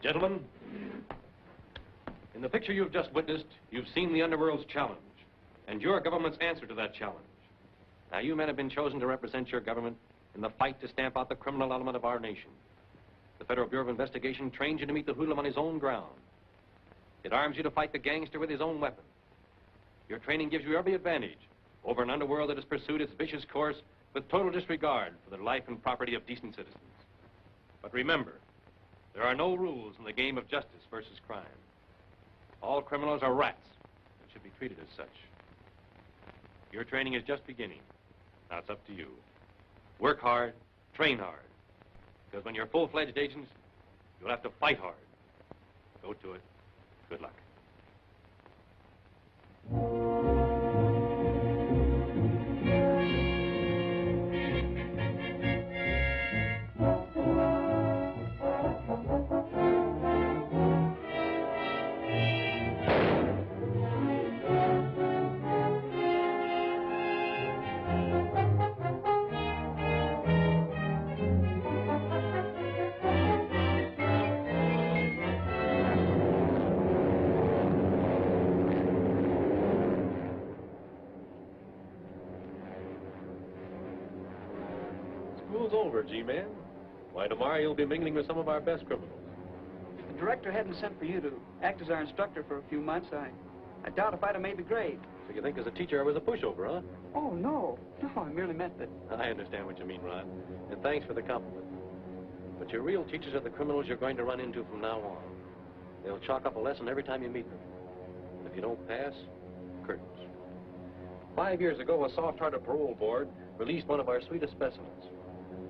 Gentlemen, in the picture you've just witnessed, you've seen the underworld's challenge and your government's answer to that challenge. Now, you men have been chosen to represent your government in the fight to stamp out the criminal element of our nation. The Federal Bureau of Investigation trains you to meet the hoodlum on his own ground. It arms you to fight the gangster with his own weapon. Your training gives you every advantage over an underworld that has pursued its vicious course with total disregard for the life and property of decent citizens. But remember, there are no rules in the game of justice versus crime. All criminals are rats and should be treated as such. Your training is just beginning. Now it's up to you. Work hard, train hard. Because when you're full-fledged agents, you'll have to fight hard. Go to it. Good luck. School's over, G-Man. Why, tomorrow you'll be mingling with some of our best criminals. If the director hadn't sent for you to act as our instructor for a few months, I doubt if I'd have made the grade. So you think as a teacher I was a pushover, huh? Oh, no. No, I merely meant that. I understand what you mean, Ron. And thanks for the compliment. But your real teachers are the criminals you're going to run into from now on. They'll chalk up a lesson every time you meet them. And if you don't pass, curtains. 5 years ago, a soft-hearted parole board released one of our sweetest specimens.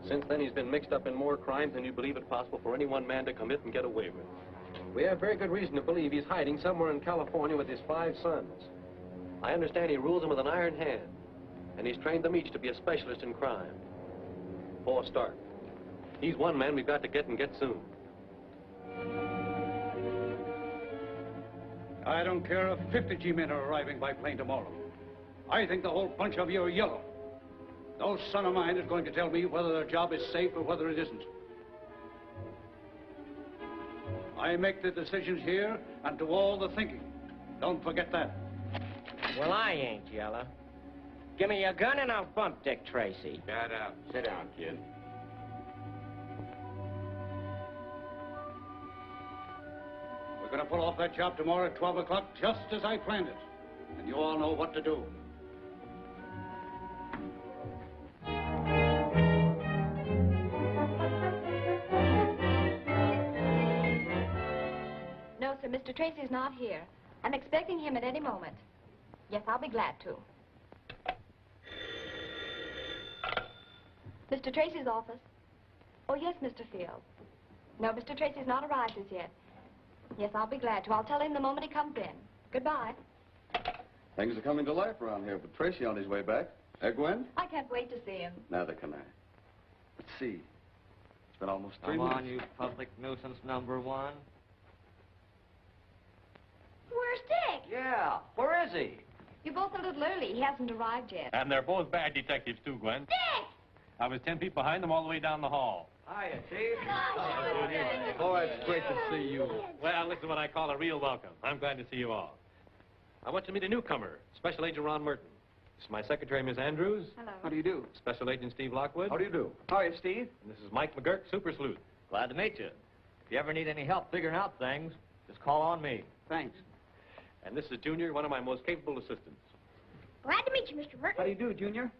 Since then, he's been mixed up in more crimes than you believe it possible for any one man to commit and get away with. We have very good reason to believe he's hiding somewhere in California with his 5 sons. I understand he rules them with an iron hand, and he's trained them each to be a specialist in crime. Paul Stark. He's one man we've got to get and get soon. I don't care if 50 G-men are arriving by plane tomorrow. I think the whole bunch of you are yellow. No son of mine is going to tell me whether their job is safe or whether it isn't. I make the decisions here and do all the thinking. Don't forget that. Well, I ain't yellow. Give me your gun and I'll bump Dick Tracy. Shut up. Sit down, kid. We're going to pull off that job tomorrow at 12 o'clock, just as I planned it. And you all know what to do. No, sir, Mr. Tracy's not here. I'm expecting him at any moment. Yes, I'll be glad to. Mr. Tracy's office. Oh, yes, Mr. Field. No, Mr. Tracy's not arrived as yet. Yes, I'll be glad to. I'll tell him the moment he comes in. Goodbye. Things are coming to life around here with Tracy on his way back. Eh, Gwen? I can't wait to see him. Neither can I. Let's see. It's been almost 3 Come minutes. on, you public nuisance number 1. Where's Dick? Yeah, where is he? You're both a little early. He hasn't arrived yet. And they're both bad detectives, too, Gwen. Dick! I was 10 feet behind them all the way down the hall. Hiya, Chief. Oh, it's great to see you. Well, this is what I call a real welcome. I'm glad to see you all. I want you to meet a newcomer, Special Agent Ron Merton. This is my secretary, Miss Andrews. Hello. How do you do? Special Agent Steve Lockwood. How do you do? How are you, Steve? And this is Mike McGurk, Super Sleuth. Glad to meet you. If you ever need any help figuring out things, just call on me. Thanks. And this is Junior, one of my most capable assistants. Glad to meet you, Mr. Merton. How do you do, Junior?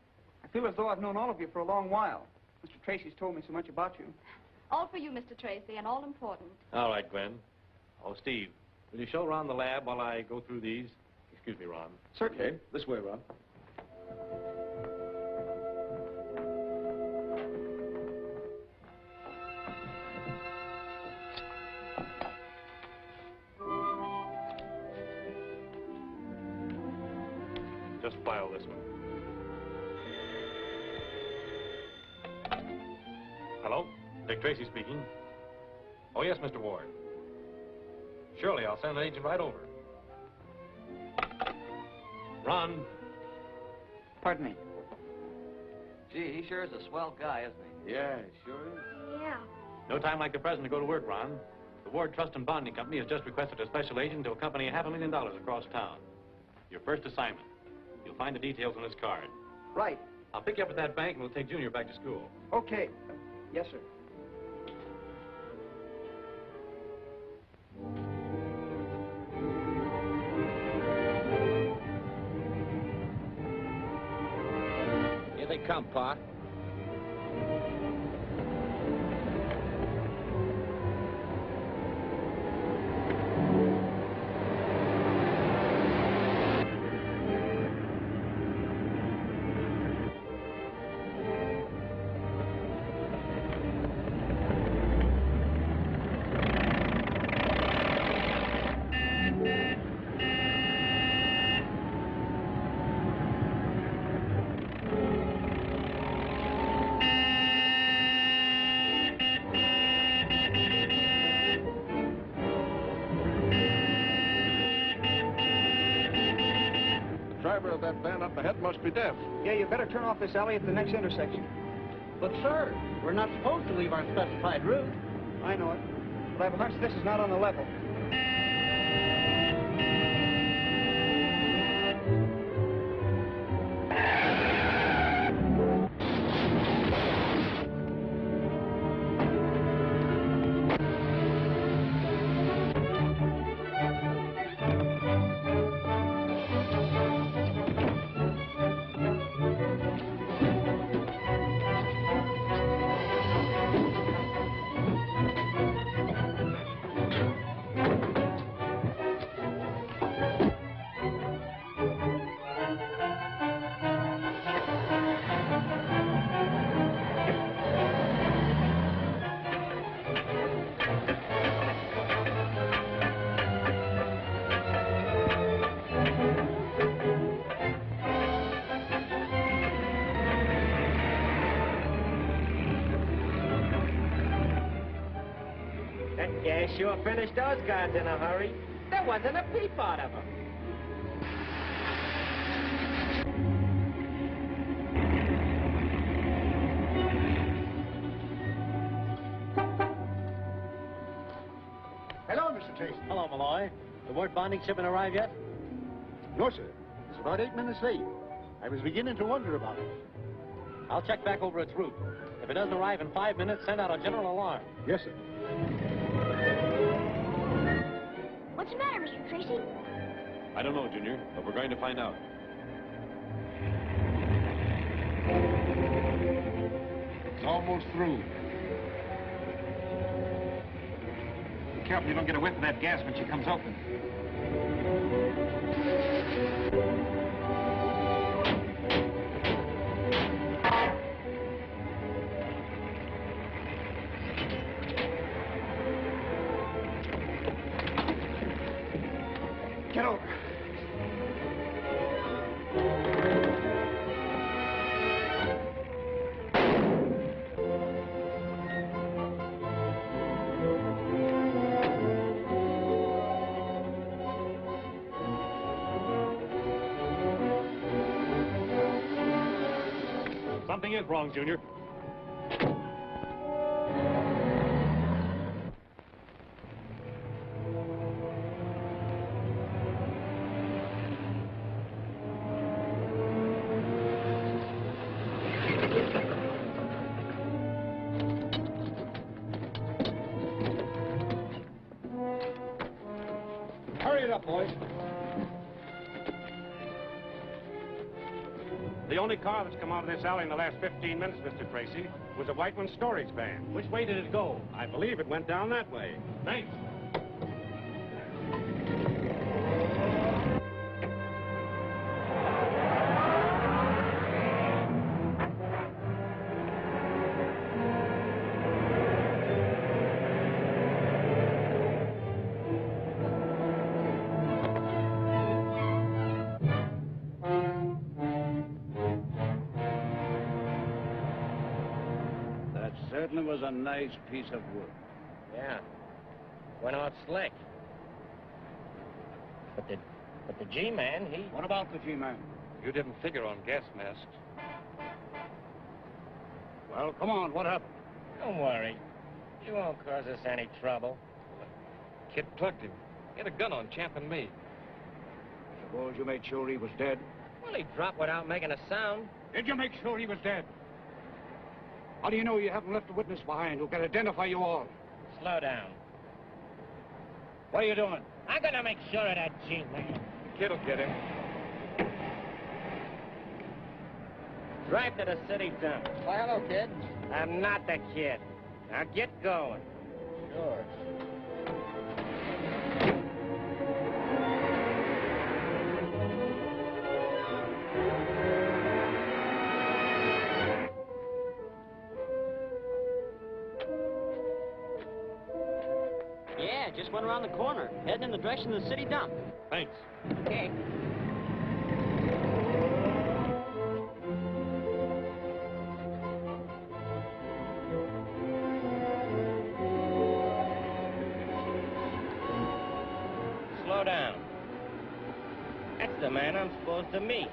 I feel as though I've known all of you for a long while. Mr. Tracy's told me so much about you. All for you, Mr. Tracy, and all important. All right, Gwen. Oh, Steve, will you show Ron the lab while I go through these? Excuse me, Ron. Certainly. Okay, this way, Ron. Just file this one. Hello? Dick Tracy speaking. Oh, yes, Mr. Ward. Surely, I'll send an agent right over. Ron. Pardon me. Gee, he sure is a swell guy, isn't he? Yeah, it sure is. Yeah. No time like the present to go to work, Ron. The Ward Trust and Bonding Company has just requested a special agent to accompany $500,000 across town. Your first assignment. You'll find the details on this card. Right. I'll pick you up at that bank and we'll take Junior back to school. Okay. Yes, sir. Here they come, Pa. The driver of that van up ahead must be deaf. Yeah, you better turn off this alley at the next intersection. But, sir, we're not supposed to leave our specified route. I know it. But I have a hunch this is not on the level. That gas sure finished those guards in a hurry. There wasn't a peep out of them. Hello, Mr. Tracy. Hello, Malloy. The Ward bonding shipment arrived yet? No, sir. It's about 8 minutes late. I was beginning to wonder about it. I'll check back over its route. If it doesn't arrive in 5 minutes, send out a general alarm. Yes, sir. What's the matter, Mr. Tracy? I don't know, Junior, but we're going to find out. It's almost through. Be careful you don't get a whiff of that gas when she comes open. Get over. Something is wrong, Junior. Hurry it up, boys. The only car that's come out of this alley in the last 15 minutes, Mr. Tracy, was a Whiteman storage van. Which way did it go? I believe it went down that way. Thanks. That certainly was a nice piece of work. Yeah. Went off slick. But the G-man, he... What about the G-man? You didn't figure on gas masks. Well, come on, what happened? Don't worry. You won't cause us any trouble. Kid plugged him. He had a gun on Champ and me. Suppose you made sure he was dead? Well, he dropped without making a sound. Did you make sure he was dead? How do you know you haven't left a witness behind who can identify you all? Slow down. What are you doing? I'm gonna make sure of that G-man. The kid'll get him. Drive to the city dump. Why, hello, kid. I'm not the kid. Now get going. Sure. Yeah, just went around the corner, heading in the direction of the city dump. Thanks. Okay. Slow down. That's the man I'm supposed to meet.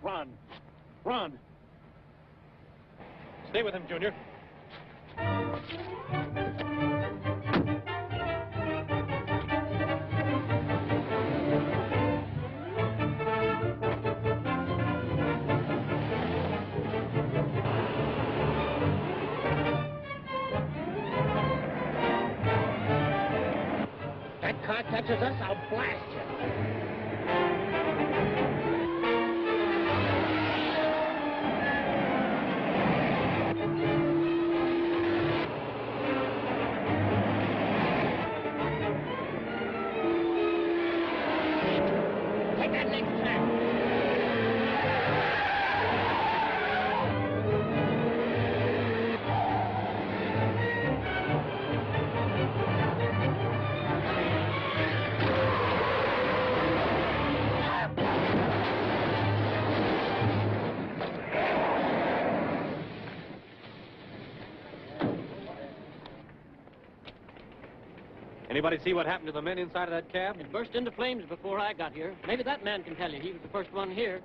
Run. Run. Stay with him, Junior. That car catches us, I'll blast you. Take that next turn. Anybody see what happened to the men inside of that cab? It burst into flames before I got here. Maybe that man can tell you. He was the first one here.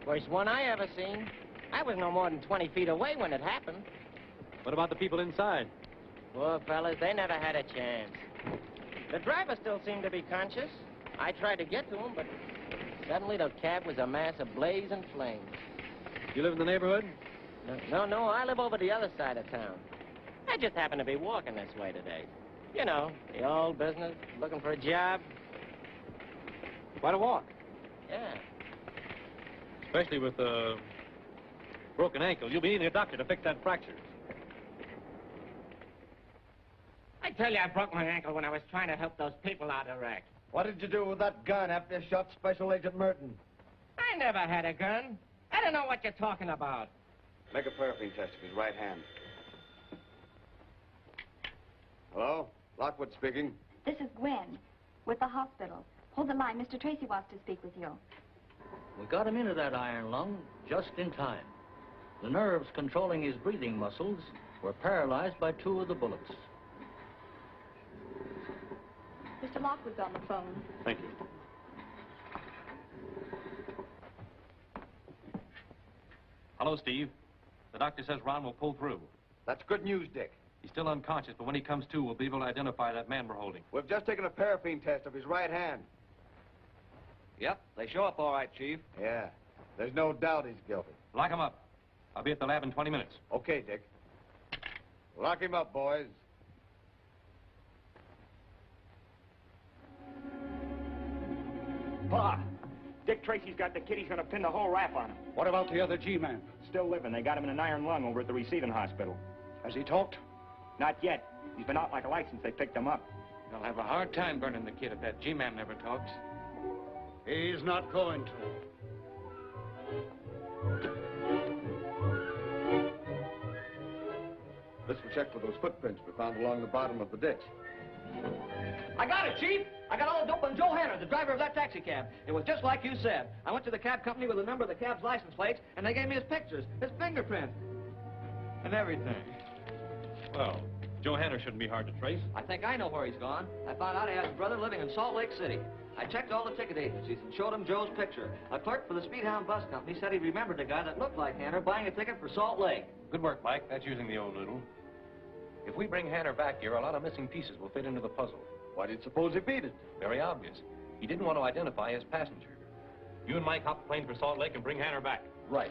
First one I ever seen. I was no more than 20 feet away when it happened. What about the people inside? Poor fellas, they never had a chance. The driver still seemed to be conscious. I tried to get to him, but suddenly the cab was a mass of blazing flames. You live in the neighborhood? No, I live over the other side of town. I just happened to be walking this way today. You know, the old business, looking for a job. Quite a walk. Yeah. Especially with a broken ankle. You'll be needing a doctor to fix that fracture. I tell you, I broke my ankle when I was trying to help those people out of wreck. What did you do with that gun after you shot Special Agent Merton? I never had a gun. I don't know what you're talking about. Make a paraffin test of his right hand. Hello? Lockwood speaking. This is Gwen with the hospital. Hold the line. Mr. Tracy wants to speak with you. We got him into that iron lung just in time. The nerves controlling his breathing muscles were paralyzed by 2 of the bullets. Mr. Lockwood's on the phone. Thank you. Hello, Steve. The doctor says Ron will pull through. That's good news, Dick. He's still unconscious, but when he comes to, we'll be able to identify that man we're holding. We've just taken a paraffin test of his right hand. Yep, they show up all right, Chief. Yeah, there's no doubt he's guilty. Lock him up. I'll be at the lab in 20 minutes. Okay, Dick. Lock him up, boys. Pa, Dick Tracy's got the kid. He's gonna pin the whole rap on him. What about the other G-man? Still living. They got him in an iron lung over at the receiving hospital. Has he talked? Not yet. He's been out like a light since they picked him up. They'll have a hard time burning the kid if that G-man never talks. He's not going to. This will check for those footprints we found along the bottom of the ditch. I got it, Chief. I got all the dope on Joe Hanner, the driver of that taxi cab. It was just like you said. I went to the cab company with the number of the cab's license plates, and they gave me his pictures, his fingerprint, and everything. Well, Joe Hanner shouldn't be hard to trace. I think I know where he's gone. I found out he has a brother living in Salt Lake City. I checked all the ticket agencies and showed him Joe's picture. A clerk for the Speedhound Bus Company said he remembered a guy that looked like Hanner buying a ticket for Salt Lake. Good work, Mike. That's using the old noodle. If we bring Hanner back here, a lot of missing pieces will fit into the puzzle. Why do you suppose he beat it? Very obvious. He didn't want to identify his passenger. You and Mike hop the plane for Salt Lake and bring Hanner back. Right.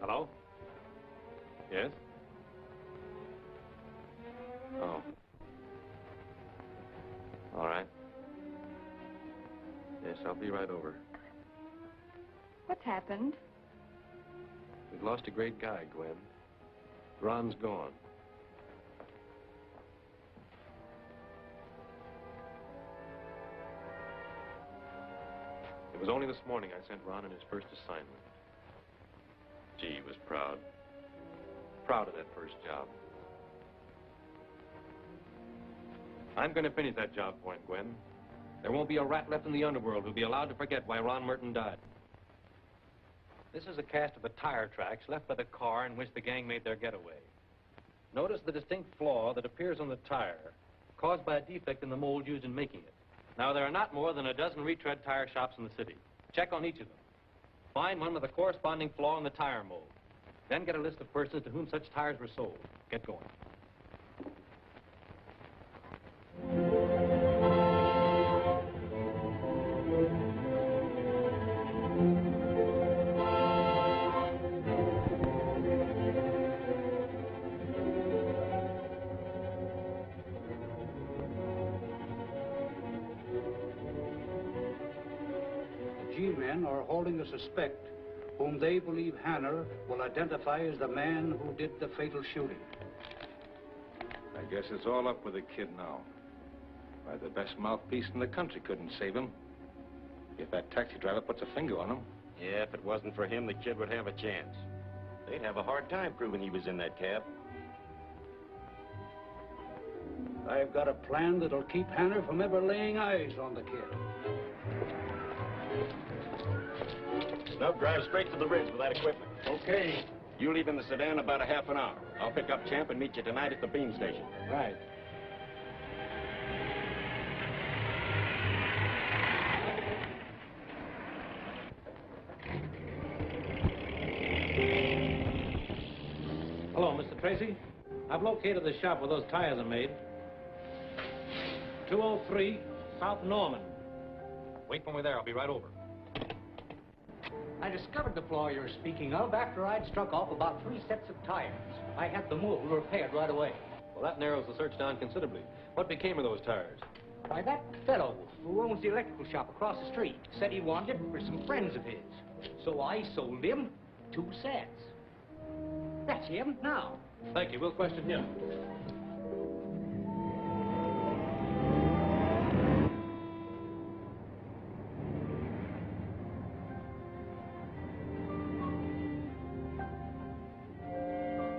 Hello? Yes? Oh. All right. Yes, I'll be right over. What's happened? We've lost a great guy, Gwen. Ron's gone. It was only this morning I sent Ron on his first assignment. Gee, he was proud. Proud of that first job. I'm going to finish that job point, Gwen. There won't be a rat left in the underworld who'll be allowed to forget why Ron Merton died. This is a cast of the tire tracks left by the car in which the gang made their getaway. Notice the distinct flaw that appears on the tire, caused by a defect in the mold used in making it. Now, there are not more than a dozen retread tire shops in the city. Check on each of them. Find one with a corresponding flaw in the tire mold. Then get a list of persons to whom such tires were sold. Get going. G-men are holding a suspect whom they believe Hanner will identify as the man who did the fatal shooting. I guess it's all up with the kid now. Why, the best mouthpiece in the country couldn't save him. If that taxi driver puts a finger on him. Yeah, if it wasn't for him, the kid would have a chance. They'd have a hard time proving he was in that cab. I've got a plan that'll keep Hanner from ever laying eyes on the kid. Snub, drive straight to the ridge with that equipment. Okay. You leave in the sedan about a half an hour. I'll pick up Champ and meet you tonight at the beam station. Right. Hello, Mr. Tracy. I've located the shop where those tires are made. 203 South Norman. Wait for me there. I'll be right over. I discovered the flaw you're speaking of after I'd struck off about 3 sets of tires. I had the mold repaired right away. Well, that narrows the search down considerably. What became of those tires? Why, that fellow who owns the electrical shop across the street said he wanted it for some friends of his. So I sold him 2 sets. That's him now. Thank you. We'll question him.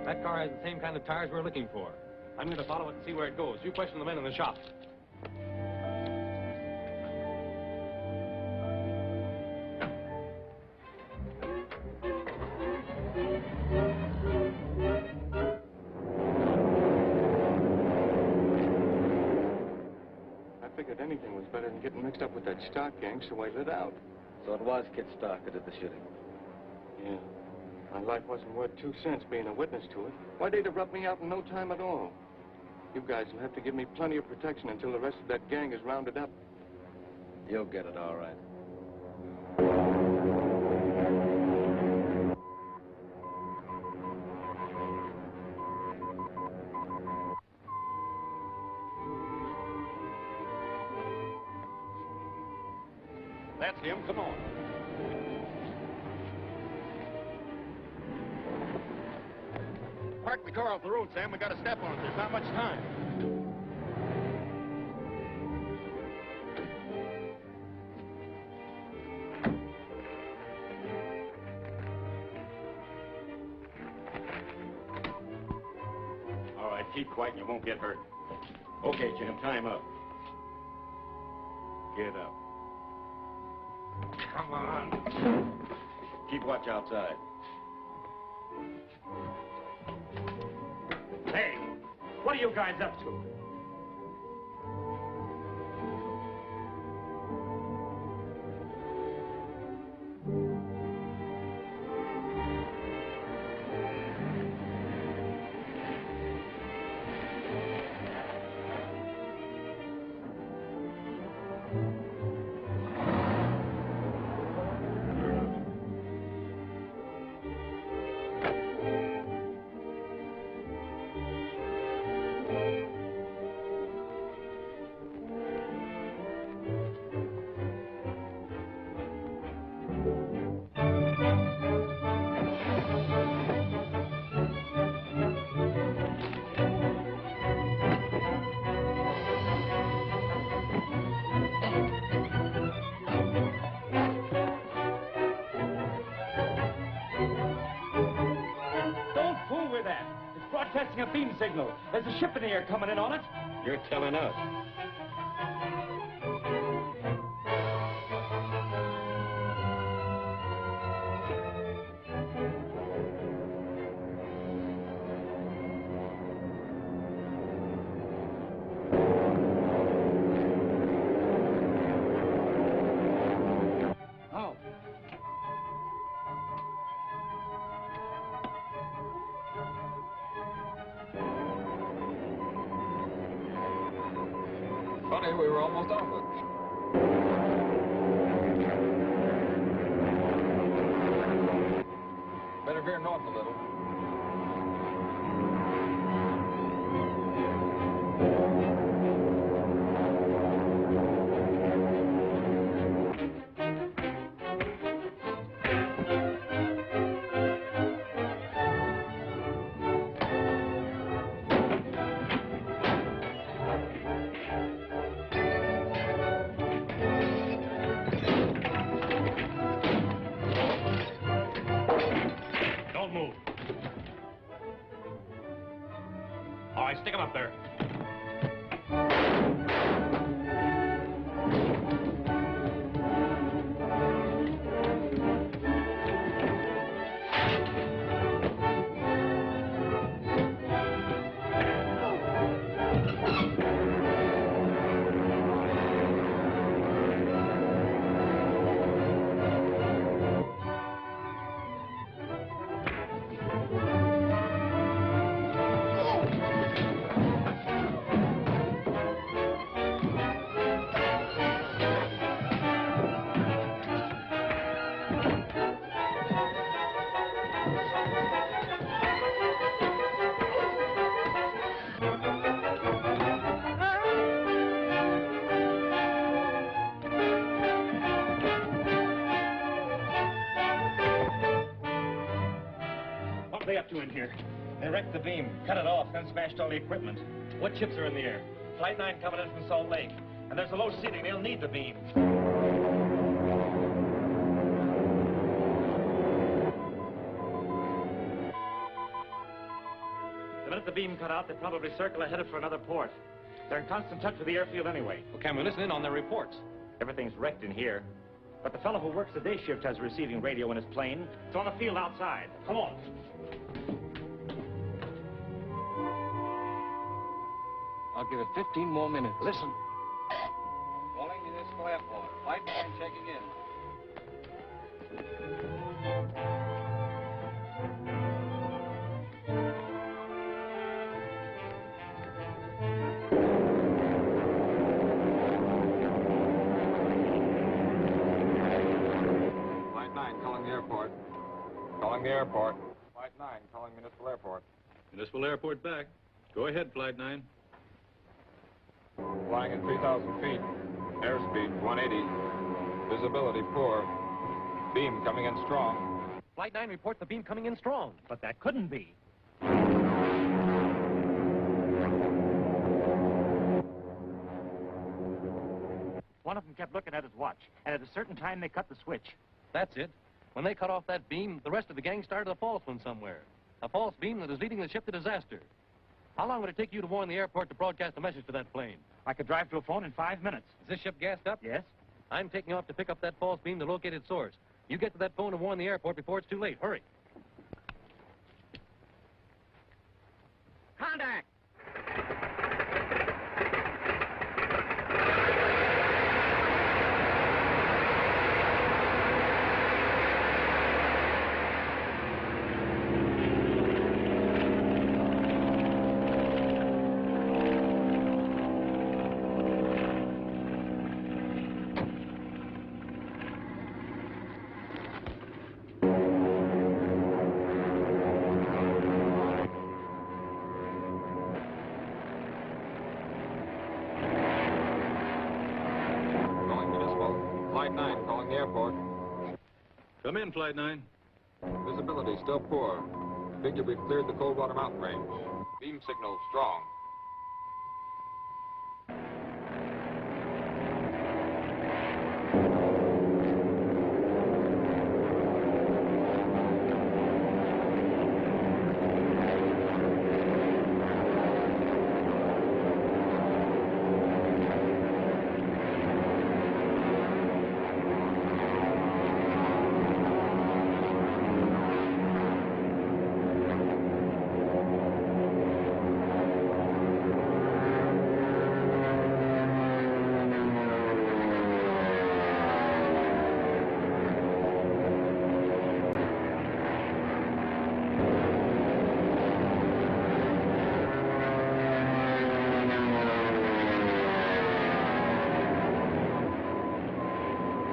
That car has the same kind of tires we're looking for. I'm going to follow it and see where it goes. You question the men in the shop. I figured anything was better than getting mixed up with that stock gang, so I lit out. So it was Kit Stark that did the shooting. Yeah. My life wasn't worth 2 cents being a witness to it. Why, they'd have rubbed me out in no time at all. You guys will have to give me plenty of protection until the rest of that gang is rounded up. You'll get it all right. That's him. Come on. Park the car off the road, Sam. We got to step on it. There's not much time. All right, keep quiet and you won't get hurt. Okay, Jim, time up. Get up. Come on. Keep watch outside. Hey, what are you guys up to? Broadcasting a beam signal. There's a ship in the air coming in on it. You're telling us. Funny, we were almost off it. Better veer north a little. Stick him up there. What are they up to in here? They wrecked the beam, cut it off, then smashed all the equipment. What ships are in the air? Flight 9 coming in from Salt Lake. And there's a low ceiling. They'll need the beam. The minute the beam cut out, they probably circle and headed for another port. They're in constant touch with the airfield anyway. Well, can we listen in on their reports? Everything's wrecked in here. But the fellow who works the day shift has a receiving radio in his plane. It's on the field outside. Come on. I'll give it 15 more minutes. Listen. Calling Municipal Airport. Flight 9 checking in. Flight 9 calling the airport. Calling the airport. Flight 9 calling Municipal Airport. Municipal Airport back. Go ahead, Flight 9. Flying at 3,000 feet. Airspeed 180. Visibility poor. Beam coming in strong. Flight 9 reports the beam coming in strong. But that couldn't be. One of them kept looking at his watch, and at a certain time they cut the switch. That's it. When they cut off that beam, the rest of the gang started a false one somewhere. A false beam that is leading the ship to disaster. How long would it take you to warn the airport to broadcast a message to that plane? I could drive to a phone in 5 minutes. Is this ship gassed up? Yes. I'm taking off to pick up that false beam to locate its source. You get to that phone and warn the airport before it's too late. Hurry. Contact! Calling municipal. Flight 9 calling the airport. Come in, Flight 9. Visibility still poor. Figure we've cleared the Coldwater Mountain Range. Beam signal strong.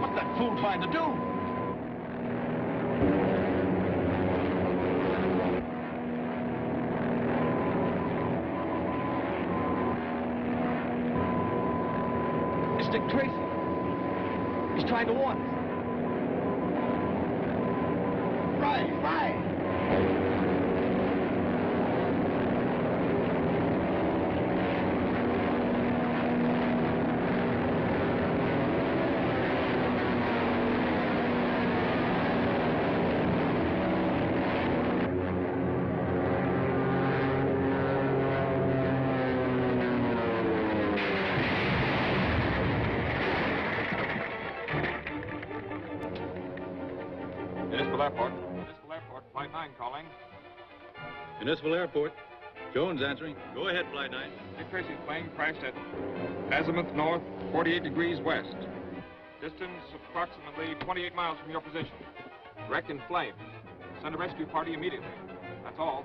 What's that fool trying to do? It's Dick Tracy. He's trying to warn us. Right. Municipal Airport. Municipal Airport. Flight 9 calling. Municipal Airport. Jones answering. Go ahead, Flight 9. Dick Tracy's plane crashed at azimuth north, 48 degrees west. Distance approximately 28 miles from your position. Wreck in flames. Send a rescue party immediately. That's all.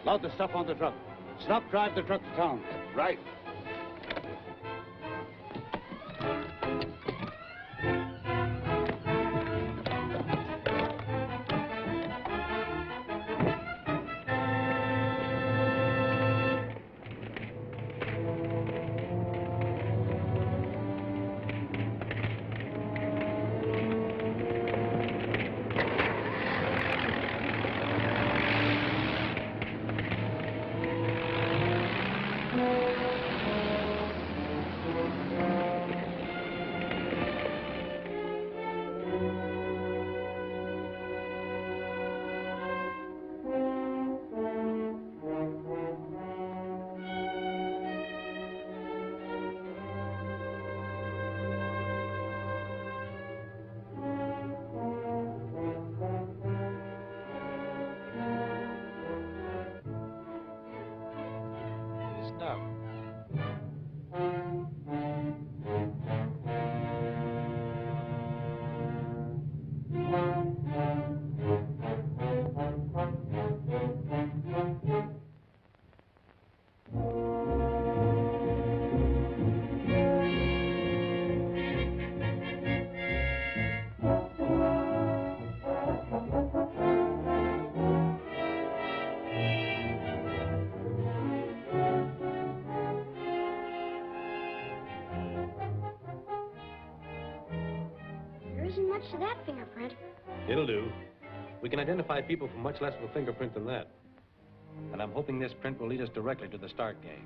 Load the stuff on the truck. Stop, drive the truck to town. Right. Stop. match to that fingerprint. It'll do. We can identify people from much less of a fingerprint than that. And I'm hoping this print will lead us directly to the Stark gang.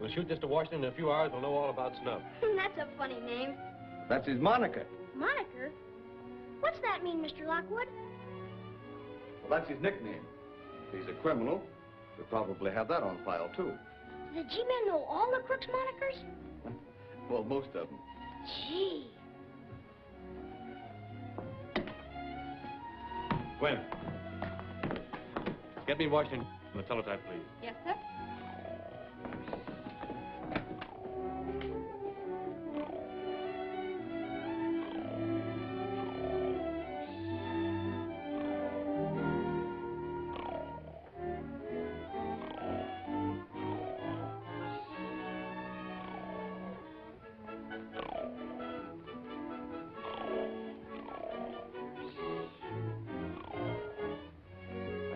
We'll shoot this to Washington in a few hours. We'll know all about Snub. That's a funny name. That's his moniker. Moniker? What's that mean, Mr. Lockwood? Well, that's his nickname. If he's a criminal, we'll probably have that on file, too. Do the G-men know all the crooks' monikers? Well, most of them. Gee. Gwen, get me Washington on the teletype, please. Yes, sir.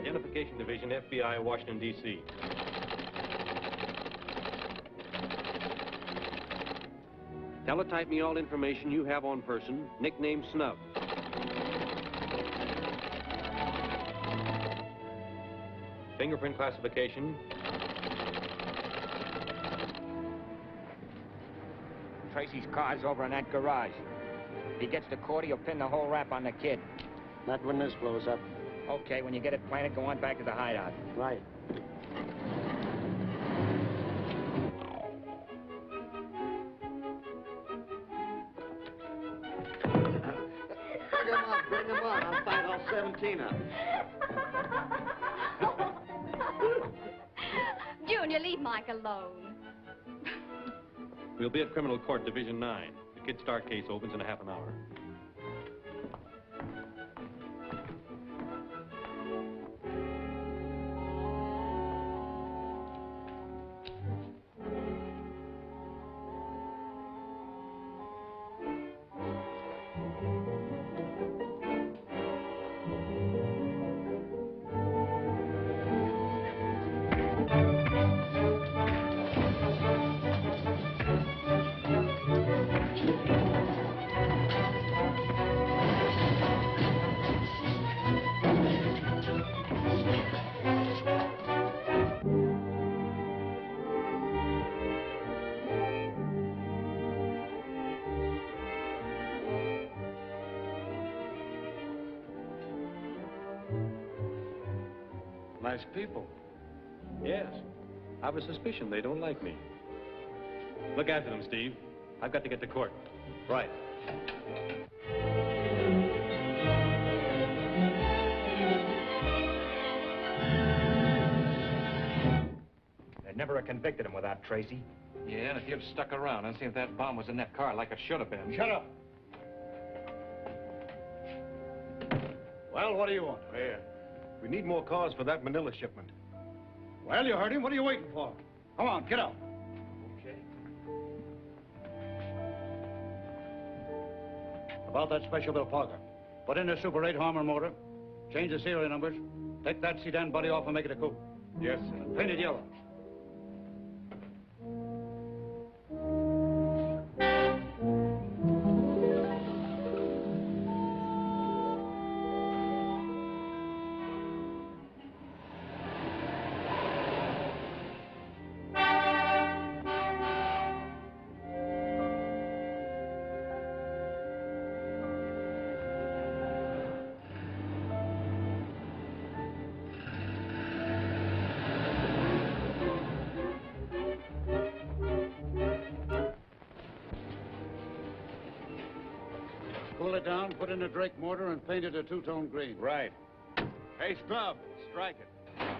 Identification Division, FBI, Washington, D.C. Teletype me all information you have on person, nickname Snub. Fingerprint classification. Tracy's car's over in that garage. If he gets to court, he'll pin the whole rap on the kid. Not when this blows up. Okay, when you get it planted, go on back to the hideout. Right. Bring him on. I'll fight all 17 of them. Junior, leave Mike alone. We'll be at Criminal Court, Division 9. The Kid Stark case opens in a half an hour. Nice people. Yes. I've a suspicion they don't like me. Look after them, Steve. I've got to get to court. Right. They'd never have convicted him without Tracy. Yeah, and if you'd stuck around and seen if that bomb was in that car like it should have been. Shut up. Well, what do you want? Here. We need more cars for that Manila shipment. Well, you heard him. What are you waiting for? Come on, get out. Okay. About that special bill Parker. Put in the Super 8 Harmer motor. Change the serial numbers. Take that sedan body off and make it a coupe. Yes, sir. And paint it yellow. Cool it down, put in a Drake mortar, and paint it a two-tone green. Right. Hey, Snub, strike it.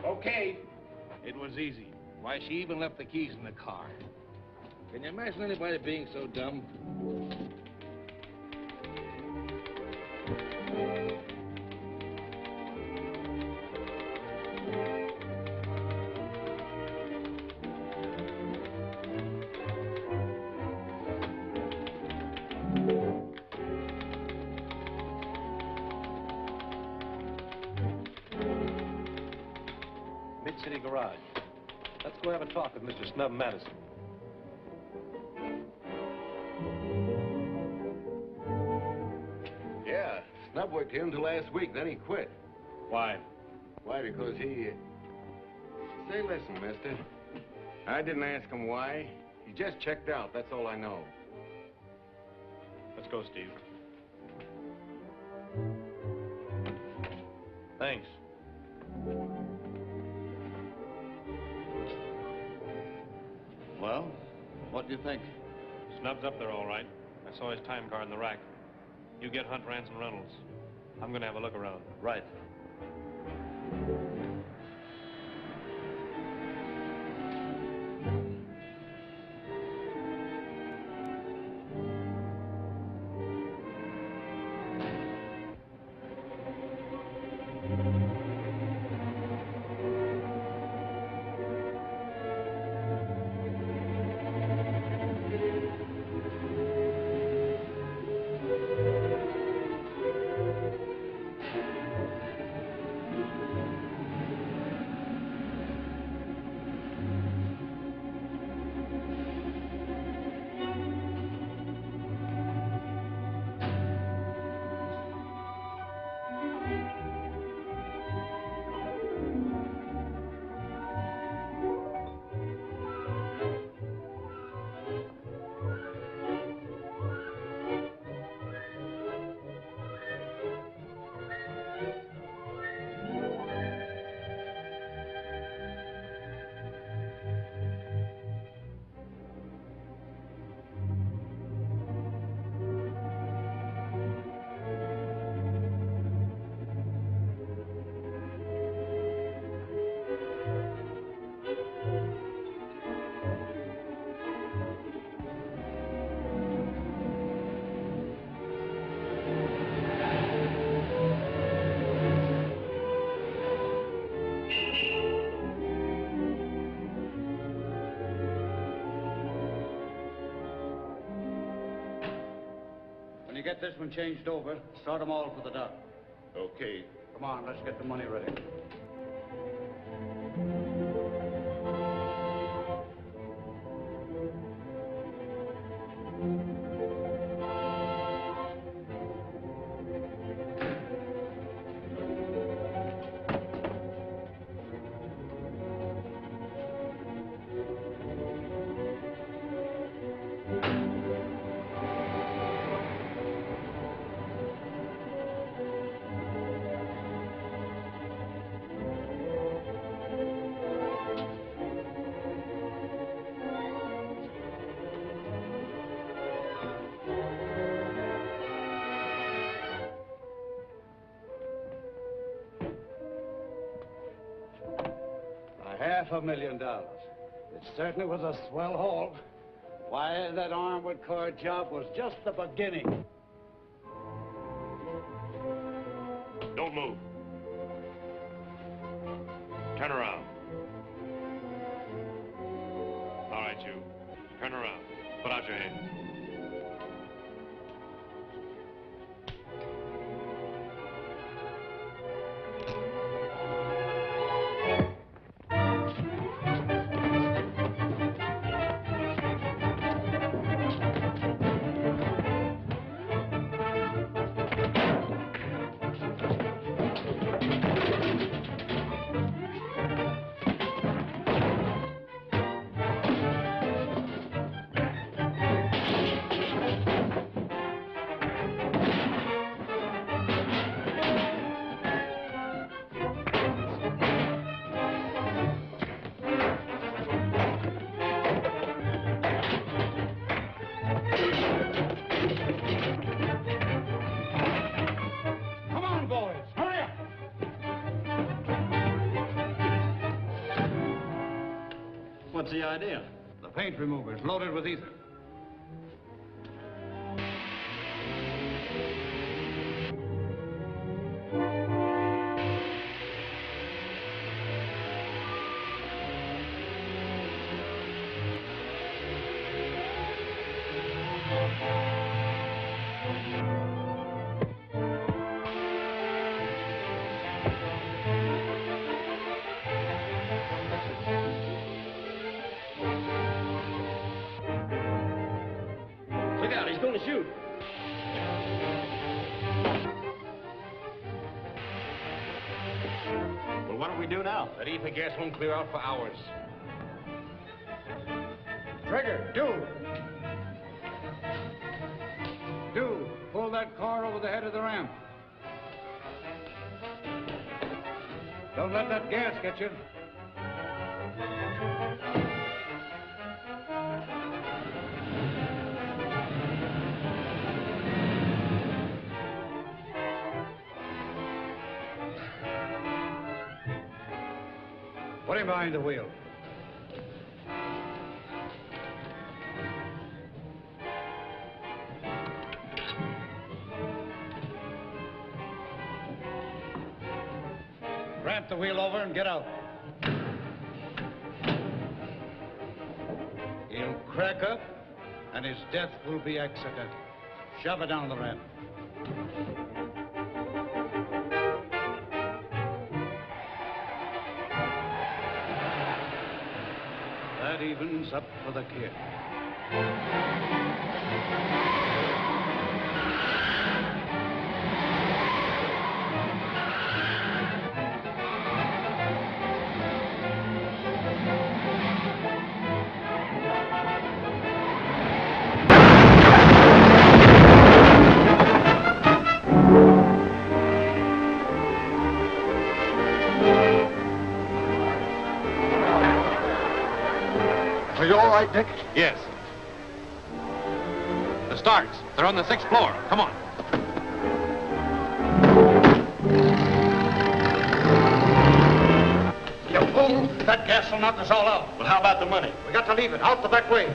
Okay. It was easy. Why, she even left the keys in the car. Can you imagine anybody being so dumb? Mid-City Garage. Let's go have a talk with Mr. Snub Madison. job worked here until last week, then he quit. Why? Why? Because he... Say, listen, mister. I didn't ask him why. He just checked out, that's all I know. Let's go, Steve. Thanks. Well, what do you think? Snub's up there all right. I saw his time card in the rack. You get Hunt, Ransom, Reynolds. I'm going to have a look around. Right. When you get this one changed over, start them all for the dock. Okay. Come on, let's get the money ready. $500,000. It certainly was a swell haul. Why, that Armwood car job was just the beginning. Don't move. Turn around. All right, you. Turn around. Put out your hands. What's the idea? The paint remover is loaded with ether. Look out, he's going to shoot. do now? That ether gas won't clear out for hours. Trigger, Do, pull that car over the head of the ramp. Don't let that gas get you. Put him behind the wheel. Ramp the wheel over and get out. He'll crack up, and his death will be accidental. Shove it down the ramp. That evens up for the kid. Are you all right, Dick? Yes. The Starks. They're on the 6th floor. Come on. You fool! That gas will knock us all out. Well, how about the money? We got to leave it. Out the back way.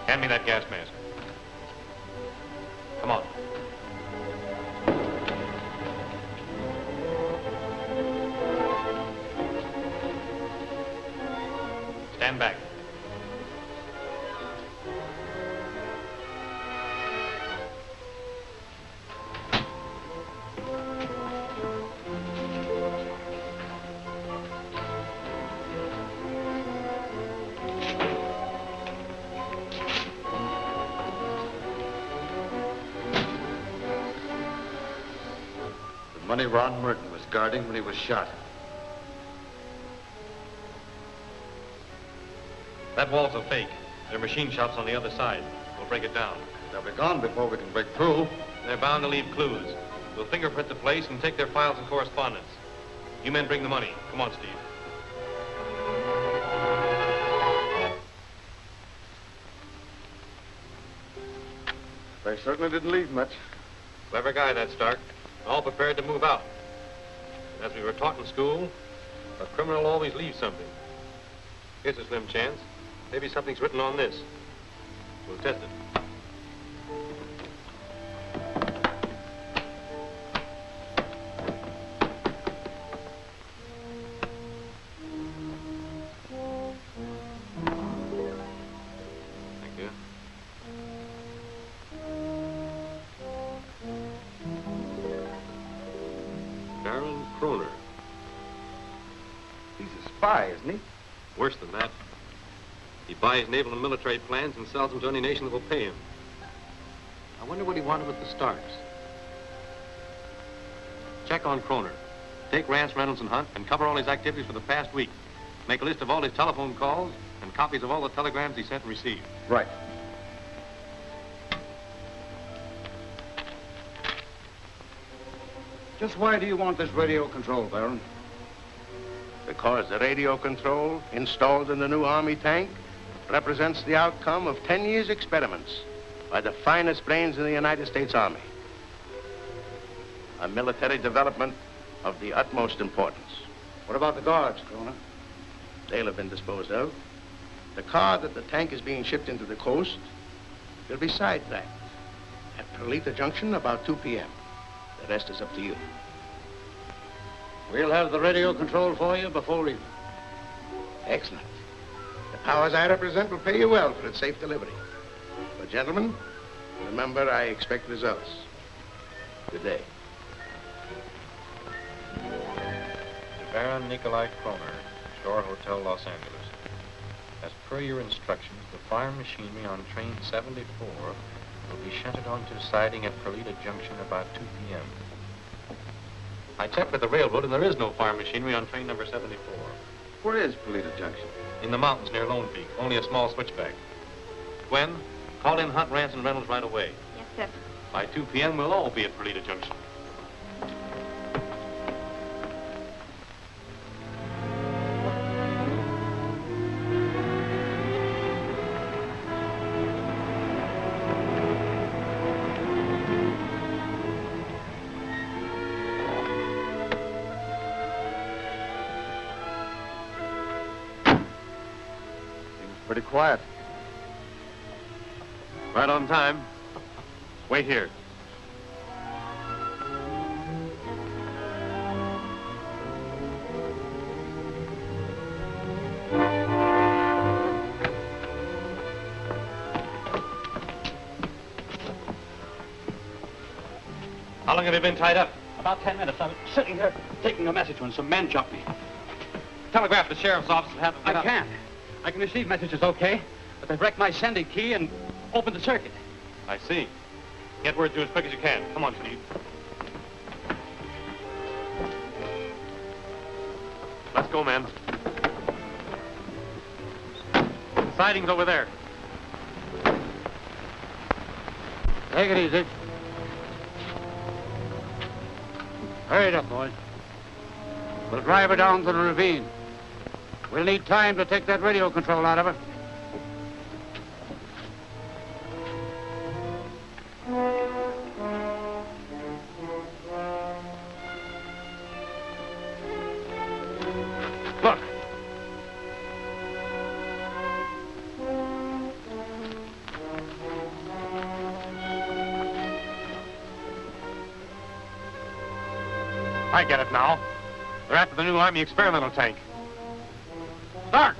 Hand me that gas mask. Come on. Stand back. Money Ron Merton was guarding when he was shot. That wall's a fake. There are machine shops on the other side. We'll break it down. They'll be gone before we can break through. They're bound to leave clues. We'll fingerprint the place and take their files and correspondence. You men bring the money. Come on, Steve. They certainly didn't leave much. Clever guy, that Stark. All prepared to move out. As we were taught in school, a criminal always leaves something. Here's a slim chance. Maybe something's written on this. We'll test it. Thank you. Baron Kroner. He's a spy, isn't he? Worse than that. He buys naval and military plans and sells them to any nation that will pay him. I wonder what he wanted with the Starks. Check on Kroner. Take Rance, Reynolds, and Hunt and cover all his activities for the past week. Make a list of all his telephone calls and copies of all the telegrams he sent and received. Right. Just why do you want this radio control, Baron? Because the radio control installed in the new Army tank represents the outcome of 10 years' experiments by the finest brains in the United States Army. A military development of the utmost importance. What about the guards, Kroner? They'll have been disposed of. The car that the tank is being shipped into the coast will be sidetracked at Perlita Junction about 2 p.m. The rest is up to you. We'll have the radio control for you before evening. Excellent. The powers I represent will pay you well for its safe delivery. But, gentlemen, remember, I expect results. Good day. Baron Nikolai Kroner, Shore Hotel, Los Angeles. As per your instructions, the farm machinery on train 74 will be shunted onto siding at Perlita Junction about 2 p.m. I checked with the railroad, and there is no farm machinery on train number 74. Where is Perlita Junction? In the mountains near Lone Peak, only a small switchback. Gwen, call in Hunt, Rance, and Reynolds right away. Yes, sir. By 2 p.m., we'll all be at Perlita Junction. Pretty quiet. Right on time. Wait here. How long have you been tied up? About 10 minutes. I was sitting here taking a message when some men jumped me. Telegraph the sheriff's office and have them get I up. can't. I can receive messages okay, but they've wrecked my sending key and opened the circuit. I see. Get word to as quick as you can. Come on, Steve. Let's go, men. Siding's over there. Take it easy. Hurry it up, boys. We'll drive her down to the ravine. We'll need time to take that radio control out of her. Look. I get it now. They're after the new Army experimental tank. Stark!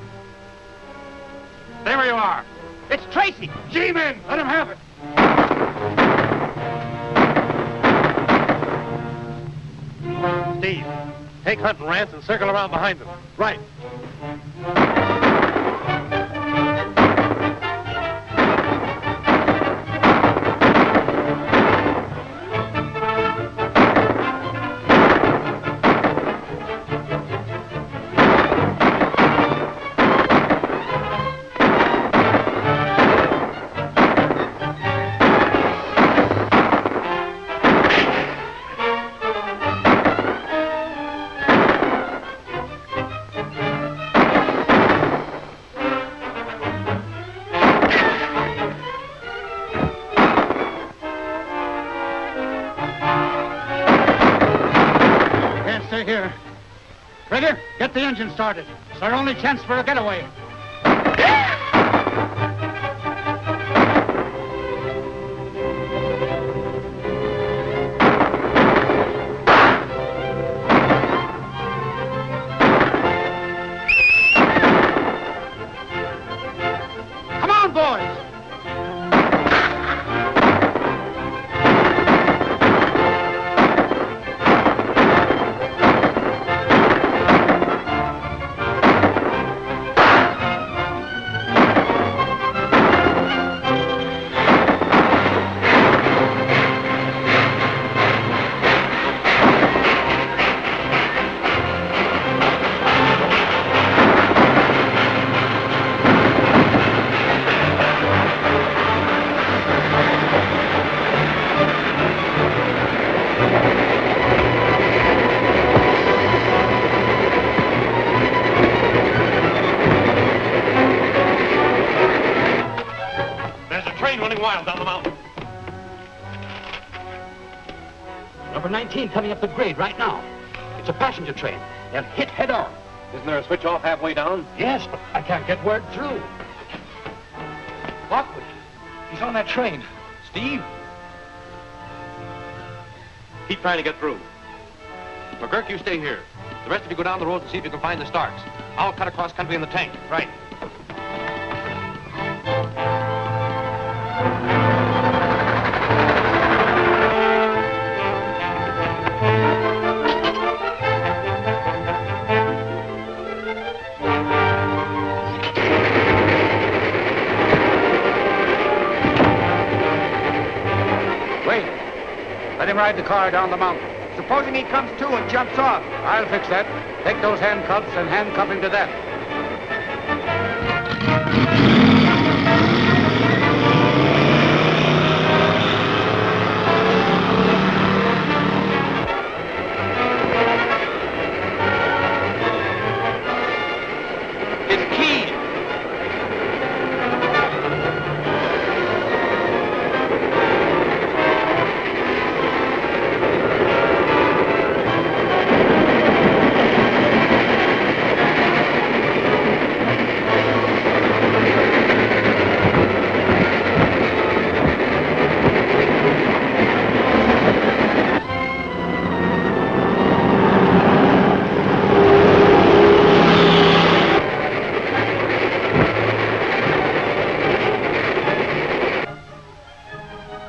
Stay where you are. It's Tracy! G-men! Let him have it! Steve, take Hunt and Rance and circle around behind them. Right. Here. Trigger, get the engine started. It's our only chance for a getaway. Come on, boys! Wild down the mountain. Number 19 coming up the grade right now. It's a passenger train. They'll hit head on. Isn't there a switch off halfway down? Yes, but I can't get word through. Lockwood, he's on that train. Steve? Keep trying to get through. McGurk, you stay here. The rest of you go down the road and see if you can find the Starks. I'll cut across country in the tank. Right. Let him ride the car down the mountain. Supposing he comes to and jumps off? I'll fix that. Take those handcuffs and handcuff him to that.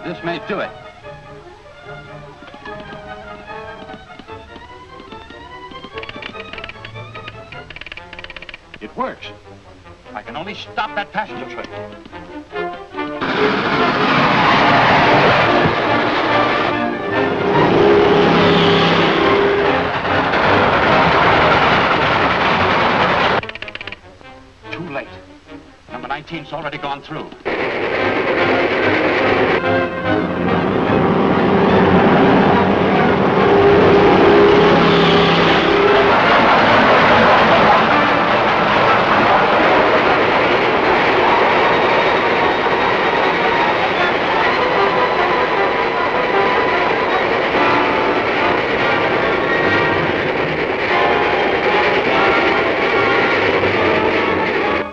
This may do it. It works. I can only stop that passenger train. Too late. Number 19's already gone through.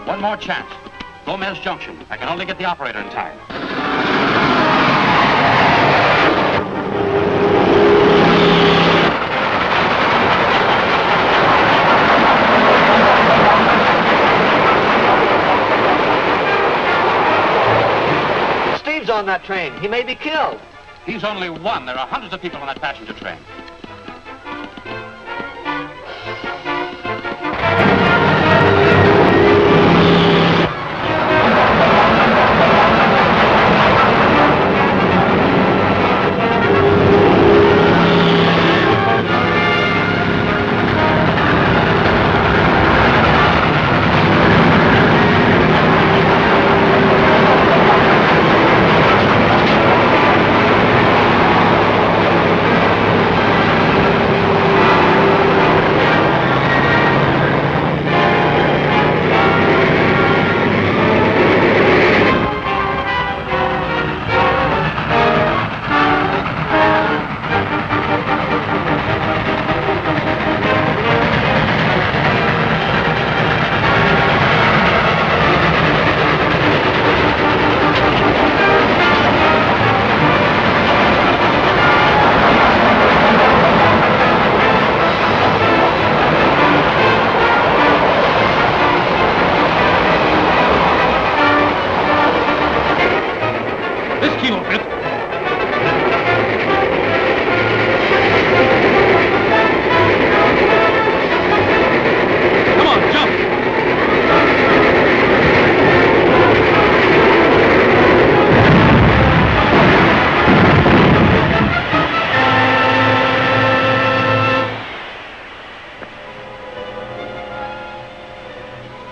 One more chance. Gomez Junction. I can only get the operator in time. Steve's on that train. He may be killed. He's only one. There are hundreds of people on that passenger train.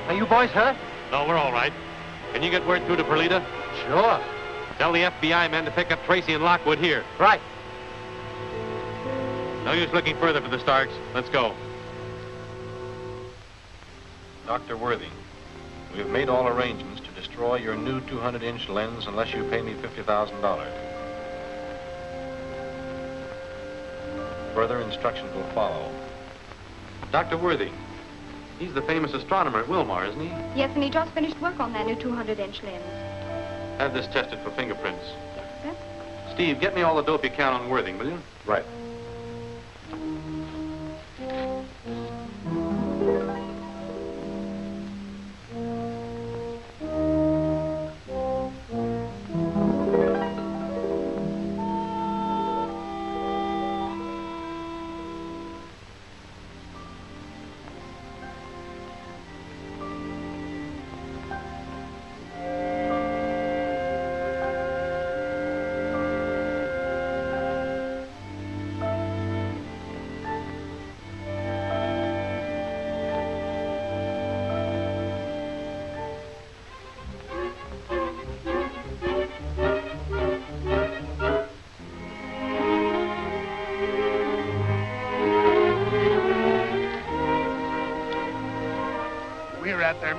Are you boys hurt? No, we're all right. Can you get word through to Perlita? Sure. Tell the FBI men to pick up Tracy and Lockwood here. Right. No use looking further for the Starks. Let's go. Dr. Worthing, we have made all arrangements to destroy your new 200-inch lens unless you pay me $50,000. Further instructions will follow. Dr. Worthing, he's the famous astronomer at Wilmar, isn't he? Yes, and he just finished work on that new 200-inch lens. Have this tested for fingerprints. Yes, Steve, get me all the dope you can on Worthing, will you? Right.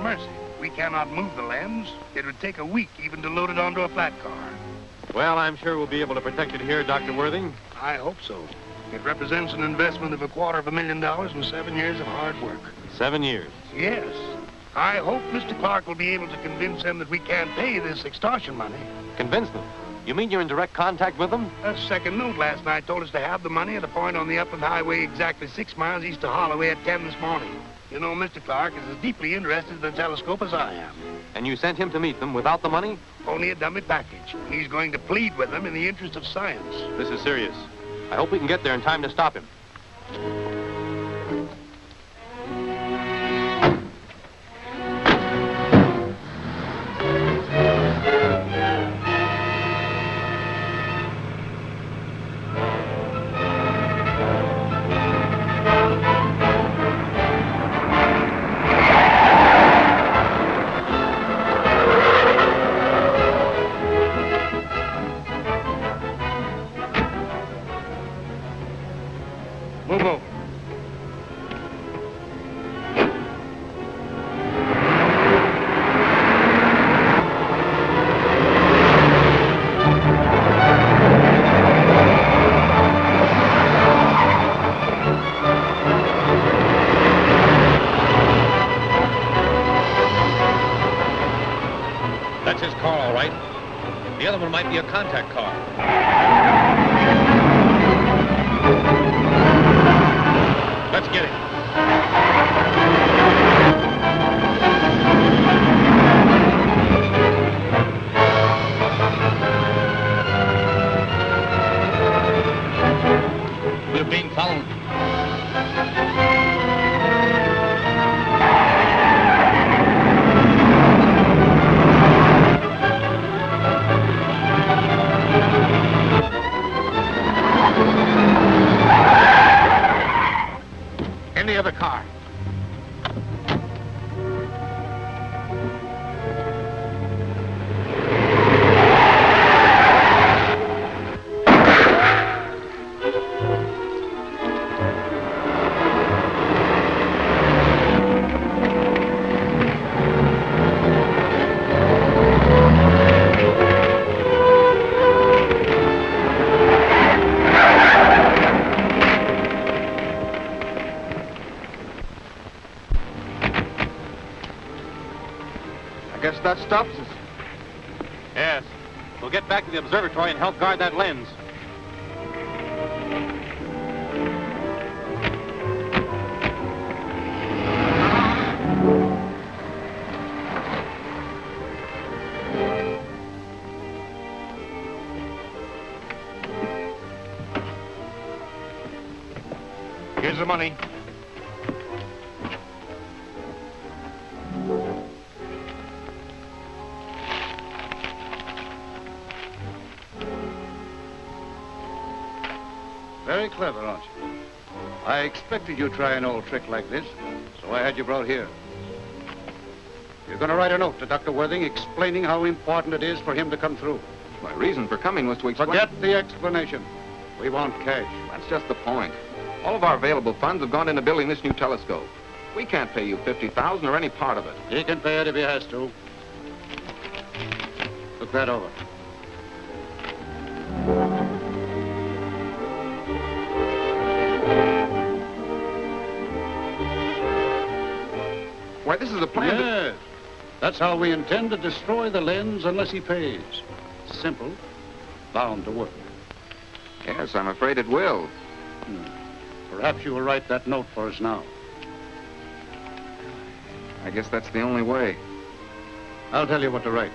mercy. We cannot move the lens. It would take a week even to load it onto a flat car. Well, I'm sure we'll be able to protect it here, Dr. Worthing. I hope so. It represents an investment of $250,000 and 7 years of hard work. 7 years. Yes. I hope Mr. Clark will be able to convince them that we can't pay this extortion money. Convince them? You mean you're in direct contact with them? A second note last night told us to have the money at a point on the Upland Highway exactly 6 miles east of Holloway at 10 this morning. You know, Mr. Clark is as deeply interested in the telescope as I am. And you sent him to meet them without the money? Only a dummy package. He's going to plead with them in the interest of science. This is serious. I hope we can get there in time to stop him. Move over. That's his car, all right. The other one might be a contact car. Let's get it. We're being followed. In the other car. I guess that stops us. Yes. We'll get back to the observatory and help guard that lens. Here's the money. Very clever, aren't you? I expected you'd try an old trick like this, so I had you brought here. You're going to write a note to Dr. Worthing explaining how important it is for him to come through. My reason for coming was to explain... Forget the explanation. We want cash. That's just the point. All of our available funds have gone into building this new telescope. We can't pay you $50,000 or any part of it. He can pay it if he has to. Look that over. Why, this is a plan Yes. That's how we intend to destroy the lens unless he pays. Simple, bound to work. Yes, I'm afraid it will. Perhaps you will write that note for us now. I guess that's the only way. I'll tell you what to write.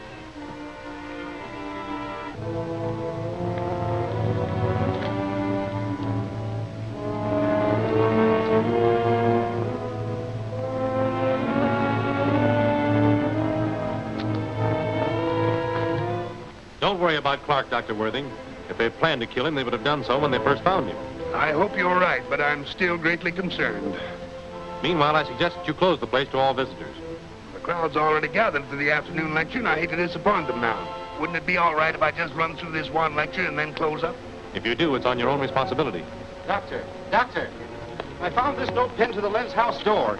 Don't worry about Clark, Dr. Worthing. If they planned to kill him, they would have done so when they first found him. I hope you're right, but I'm still greatly concerned. Meanwhile, I suggest that you close the place to all visitors. The crowd's already gathered for the afternoon lecture, and I hate to disappoint them now. Wouldn't it be all right if I just run through this one lecture and then close up? If you do, it's on your own responsibility. Doctor, I found this note pinned to the lens house door.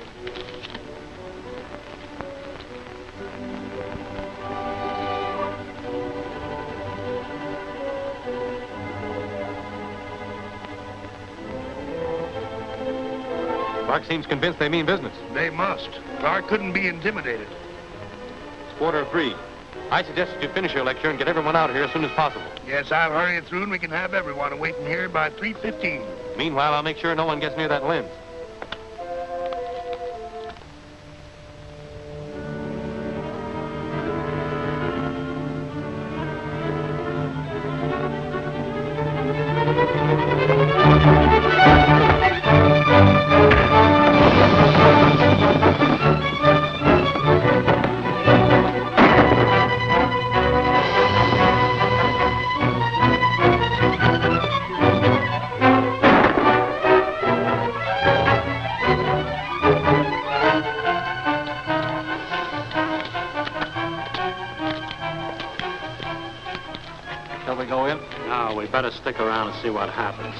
Clark seems convinced they mean business. They must. Clark couldn't be intimidated. It's 2:45. I suggest that you finish your lecture and get everyone out of here as soon as possible. Yes, I'll hurry it through and we can have everyone waiting here by 3:15. Meanwhile, I'll make sure no one gets near that lens. Shall we go in? No, we better stick around and see what happens.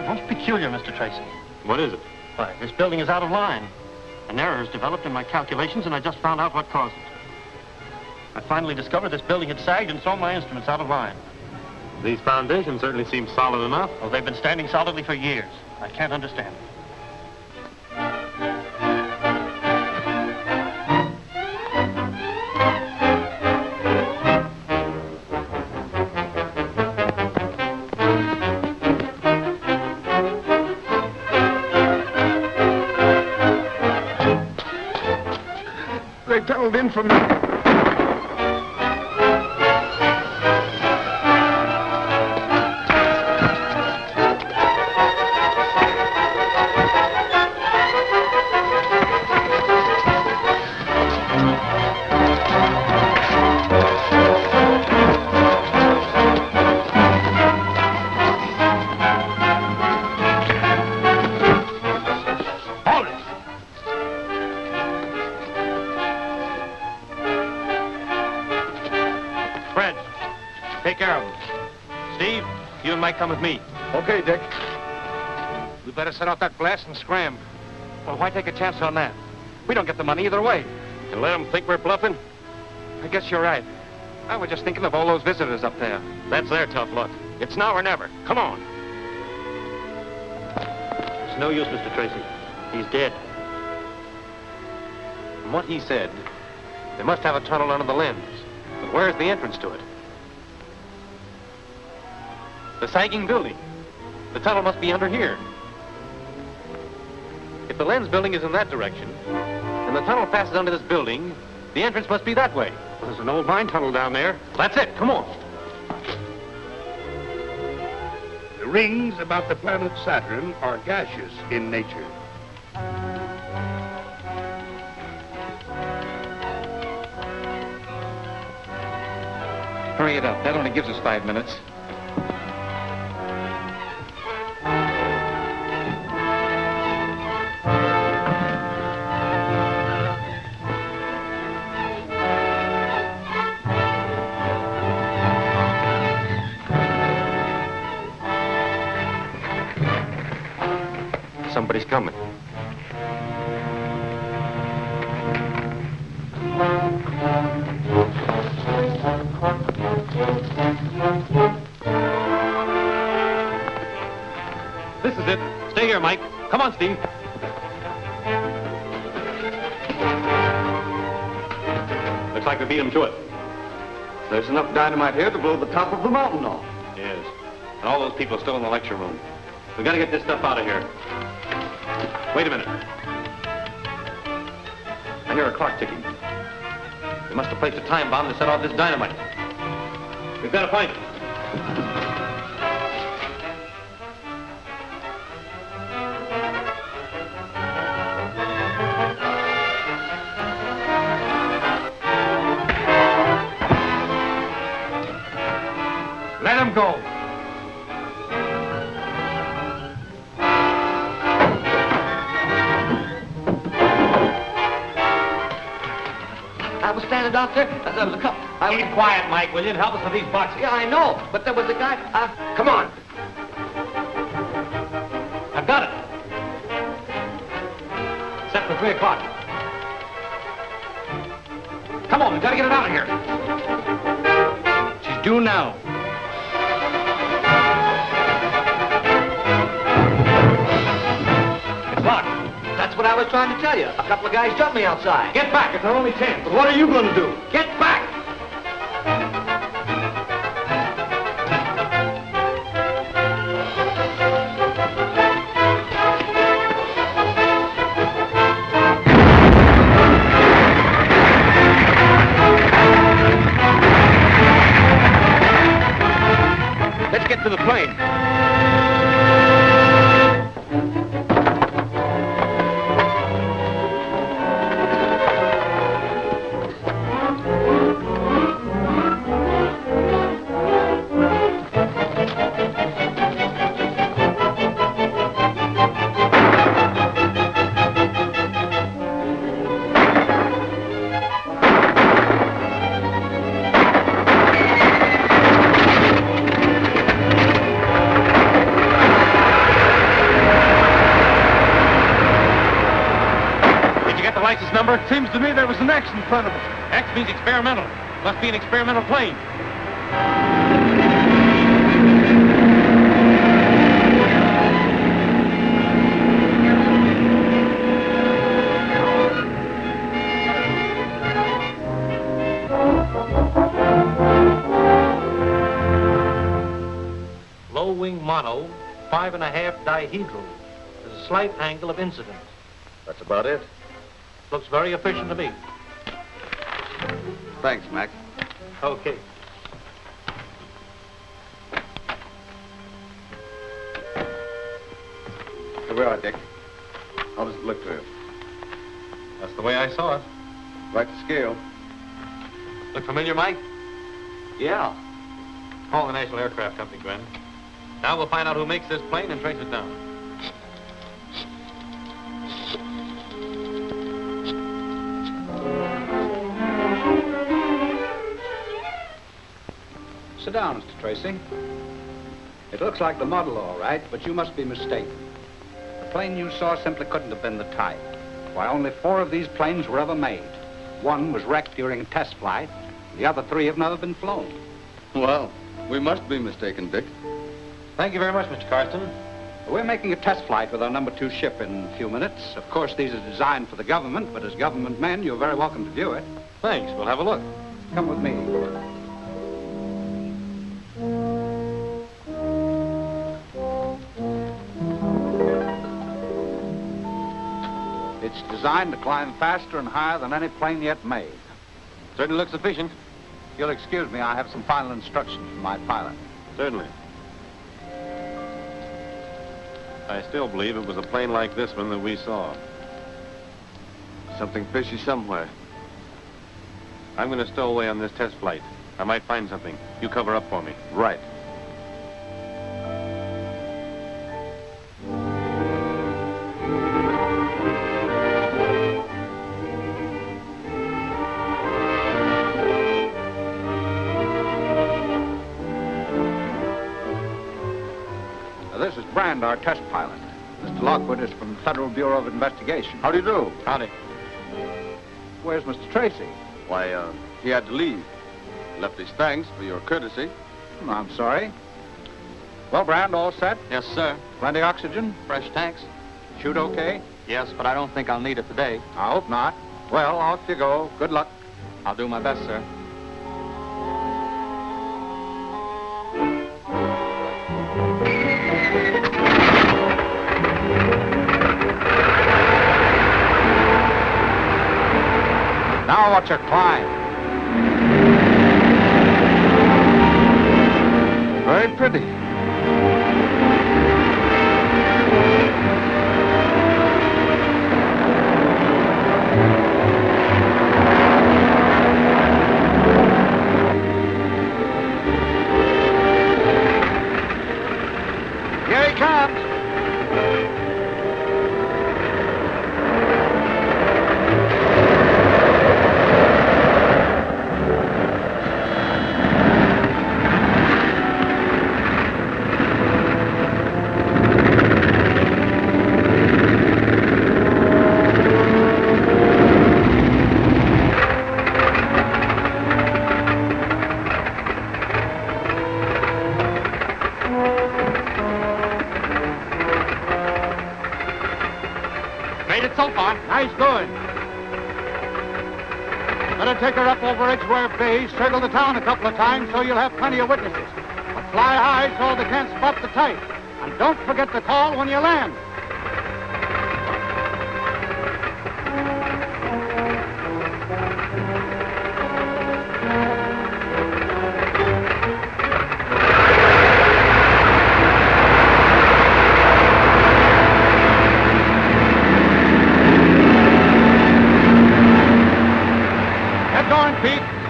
Most peculiar, Mr. Tracy. What is it? Why, this building is out of line. An error has developed in my calculations, and I just found out what caused it. I finally discovered this building had sagged and so my instruments out of line. These foundations certainly seem solid enough. Oh, they've been standing solidly for years. I can't understand it. They tunneled in from me. Fred, take care of them. Steve, you and Mike come with me. Okay, Dick. We better set out that blast and scram. Well, why take a chance on that? We don't get the money either way. And let them think we're bluffing? I guess you're right. I was just thinking of all those visitors up there. That's their tough luck. It's now or never. Come on. It's no use, Mr. Tracy. He's dead. From what he said, they must have a tunnel under the lens. But where's the entrance to it? The sagging building. The tunnel must be under here. If the lens building is in that direction, and the tunnel passes under this building, the entrance must be that way. Well, there's an old mine tunnel down there. That's it. Come on. The rings about the planet Saturn are gaseous in nature. Hurry it up. That only gives us 5 minutes. Somebody's coming. This is it. Stay here, Mike. Come on, Steve. Looks like we beat him to it. There's enough dynamite here to blow the top of the mountain off. Yes. And all those people are still in the lecture room. We've got to get this stuff out of here. Wait a minute. I hear a clock ticking. They must have placed a time bomb to set off this dynamite. We've got to find it. Let him go. I was standing out there, and there was a couple. Keep quiet, Mike, will you? And help us with these boxes. Yeah, I know, but there was a guy. Come on. I've got it. 3 o'clock. Come on, we've got to get it out of here. She's due now. It's locked. That's what I was trying to tell you. A couple of guys jumped me outside. Get back. It's our only chance. But what are you going to do? Get back! Let's get to the plane. Number? Seems to me there was an X in front of it. X means experimental. Must be an experimental plane. Low wing mono, 5.5 dihedral. There's a slight angle of incidence. That's about it. Looks very efficient to me. Thanks, Mac. Okay. Here we are, Dick. How does it look to you? That's the way I saw it. Right to scale. Look familiar, Mike? Yeah. Call the National Aircraft Company, Gwen. Now we'll find out who makes this plane and trace it down. Sit down, Mr. Tracy. It looks like the model, all right, but you must be mistaken. The plane you saw simply couldn't have been the type. Why, only 4 of these planes were ever made. 1 was wrecked during a test flight. The other 3 have never been flown. Well, we must be mistaken, Dick. Thank you very much, Mr. Carston. We're making a test flight with our number 2 ship in a few minutes. Of course, these are designed for the government, but as government men, you're very welcome to view it. Thanks. We'll have a look. Come with me. It's designed to climb faster and higher than any plane yet made. Certainly looks efficient. You'll excuse me, I have some final instructions from my pilot. Certainly. I still believe it was a plane like this one that we saw. Something fishy somewhere. I'm going to stow away on this test flight. I might find something. You cover up for me. Right. This is Brand, our test pilot. Mr. Lockwood is from the Federal Bureau of Investigation. How do you do? Howdy. Where's Mr. Tracy? Why, he had to leave. Left his thanks for your courtesy. I'm sorry. Well, Brand, all set? Yes, sir. Plenty oxygen? Fresh tanks? Shoot okay? Yes, but I don't think I'll need it today. I hope not. Well, off you go. Good luck. I'll do my best, sir. Now watch her climb. Very pretty. Here he comes. so far. Nice going. Better take her up over Edgeware Bay, circle the town a couple of times so you'll have plenty of witnesses. But fly high so they can't spot the type. And don't forget to call when you land.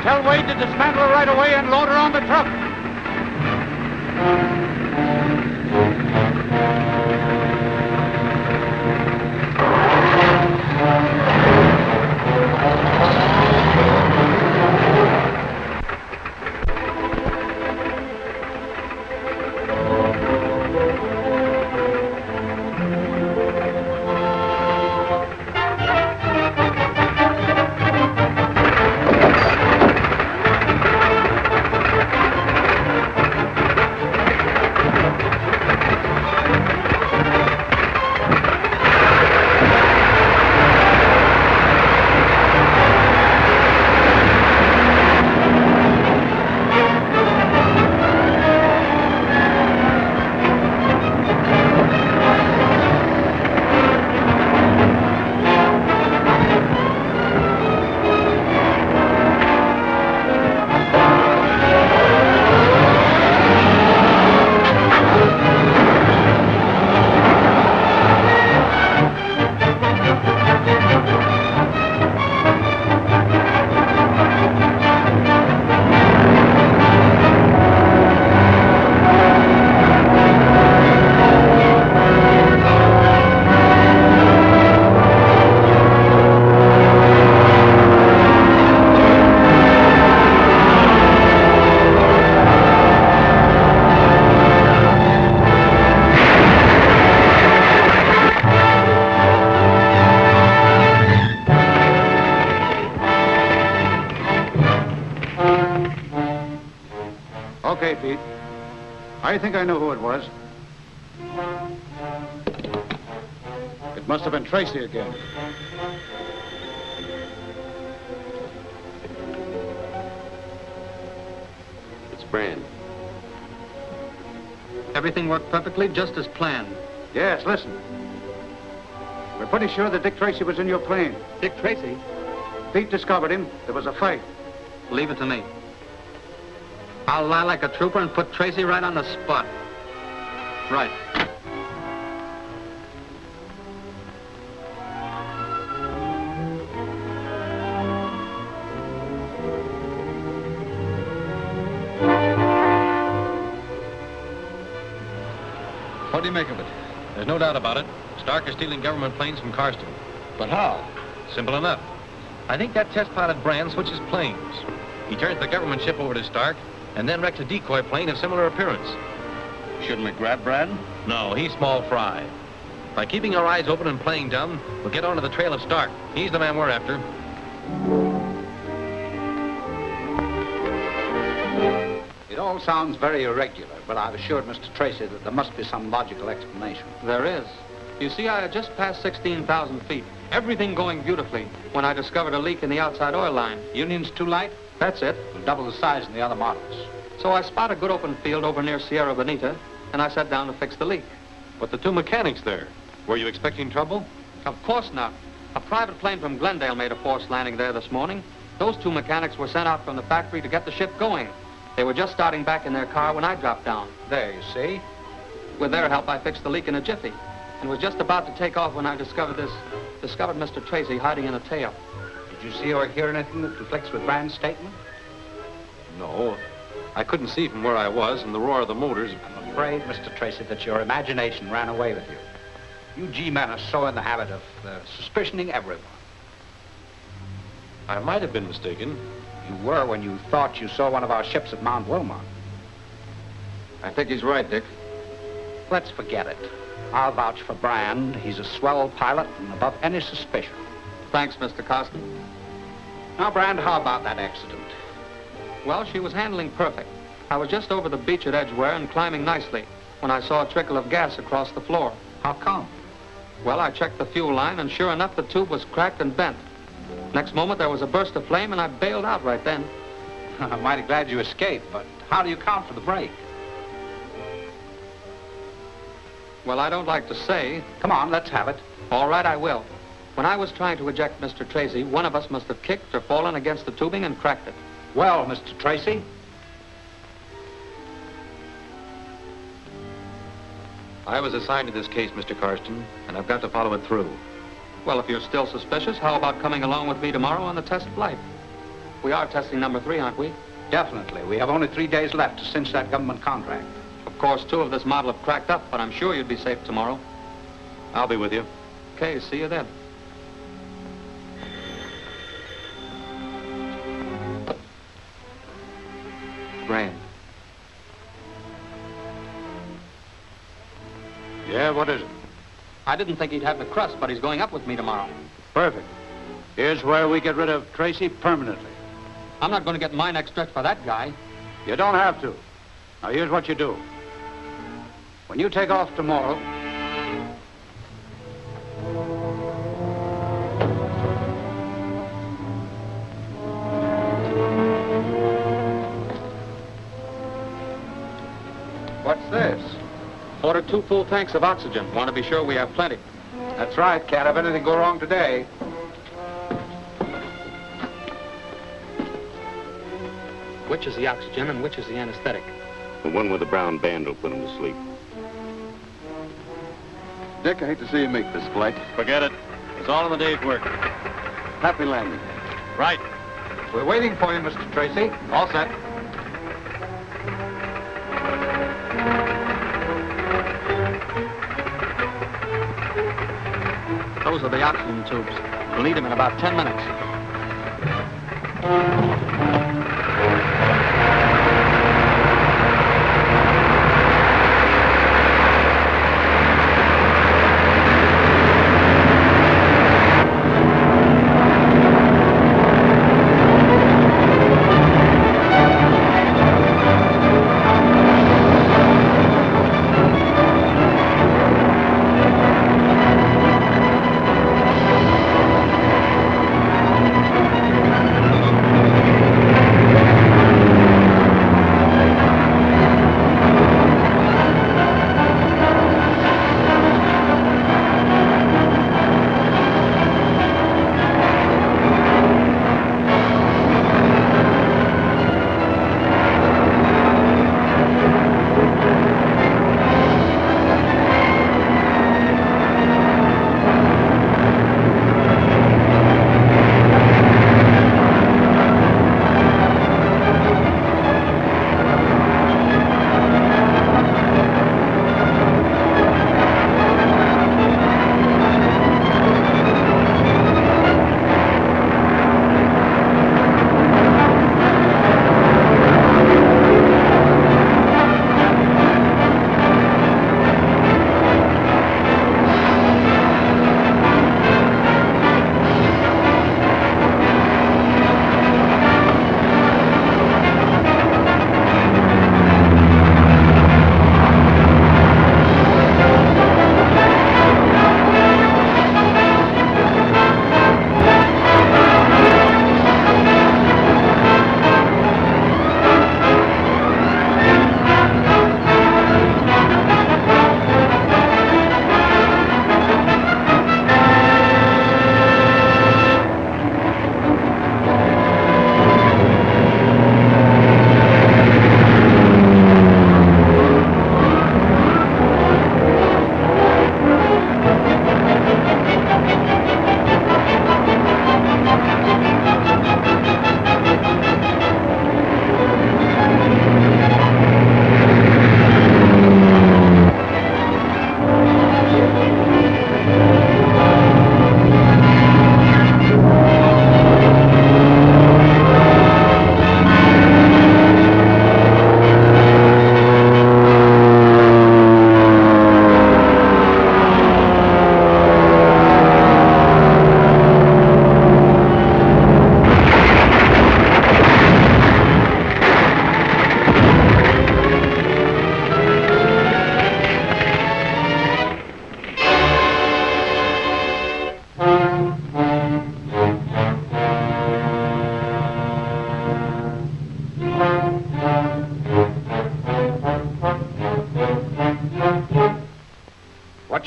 Tell Wade to dismantle her right away and load her on the truck. Okay, Pete. I think I know who it was. It must have been Tracy again. It's Brand. Everything worked perfectly, just as planned. Yes, listen. We're pretty sure that Dick Tracy was in your plane. Dick Tracy? Pete discovered him. There was a fight. Leave it to me. I'll lie like a trooper and put Tracy right on the spot. Right. What do you make of it? There's no doubt about it. Stark is stealing government planes from Carston. But how? Simple enough. I think that test pilot Brand switches planes. He turns the government ship over to Stark and then wrecks a decoy plane of similar appearance. Shouldn't we grab Brand? No, he's small fry. By keeping our eyes open and playing dumb, we'll get onto the trail of Stark. He's the man we're after. It all sounds very irregular, but I've assured Mr. Tracy that there must be some logical explanation. There is. You see, I had just passed 16,000 feet. Everything going beautifully when I discovered a leak in the outside oil line. Union's too light? That's it. We'll double the size in the other models. So I spot a good open field over near Sierra Bonita, and I sat down to fix the leak. But the two mechanics there, were you expecting trouble? Of course not. A private plane from Glendale made a forced landing there this morning. Those two mechanics were sent out from the factory to get the ship going. They were just starting back in their car when I dropped down. There, you see. With their help, I fixed the leak in a jiffy, and was just about to take off when I discovered Mr. Tracy hiding in a tail. Did you see or hear anything that conflicts with Brand's statement? No. I couldn't see from where I was, and the roar of the motors. I'm afraid, Mr. Tracy, that your imagination ran away with you. You G-men are so in the habit of suspicioning everyone. I might have been mistaken. You were when you thought you saw one of our ships at Mount Wilmot. I think he's right, Dick. Let's forget it. I'll vouch for Brand. He's a swell pilot and above any suspicion. Thanks, Mr. Costin. Now, Brand, how about that accident? Well, she was handling perfect. I was just over the beach at Edgeware and climbing nicely when I saw a trickle of gas across the floor. How come? Well, I checked the fuel line, and sure enough, the tube was cracked and bent. Next moment, there was a burst of flame, and I bailed out right then. I'm mighty glad you escaped, but how do you account for the break? Well, I don't like to say. Come on, let's have it. All right, I will. When I was trying to eject Mr. Tracy, one of us must have kicked or fallen against the tubing and cracked it. Well, Mr. Tracy? I was assigned to this case, Mr. Karsten, and I've got to follow it through. Well, if you're still suspicious, how about coming along with me tomorrow on the test flight? We are testing number 3, aren't we? Definitely. We have only 3 days left to cinch that government contract. Of course, 2 of this model have cracked up, but I'm sure you'd be safe tomorrow. I'll be with you. Okay, see you then. Grand. Yeah, what is it? I didn't think he'd have the crust, but he's going up with me tomorrow. Perfect. Here's where we get rid of Tracy permanently. I'm not going to get my neck stretched by that guy. You don't have to. Now, here's what you do. When you take off tomorrow, What's this? Ordered 2 full tanks of oxygen. Want to be sure we have plenty. That's right. Can't have anything go wrong today. Which is the oxygen and which is the anesthetic? The one with the brown band will put him to sleep. Dick, I hate to see you make this flight. Forget it. It's all in the day's work. Happy landing. Right. We're waiting for you, Mr. Tracy. All set. Those are the oxygen tubes. We'll need them in about 10 minutes.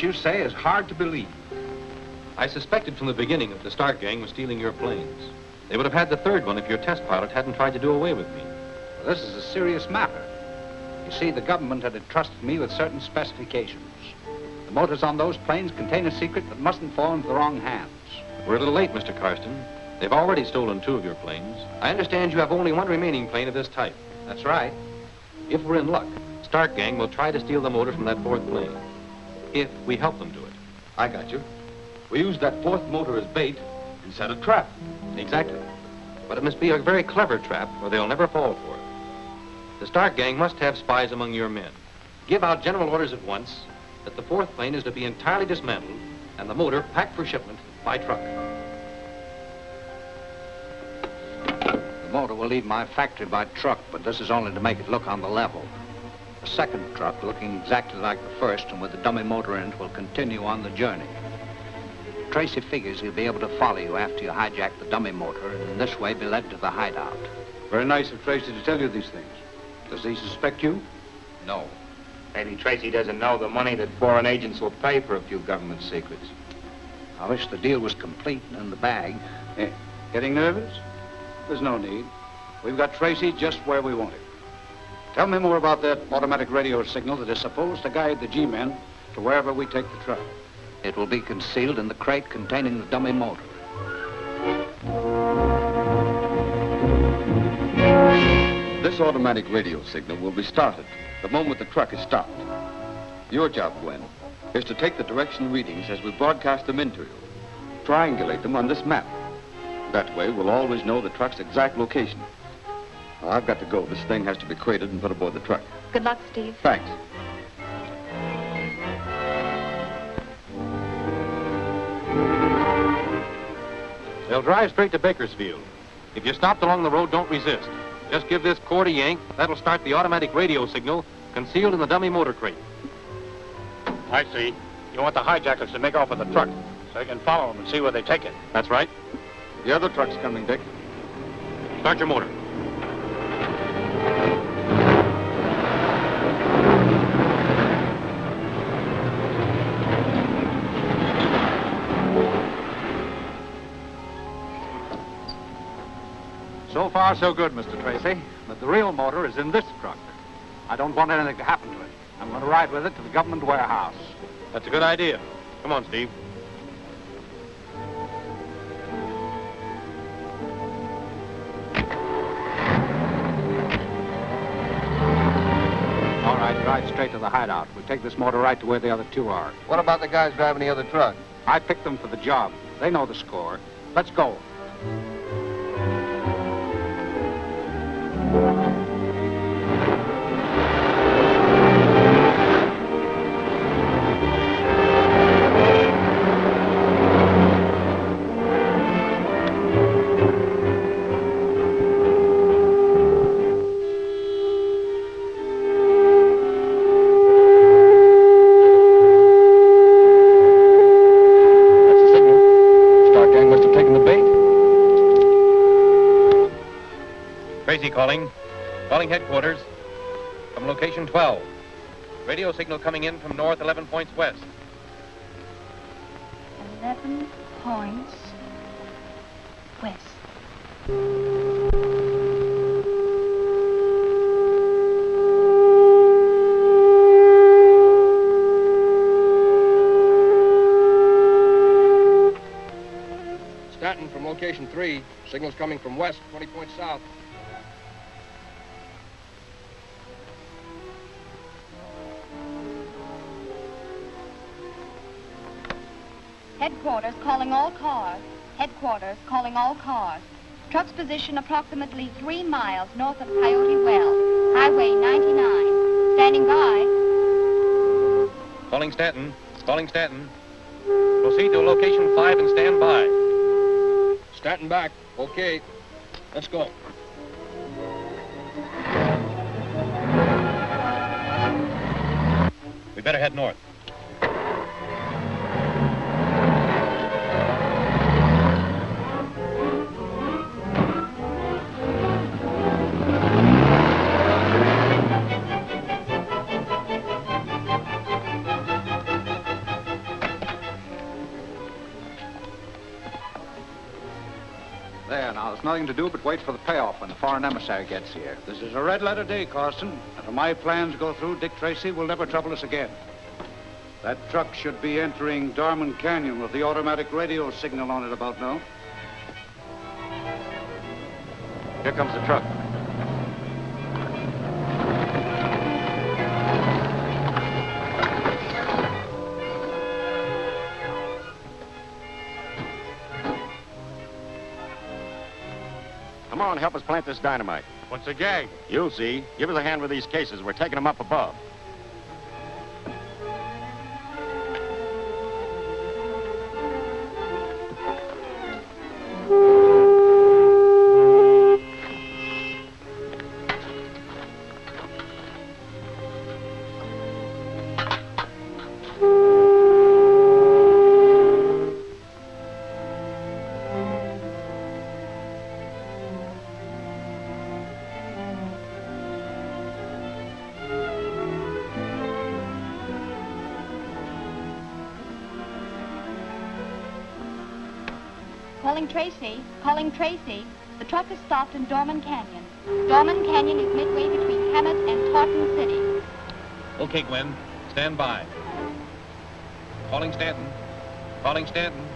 you say is hard to believe. I suspected from the beginning that the Stark gang was stealing your planes. They would have had the third one if your test pilot hadn't tried to do away with me. Well, this is a serious matter. You see, the government had entrusted me with certain specifications. The motors on those planes contain a secret that mustn't fall into the wrong hands. We're a little late, Mr. Karsten. They've already stolen 2 of your planes. I understand you have only 1 remaining plane of this type. That's right. If we're in luck, Stark gang will try to steal the motor from that 4th plane. If we help them do it. I got you. We used that 4th motor as bait and set a trap. Exactly. But it must be a very clever trap, or they'll never fall for it. The Stark gang must have spies among your men. Give out general orders at once that the 4th plane is to be entirely dismantled and the motor packed for shipment by truck. The motor will leave my factory by truck, but this is only to make it look on the level. The second truck, looking exactly like the first and with the dummy motor in it, will continue on the journey. Tracy figures he'll be able to follow you after you hijack the dummy motor and in this way be led to the hideout. Very nice of Tracy to tell you these things. Does he suspect you? No. Maybe Tracy doesn't know the money that foreign agents will pay for a few government secrets. I wish the deal was complete and in the bag. Getting nervous? There's no need. We've got Tracy just where we want him. Tell me more about that automatic radio signal that is supposed to guide the G-men to wherever we take the truck. It will be concealed in the crate containing the dummy motor. This automatic radio signal will be started the moment the truck is stopped. Your job, Gwen, is to take the direction readings as we broadcast them into you. Triangulate them on this map. That way, we'll always know the truck's exact location. Now, I've got to go. This thing has to be crated and put aboard the truck. Good luck, Steve. Thanks. They'll drive straight to Bakersfield. If you're stopped along the road, don't resist. Just give this cord a yank. That'll start the automatic radio signal concealed in the dummy motor crate. I see. You want the hijackers to make off with the truck so you can follow them and see where they take it. That's right. The other truck's coming, Dick. Start your motor. So far, so good, Mr. Tracy. But the real motor is in this truck. I don't want anything to happen to it. I'm going to ride with it to the government warehouse. That's a good idea. Come on, Steve. All right, drive straight to the hideout. We'll take this motor right to where the other 2 are. What about the guys driving the other truck? I picked them for the job. They know the score. Let's go. Tracy calling. Calling headquarters from location 12. Radio signal coming in from north 11 points west. 11 points west. Stanton from location 3. Signal's coming from west, 20 points south. Headquarters calling all cars. Headquarters calling all cars. Truck's position approximately 3 miles north of Coyote Well, Highway 99. Standing by. Calling Stanton. Calling Stanton. Proceed to location 5 and stand by. Stanton back. Okay. Let's go. We better head north. nothing to do but wait for the payoff when the foreign emissary gets here. This is a red letter day, Carson. And if my plans go through, Dick Tracy will never trouble us again. That truck should be entering Dorman Canyon with the automatic radio signal on it about now. Here comes the truck. Come on, help us plant this dynamite. What's the gag? You'll see. Give us a hand with these cases. We're taking them up above. Calling Tracy. Calling Tracy. The truck is stopped in Dorman Canyon. Dorman Canyon is midway between Hammett and Tartan City. Okay, Gwen. Stand by. Calling Stanton. Calling Stanton.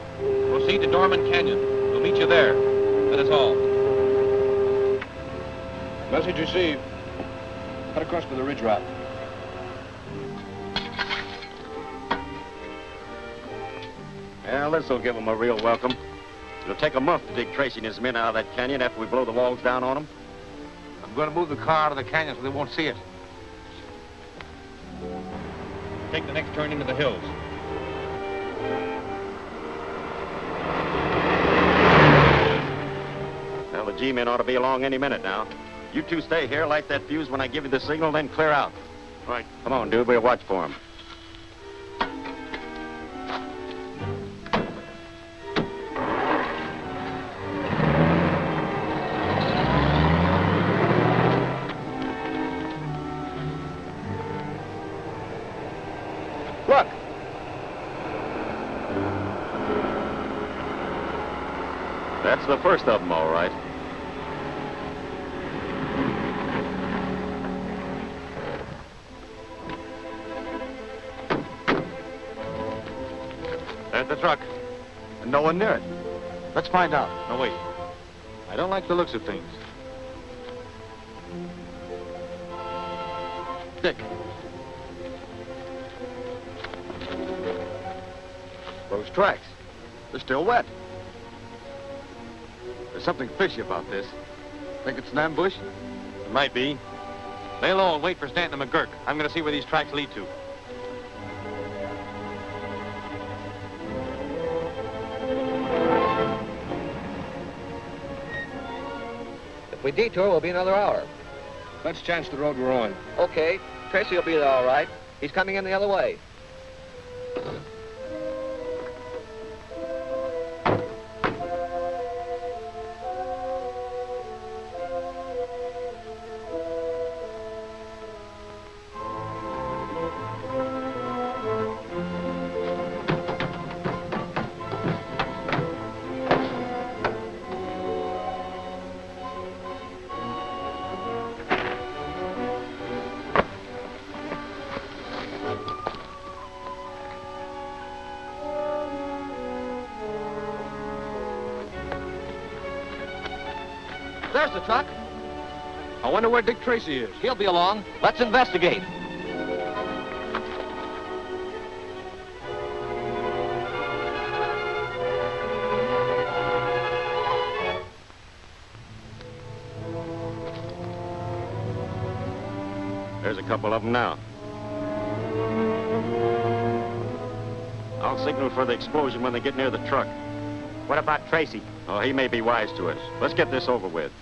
Proceed to Dorman Canyon. We'll meet you there. That is all. Message received. Cut across to the ridge route. Well, this'll give them a real welcome. It'll take a month to dig Tracy and his men out of that canyon after we blow the walls down on them. I'm going to move the car out of the canyon so they won't see it. Take the next turn into the hills. Well, the G-men ought to be along any minute now. You two stay here, light that fuse when I give you the signal, then clear out. Right. Come on, dude. We'll watch for him. Look! That's the first of them, all right. There's the truck. And no one near it. Let's find out. No, wait. I don't like the looks of things. Dick. Those tracks. They're still wet. There's something fishy about this. Think it's an ambush? It might be. Lay low and wait for Stanton and McGurk. I'm going to see where these tracks lead to. If we detour, we'll be another hour. Let's chance the road we're on. Okay. Tracy will be there all right. He's coming in the other way. There's the truck. I wonder where Dick Tracy is. He'll be along. Let's investigate. There's a couple of them now. I'll signal for the explosion when they get near the truck. What about Tracy? Oh, he may be wise to us. Let's get this over with.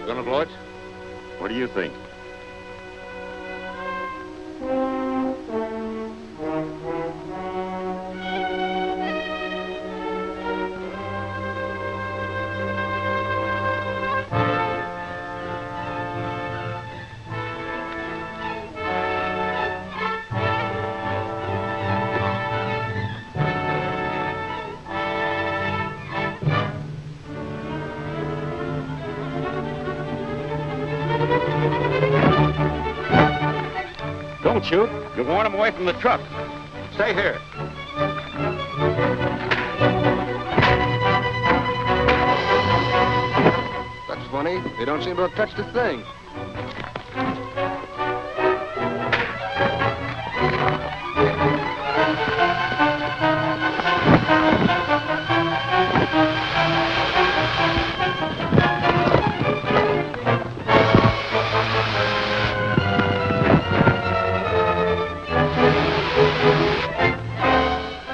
Gonna blow it? What do you think? Don't shoot. You warn him away from the truck. Stay here. That's funny. They don't seem to have touched a thing.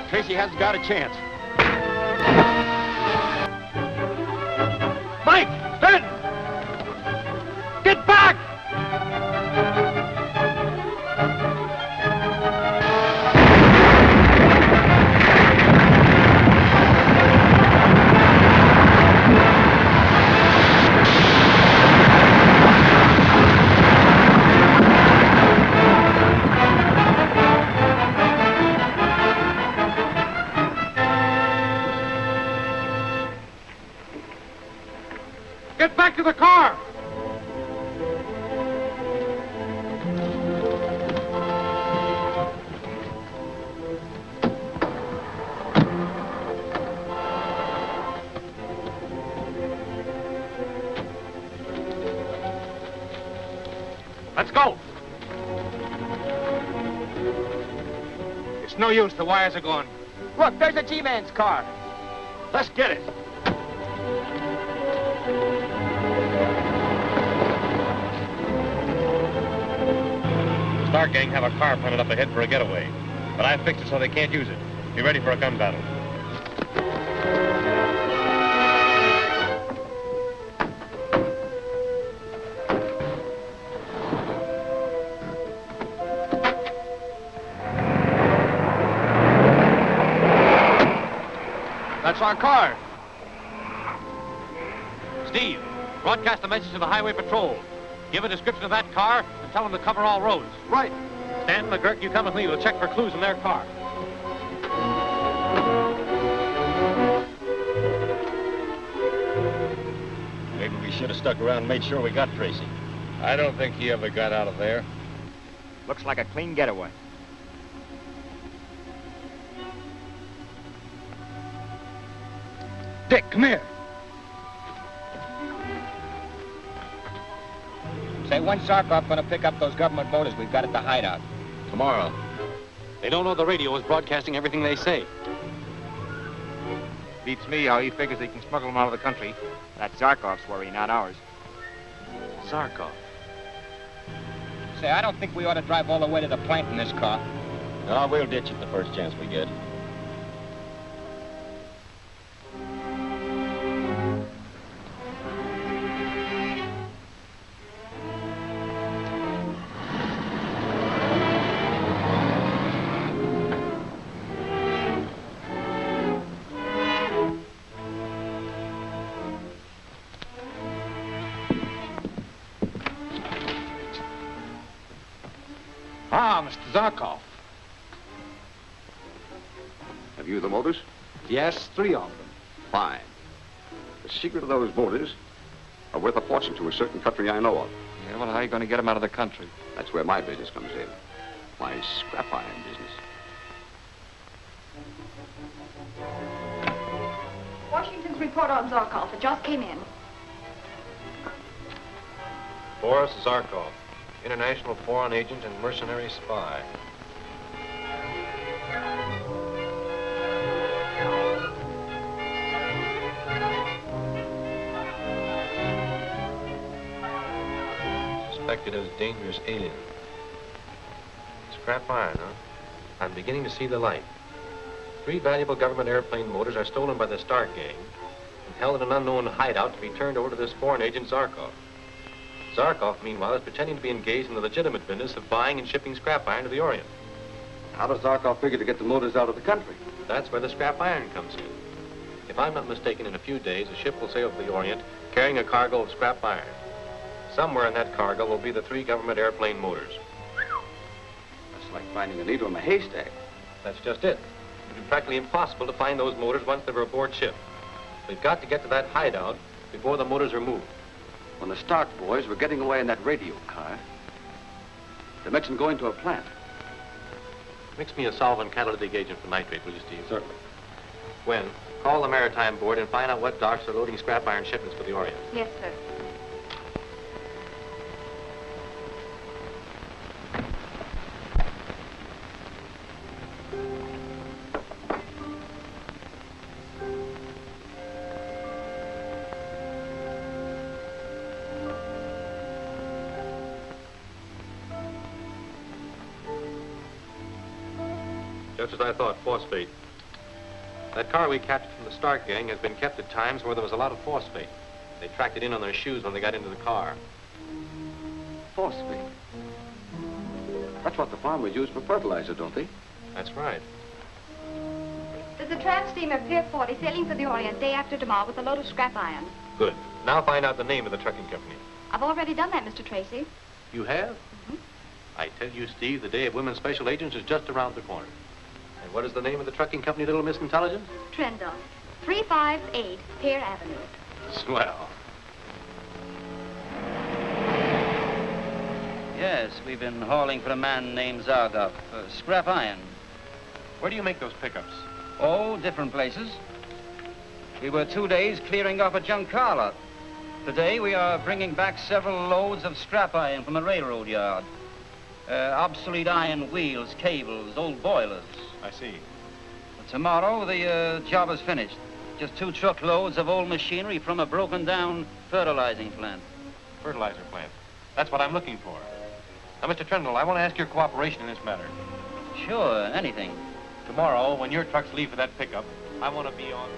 Tracy hasn't got a chance. Mike! Ben! Get back! Get back to the car! Let's go. It's no use. The wires are gone. Look, there's a G-Man's car. Let's get it. The Star Gang have a car planted up ahead for a getaway, but I fixed it so they can't use it. Be ready for a gun battle. That's our car. Steve, broadcast a message to the Highway Patrol. Give a description of that car and tell them to cover all roads. Right. Stan McGurk, you come with me. We'll check for clues in their car. Maybe we should have stuck around and made sure we got Tracy. I don't think he ever got out of there. Looks like a clean getaway. Dick, come here. Say, when's Zarkov gonna pick up those government motors we've got at the hideout? Tomorrow. They don't know the radio is broadcasting everything they say. Beats me how he figures he can smuggle them out of the country. That's Zarkov's worry, not ours. Zarkov. Say, I don't think we ought to drive all the way to the plant in this car. No, we'll ditch it the first chance we get. Ah, Mr. Zarkov. Have you the motors? Yes, 3 of them. Fine. The secret of those motors are worth a fortune to a certain country I know of. Yeah, well, how are you going to get them out of the country? That's where my business comes in. My scrap iron business. Washington's report on Zarkov. It just came in. Boris Zarkov, international foreign agent and mercenary spy. Suspected as dangerous alien. Scrap iron, huh? I'm beginning to see the light. 3 valuable government airplane motors are stolen by the Star Gang and held in an unknown hideout to be turned over to this foreign agent Zarkov. Zarkov, meanwhile, is pretending to be engaged in the legitimate business of buying and shipping scrap iron to the Orient. How does Zarkov figure to get the motors out of the country? That's where the scrap iron comes in. If I'm not mistaken, in a few days, a ship will sail for the Orient carrying a cargo of scrap iron. Somewhere in that cargo will be the 3 government airplane motors. That's like finding a needle in a haystack. That's just it. It'd be practically impossible to find those motors once they were aboard ship. We've got to get to that hideout before the motors are moved. when the Stark boys were getting away in that radio car, they mentioned going to a plant. Mix me a solvent catalytic agent for nitrate, will you, Steve? Certainly. Gwen, call the Maritime Board and find out what docks are loading scrap iron shipments for the Orient. Yes, sir. Just as I thought, phosphate. That car we captured from the Stark gang has been kept at times where there was a lot of phosphate. They tracked it in on their shoes when they got into the car. Phosphate? That's what the farmers use for fertilizer, don't they? That's right. There's a tramp steamer Pier 40 sailing for the Orient day after tomorrow with a load of scrap iron. Good. Now find out the name of the trucking company. I've already done that, Mr. Tracy. You have? I tell you, Steve, the day of women special agents is just around the corner. And what is the name of the trucking company, Little Miss Intelligence? Trendle, 358 Pier Avenue. Swell. Yes, we've been hauling for a man named Zargoff. Scrap iron. Where do you make those pickups? Oh, different places. We were 2 days clearing off a junk car lot. Today we are bringing back several loads of scrap iron from a railroad yard. Obsolete iron wheels, cables, old boilers. I see. Tomorrow the job is finished. Just 2 truckloads of old machinery from a broken-down fertilizing plant. Fertilizer plant. That's what I'm looking for. Now, Mr. Trendle, I want to ask your cooperation in this matter. Sure, anything. Tomorrow, when your trucks leave for that pickup, I want to be on...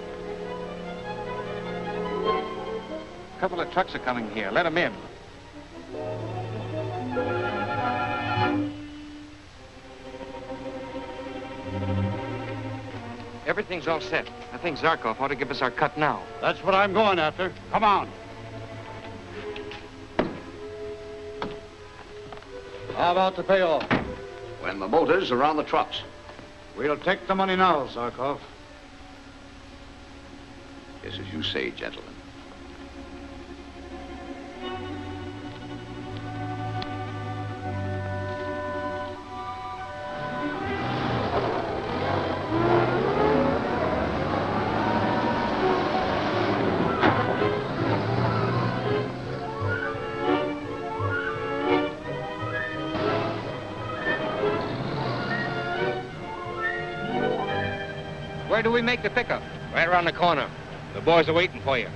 A couple of trucks are coming here. Let them in. Everything's all set. I think Zarkov ought to give us our cut now. That's what I'm going after. Come on. How about the payoff? When the motors are on the trucks. We'll take the money now, Zarkov. Yes, as you say, gentlemen. Where do we make the pickup? Right around the corner. The boys are waiting for you.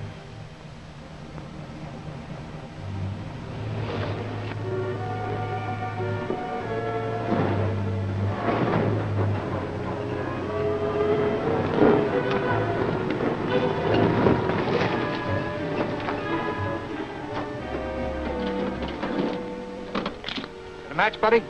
Got a match, buddy?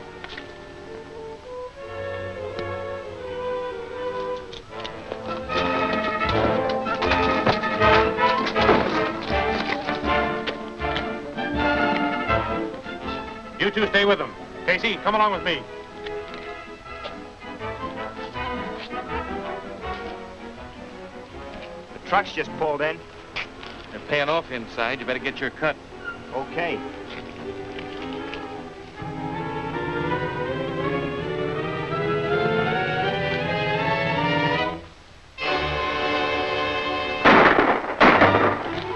You two stay with them. Casey, come along with me. The trucks just pulled in. They're paying off inside. You better get your cut. Okay.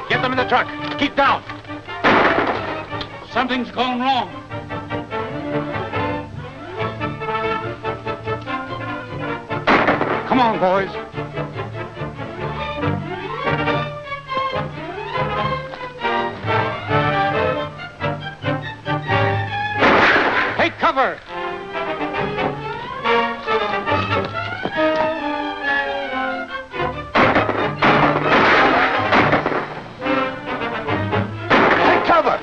Get them in the truck. Keep down. Something's gone wrong. Come on, boys. Take cover. Take cover.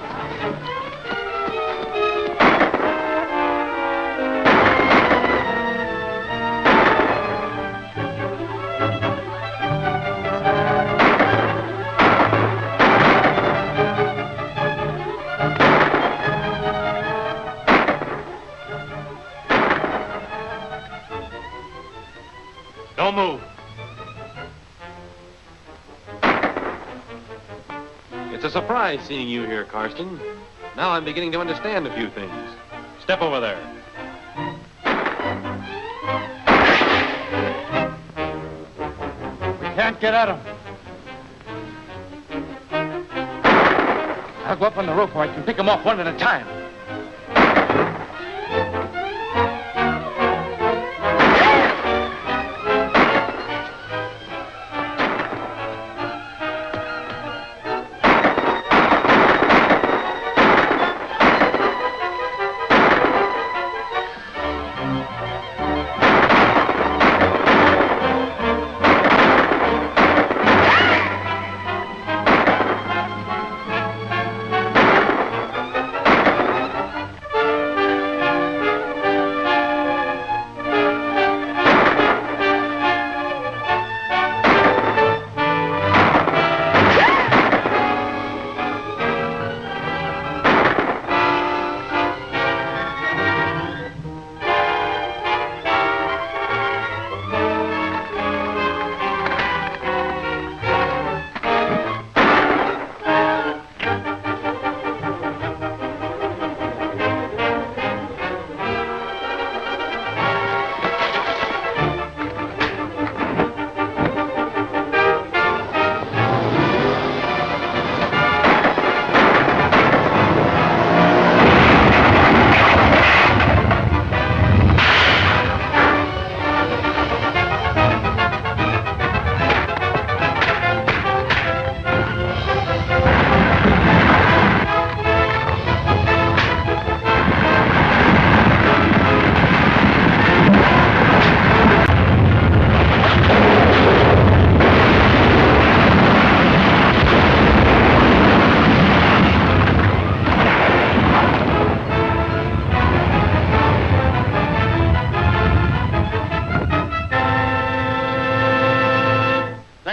surprised seeing you here, Karsten. Now I'm beginning to understand a few things. Step over there. We can't get at him. I'll go up on the roof where I can pick them off one at a time.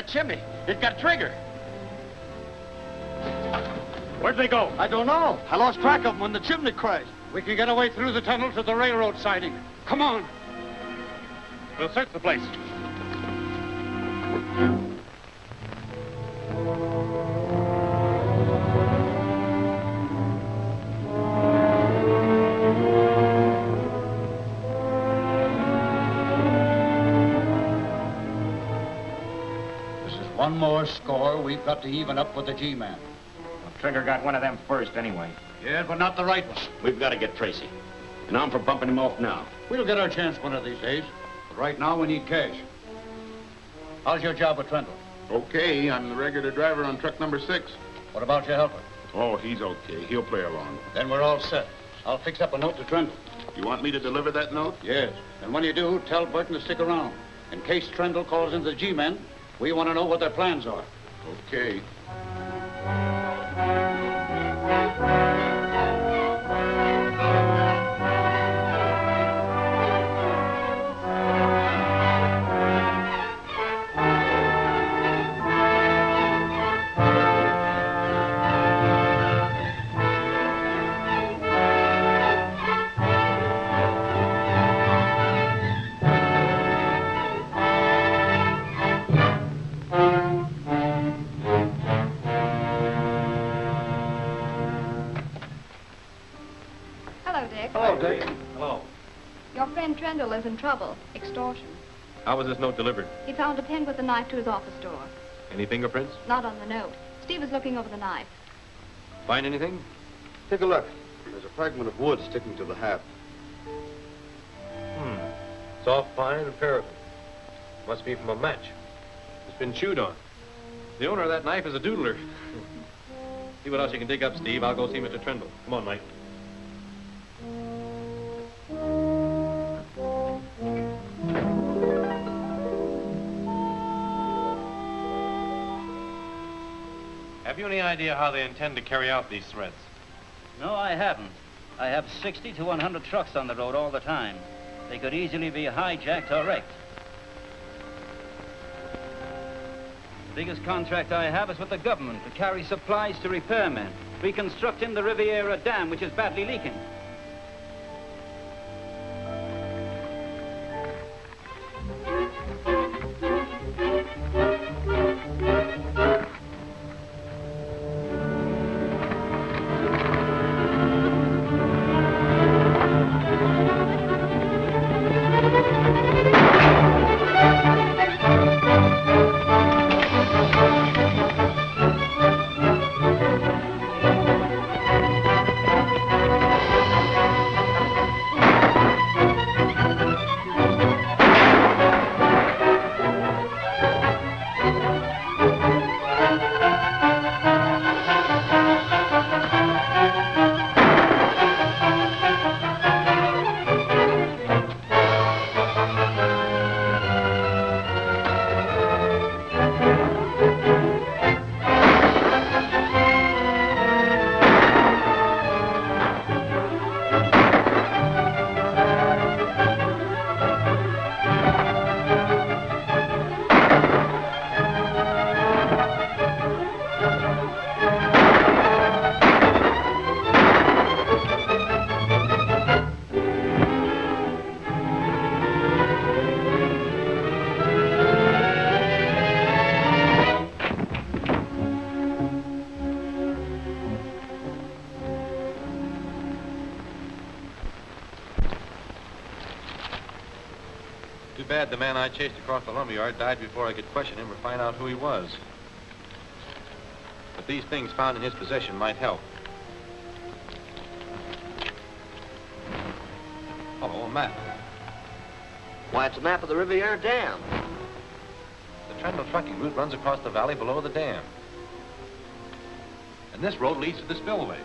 Chimney. It got a trigger. Where'd they go? I don't know. I lost track of them when the chimney crashed. We can get away through the tunnel to the railroad siding. Come on. We'll search the place. One more score we've got to even up with the G-Man. Well, Trigger got one of them first anyway. Yeah, but not the right one. We've got to get Tracy. And I'm for bumping him off now. We'll get our chance one of these days. But right now, we need cash. How's your job with Trendle? Okay, I'm the regular driver on truck number 6. What about your helper? Oh, he's okay. He'll play along. Then we're all set. I'll fix up a note to Trendle. You want me to deliver that note? Yes. And when you do, tell Burton to stick around. In case Trendle calls in the G-Men, we want to know what their plans are. Okay. Hello. Your friend Trendle is in trouble. Extortion. How was this note delivered? He found a pin with a knife to his office door. Any fingerprints? Not on the note. Steve is looking over the knife. Find anything? Take a look. There's a fragment of wood sticking to the haft. Soft pine and paraffin. Must be from a match. It's been chewed on. The owner of that knife is a doodler. See what else you can dig up, Steve. I'll go see Mr. Trendle. Come on, Mike. Have you any idea how they intend to carry out these threats? No, I haven't. I have 60 to 100 trucks on the road all the time. They could easily be hijacked or wrecked. The biggest contract I have is with the government to carry supplies to repairmen, reconstructing the Riviera Dam, which is badly leaking. bad the man I chased across the lumberyard died before I could question him or find out who he was. But these things found in his possession might help. Oh, a map. Why, it's a map of the Riviera Dam. The Trendle trucking route runs across the valley below the dam. And this road leads to the spillway.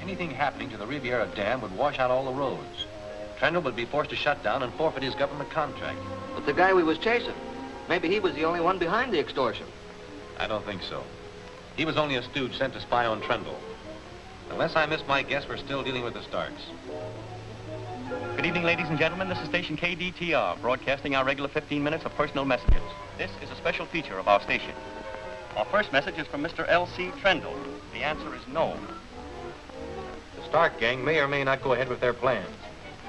Anything happening to the Riviera Dam would wash out all the roads. Trendle would be forced to shut down and forfeit his government contract. But the guy we was chasing, maybe he was the only one behind the extortion. I don't think so. He was only a stooge sent to spy on Trendle. Unless I miss my guess, we're still dealing with the Starks. Good evening, ladies and gentlemen. This is station KDTR, broadcasting our regular 15 minutes of personal messages. This is a special feature of our station. Our first message is from Mr. L.C. Trendle. The answer is no. The Stark gang may or may not go ahead with their plans.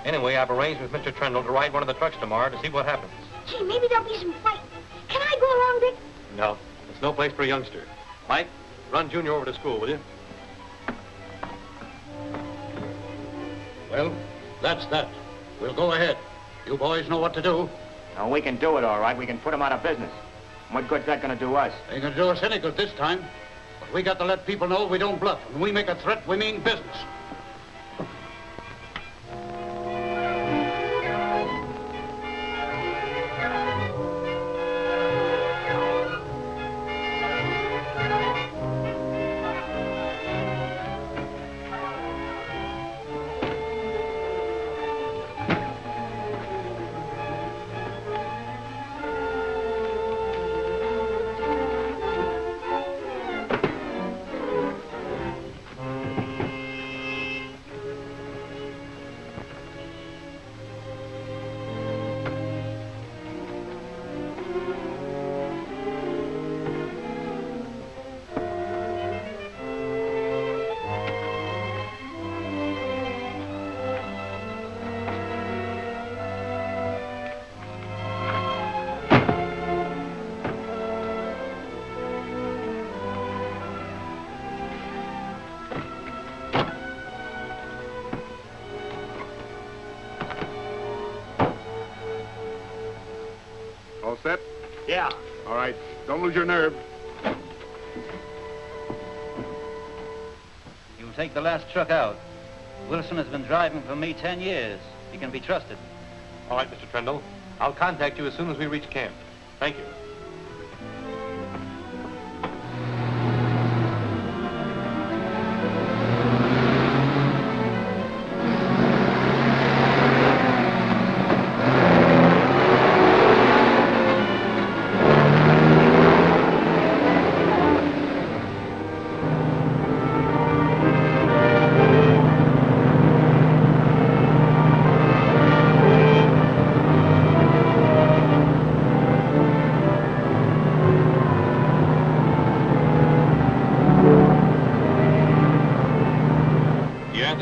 Anyway, I've arranged with Mr. Trendle to ride one of the trucks tomorrow to see what happens. Gee, maybe there'll be some fight. Can I go along, Dick? No, it's no place for a youngster. Mike, run Junior over to school, will you? Well, that's that. We'll go ahead. You boys know what to do. Now, we can do it, all right. We can put him out of business. What good's that going to do us? Ain't gonna do us any good this time. But we got to let people know we don't bluff. When we make a threat, we mean business. All set? Yeah. All right. Don't lose your nerve. You'll take the last truck out. Wilson has been driving for me 10 years. He can be trusted. All right, Mr. Trendle. I'll contact you as soon as we reach camp. Thank you.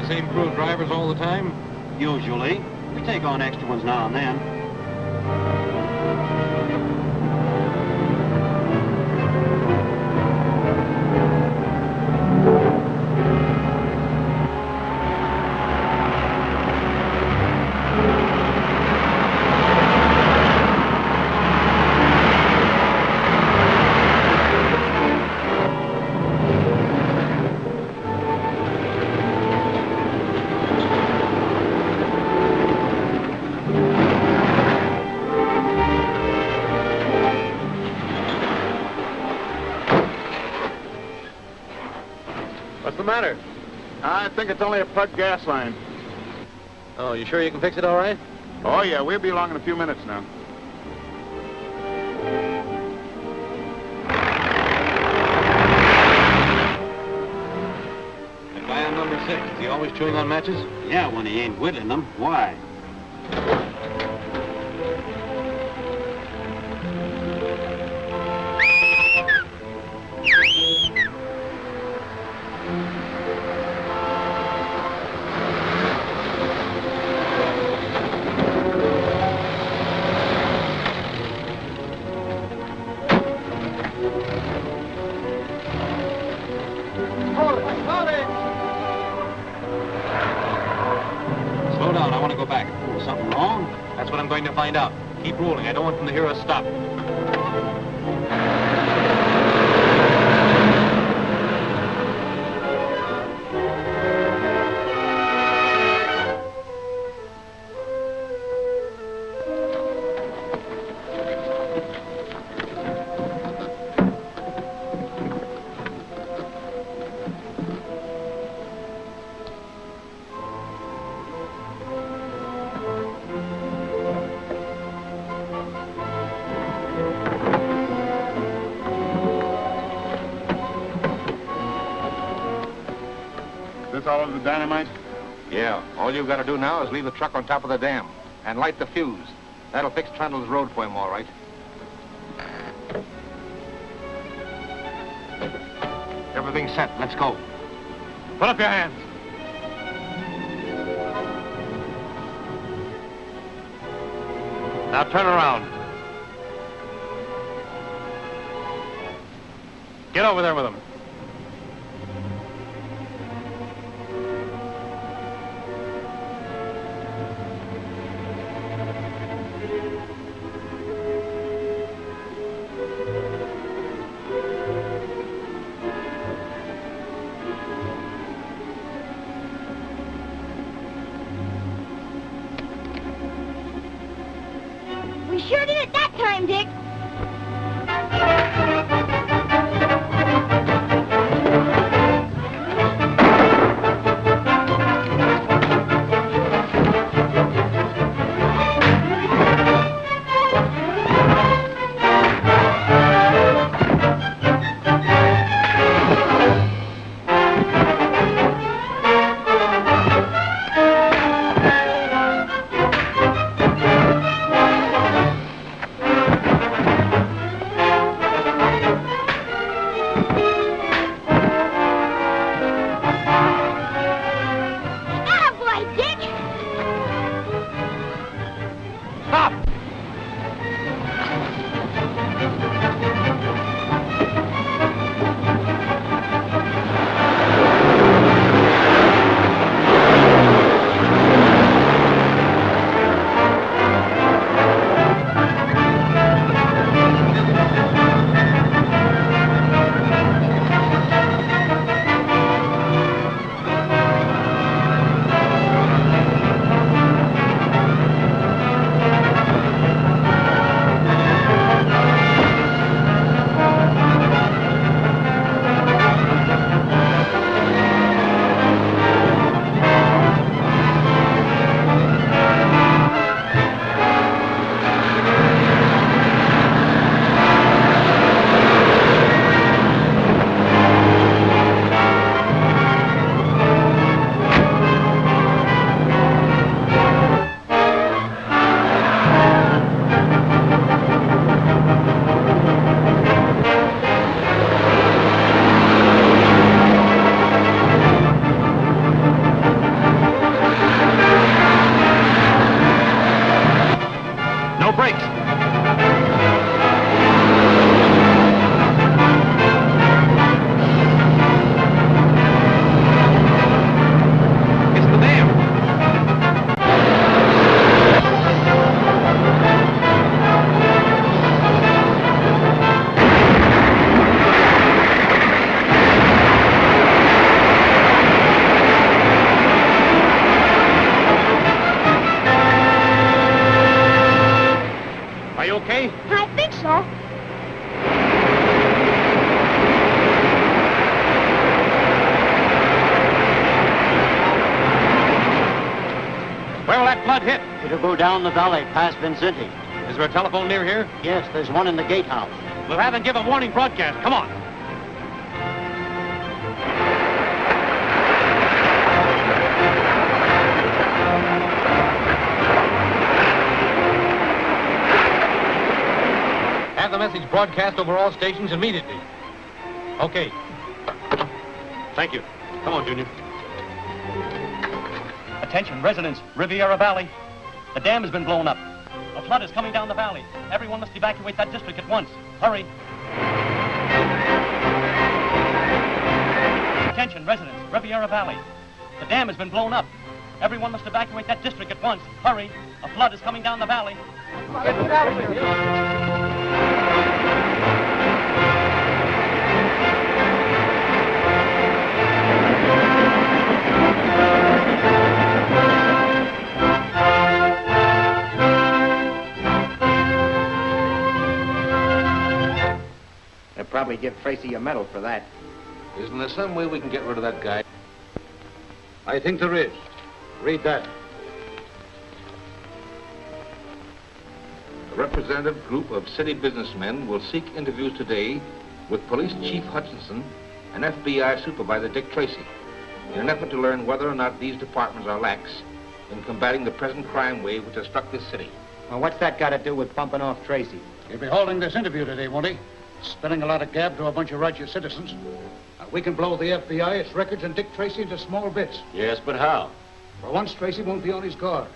Same crew of drivers all the time? Usually. We take on extra ones now and then. What's the matter? I think it's only a plugged gas line. Oh, you sure you can fix it all right? Oh, yeah, we'll be along in a few minutes now. That guy on number 6, is he always chewing on matches? Yeah, when he ain't whittling them. Why? Something wrong? That's what I'm going to find out. Keep rolling. I don't want them to hear us stop. All of the dynamite? Yeah. All you've got to do now is leave the truck on top of the dam and light the fuse. That'll fix Trundle's road for him, all right. Everything's set. Let's go. Put up your hands. Now turn around. Get over there with him. We sure did it that time, Dick. hit? It'll go down the valley past Vincenti. Is there a telephone near here? Yes, there's one in the gatehouse. We'll have them give a warning broadcast. Come on. Have the message broadcast over all stations immediately. Okay. Thank you. Come on, Junior. Attention, residents, Riviera Valley. The dam has been blown up. A flood is coming down the valley. Everyone must evacuate that district at once. Hurry. Attention, residents, Riviera Valley. The dam has been blown up. Everyone must evacuate that district at once. Hurry. A flood is coming down the valley. Get out of here. They'll probably give Tracy a medal for that. Isn't there some way we can get rid of that guy? I think there is. Read that. A representative group of city businessmen will seek interviews today with Police Chief Hutchinson and FBI Supervisor Dick Tracy in an effort to learn whether or not these departments are lax in combating the present crime wave which has struck this city. Well, what's that got to do with bumping off Tracy? He'll be holding this interview today, won't he? Spilling a lot of gab to a bunch of righteous citizens. We can blow the FBI, its records, and Dick Tracy into small bits. Yes, but how? For once, Tracy won't be on his guard.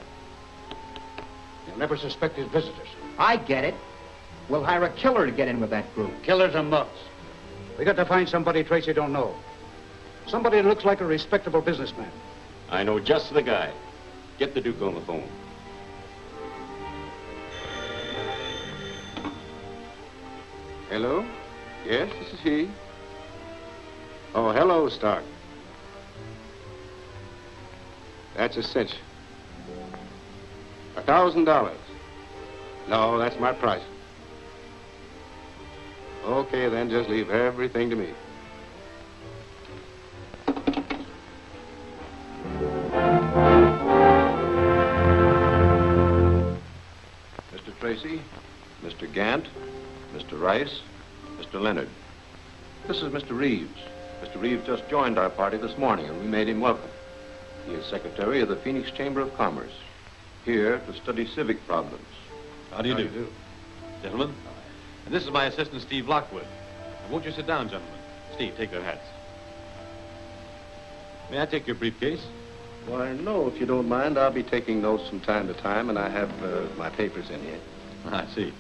He'll never suspect his visitors. I get it. We'll hire a killer to get in with that group. Killers and mugs. We got to find somebody Tracy don't know. Somebody that looks like a respectable businessman. I know just the guy. Get the Duke on the phone. Hello? Yes, this is he. Oh, hello, Stark. That's a cinch. $1,000. No, that's my price. Okay, then just leave everything to me. Mr. Tracy, Mr. Gant, Mr. Rice, Mr. Leonard. This is Mr. Reeves. Mr. Reeves just joined our party this morning, and we made him welcome. He is secretary of the Phoenix Chamber of Commerce, here to study civic problems. How do you do? Gentlemen, and this is my assistant, Steve Lockwood. And won't you sit down, gentlemen? Steve, take their hats. May I take your briefcase? Why, no, if you don't mind. I'll be taking notes from time to time, and I have my papers in here. I see.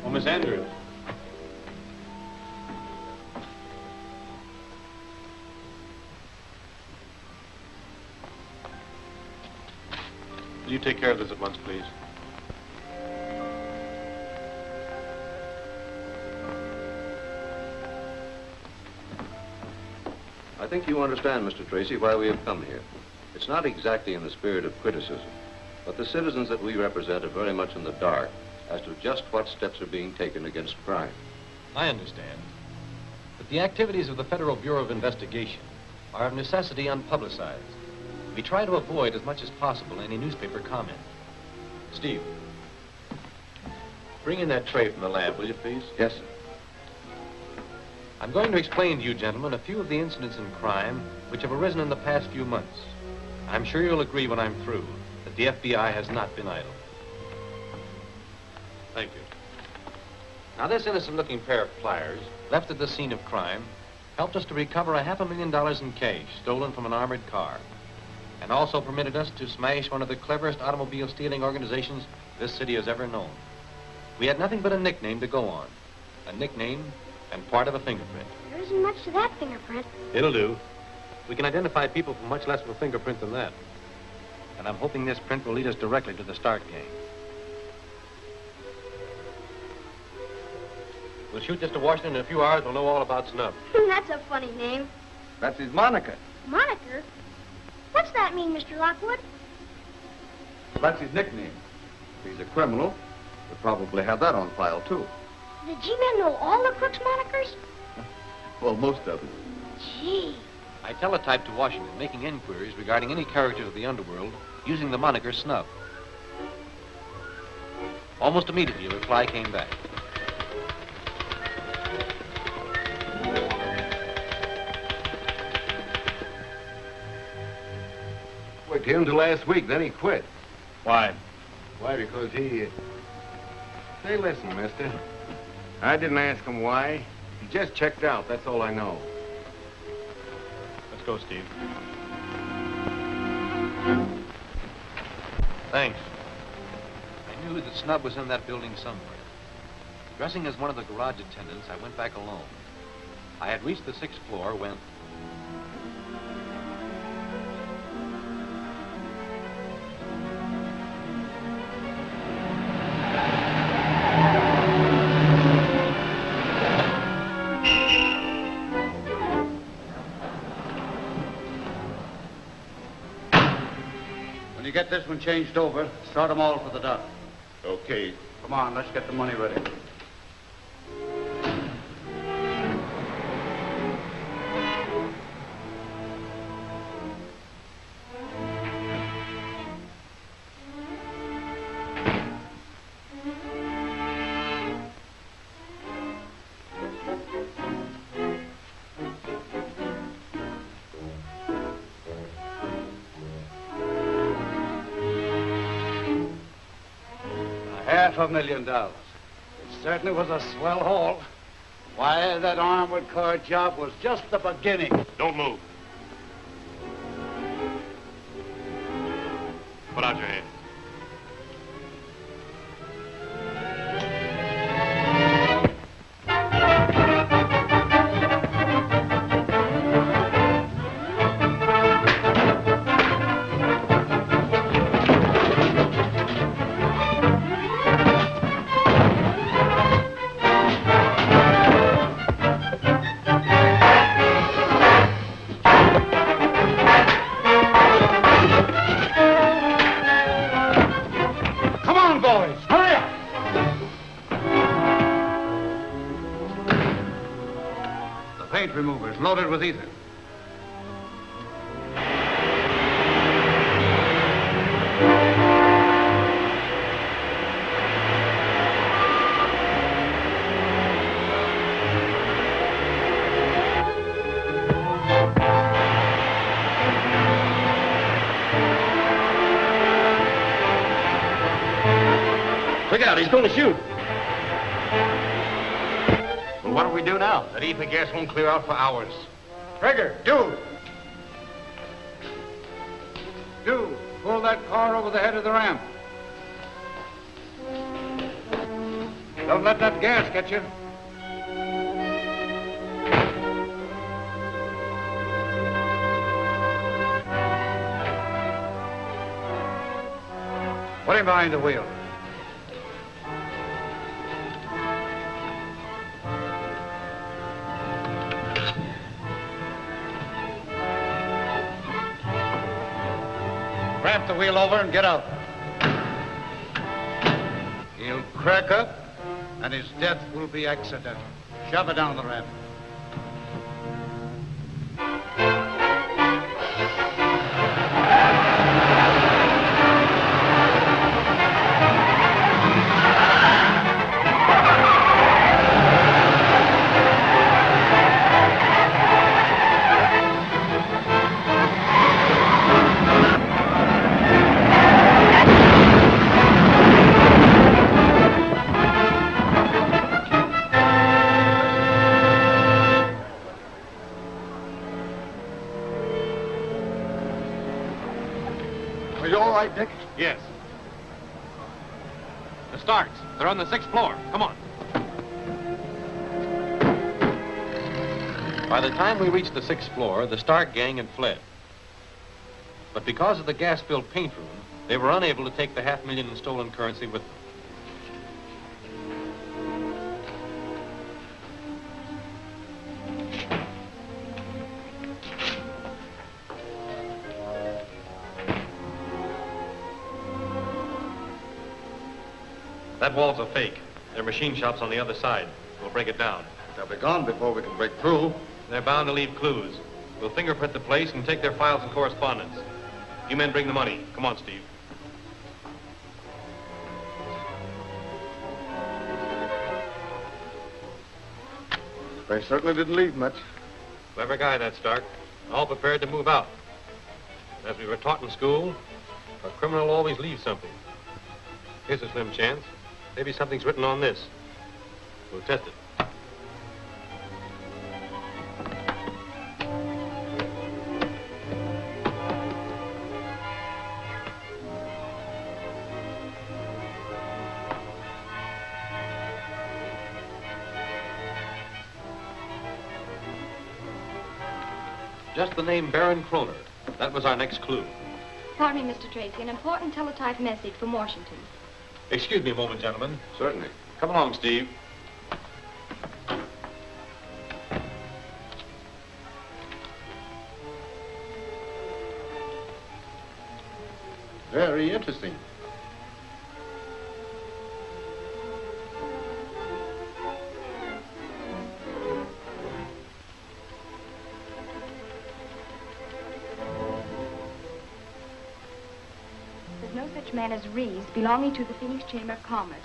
Oh, Miss Andrews. Will you take care of this at once, please? I think you understand, Mr. Tracy, why we have come here. It's not exactly in the spirit of criticism, but the citizens that we represent are very much in the dark as to just what steps are being taken against crime. I understand. But the activities of the Federal Bureau of Investigation are of necessity unpublicized. We try to avoid as much as possible any newspaper comment. Steve, bring in that tray from the lab, will you, please? Yes, sir. I'm going to explain to you, gentlemen, a few of the incidents in crime which have arisen in the past few months. I'm sure you'll agree when I'm through that the FBI has not been idle. Thank you. Now, this innocent-looking pair of pliers, left at the scene of crime, helped us to recover $500,000 in cash stolen from an armored car, and also permitted us to smash one of the cleverest automobile stealing organizations this city has ever known. We had nothing but a nickname to go on. A nickname and part of a fingerprint. There isn't much to that fingerprint. It'll do. We can identify people from much less of a fingerprint than that. And I'm hoping this print will lead us directly to the Stark gang. We'll shoot this to Washington in a few hours. We'll know all about Snub. That's a funny name. That's his moniker. Moniker? What's that mean, Mr. Lockwood? That's his nickname. If he's a criminal, he'll probably have that on file, too. The G-men know all the crooks' monikers? Well, most of them. Gee. I teletyped to Washington, making inquiries regarding any characters of the underworld using the moniker Snub. Almost immediately, a reply came back. Worked here until last week, then he quit. Why? Why, because he... Say, listen, mister. I didn't ask him why. He just checked out, that's all I know. Let's go, Steve. Thanks. I knew that Snub was in that building somewhere. Dressing as one of the garage attendants, I went back alone. I had reached the 6th floor when... this one changed over. Start them all for the dock. Okay. Come on, let's get the money ready. $500,000. It certainly was a swell haul. Why, that armored car job was just the beginning. Don't move. Put out your hand. Paint removers loaded with ether. Look out, he's going to shoot. Well, what do we do now? That ether gas won't clear out for hours. Trigger, dude! Dude, pull that car over the head of the ramp. Don't let that gas get you. Put him behind the wheel. Ramp the wheel over and get out. He'll crack up, and his death will be accidental. Shove it down the ramp. Are you all right, Dick? Yes. The Starks. They're on the 6th floor. Come on. By the time we reached the 6th floor, the Stark gang had fled. But because of the gas-filled paint room, they were unable to take the $500,000 in stolen currency with them. That wall's a fake. Their machine shop's on the other side. We'll break it down. They'll be gone before we can break through. They're bound to leave clues. We'll fingerprint the place and take their files and correspondence. You men bring the money. Come on, Steve. They certainly didn't leave much. Clever guy, that Stark. All prepared to move out. As we were taught in school, a criminal always leaves something. Here's a slim chance. Maybe something's written on this. We'll test it. Just the name Baron Kroner. That was our next clue. Pardon me, Mr. Tracy. An important teletype message from Washington. Excuse me a moment, gentlemen. Certainly. Come along, Steve. Very interesting. There's no such man as Reeves belonging to the Phoenix Chamber of Commerce.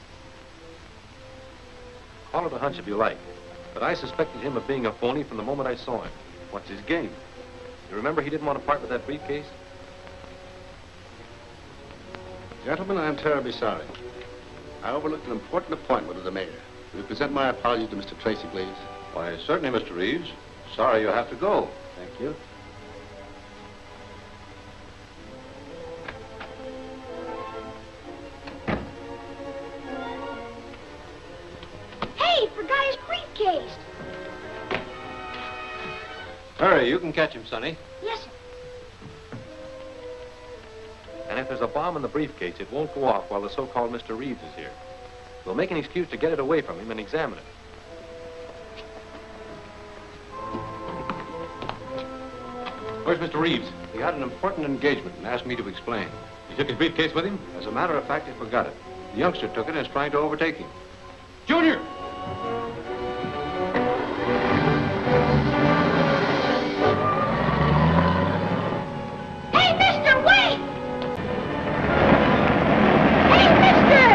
Call it a hunch if you like, but I suspected him of being a phony from the moment I saw him. What's his game? You remember he didn't want to part with that briefcase? Gentlemen, I'm terribly sorry. I overlooked an important appointment with the mayor. Will you present my apology to Mr. Tracy, please? Why, certainly, Mr. Reeves. Sorry you have to go. Thank you. Hey, forgot his briefcase. Hurry, you can catch him, Sonny. Yes, sir. And if there's a bomb in the briefcase, it won't go off while the so-called Mr. Reeves is here. We'll make an excuse to get it away from him and examine it. Where's Mr. Reeves? He had an important engagement and asked me to explain. You took his briefcase with him? As a matter of fact, he forgot it. The youngster took it and is trying to overtake him. Junior! Hey, mister, wait! Hey, mister!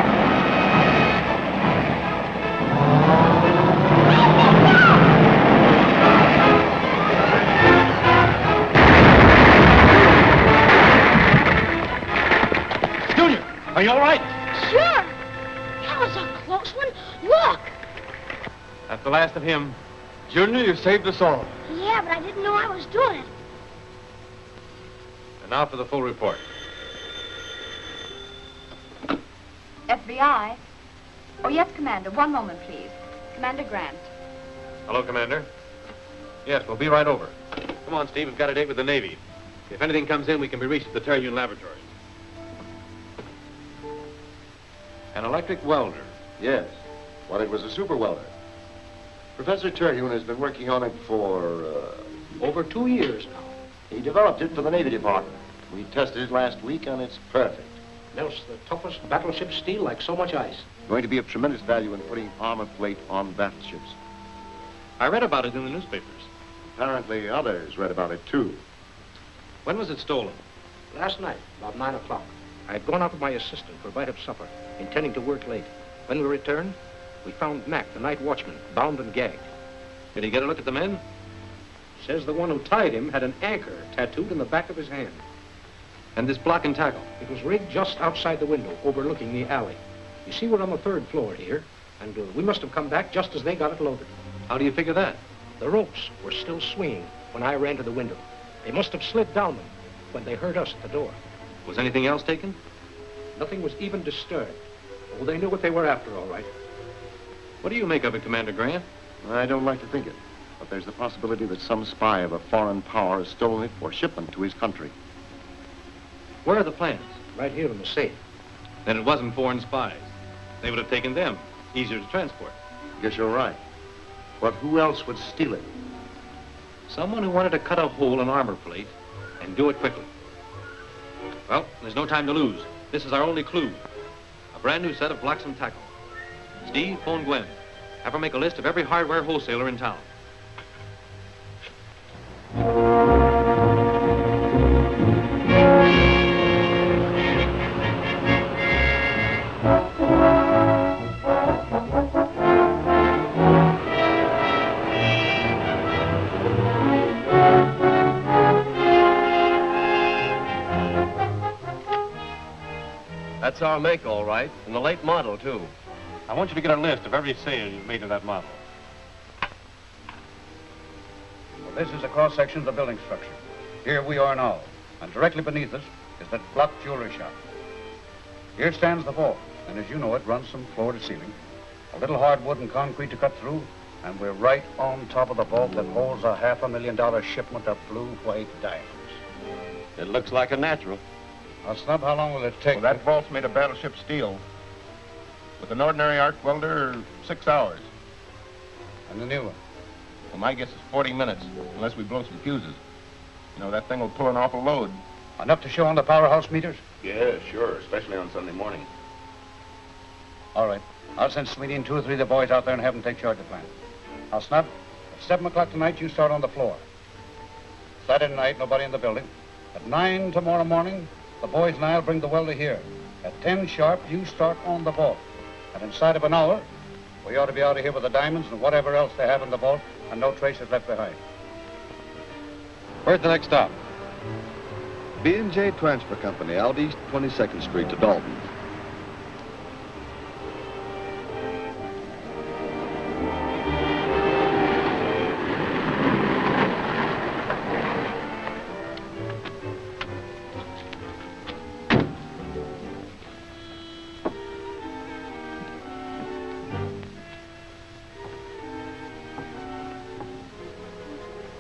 Junior, are you all right? Sure. That was a close one. Look. That's the last of him. Junior, you saved us all. Yeah, but I didn't know I was doing it. And now for the full report. FBI. Oh, yes, Commander. One moment, please. Commander Grant. Hello, Commander. Yes, we'll be right over. Come on, Steve. We've got a date with the Navy. If anything comes in, we can be reached at the Terhune Laboratories. An electric welder. Yes. Well, it was a super welder. Professor Terhune has been working on it for, over 2 years now. He developed it for the Navy Department. We tested it last week, and it's perfect. Melts the toughest battleship steel like so much ice. Going to be of tremendous value in putting armor plate on battleships. I read about it in the newspapers. Apparently, others read about it, too. When was it stolen? Last night, about 9 o'clock. I had gone out with my assistant for a bite of supper, intending to work late. When we returned, we found Mac, the night watchman, bound and gagged. Did he get a look at the men? Says the one who tied him had an anchor tattooed in the back of his hand. And this block and tackle? It was rigged just outside the window, overlooking the alley. You see, we're on the 3rd floor here, and we must have come back just as they got it loaded. How do you figure that? The ropes were still swinging when I ran to the window. They must have slid down them when they heard us at the door. Was anything else taken? Nothing was even disturbed. Oh, they knew what they were after, all right. What do you make of it, Commander Grant? I don't like to think it, but there's the possibility that some spy of a foreign power has stolen it for shipment to his country. Where are the plans? Right here in the safe. Then it wasn't foreign spies. They would have taken them. Easier to transport. Guess you're right. But who else would steal it? Someone who wanted to cut a hole in armor plate and do it quickly. Well, there's no time to lose. This is our only clue. A brand new set of blocks and tackle. Steve, phone Gwen. Have her make a list of every hardware wholesaler in town. That's our make, all right, and the late model, too. I want you to get a list of every sale you've made of that model. Well, this is a cross-section of the building structure. Here we are now, and directly beneath us is that block jewelry shop. Here stands the vault, and as you know, it runs from floor to ceiling. A little hardwood and concrete to cut through, and we're right on top of the vault that holds a $500,000 shipment of blue-white diamonds. It looks like a natural. Now, Snub, how long will it take? Well, that vault's made of battleship steel. With an ordinary arc welder, 6 hours. And the new one? Well, my guess is 40 minutes, unless we blow some fuses. You know, that thing will pull an awful load. Enough to show on the powerhouse meters? Yeah, sure, especially on Sunday morning. All right. I'll send Sweetie and 2 or 3 of the boys out there and have them take charge of the plant. Now, Snub, at 7 o'clock tonight, you start on the floor. Saturday night, nobody in the building. At 9 tomorrow morning, the boys and I'll bring the welder here. At 10 sharp, you start on the vault. And inside of an hour, we ought to be out of here with the diamonds and whatever else they have in the vault, and no traces left behind. Where's the next stop? B&J Transfer Company, out East 22nd Street to Dalton.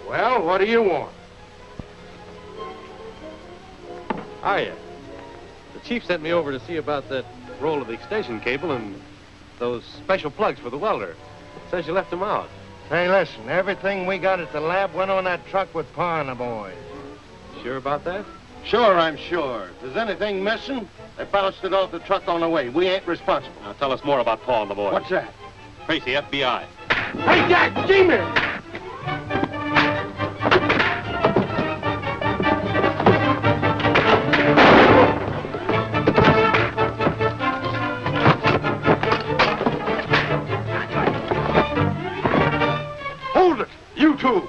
Well, what do you want? Hiya. The chief sent me over to see about that roll of the extension cable and those special plugs for the welder. Says you left them out. Hey, listen, everything we got at the lab went on that truck with Pa and the boys. Sure about that? Sure, I'm sure. If there's anything missing, they bounced it off the truck on the way. We ain't responsible. Now tell us more about Paul and the boys. What's that? Tracy, FBI. Hey, Jack, G-Man! Hold it! You two!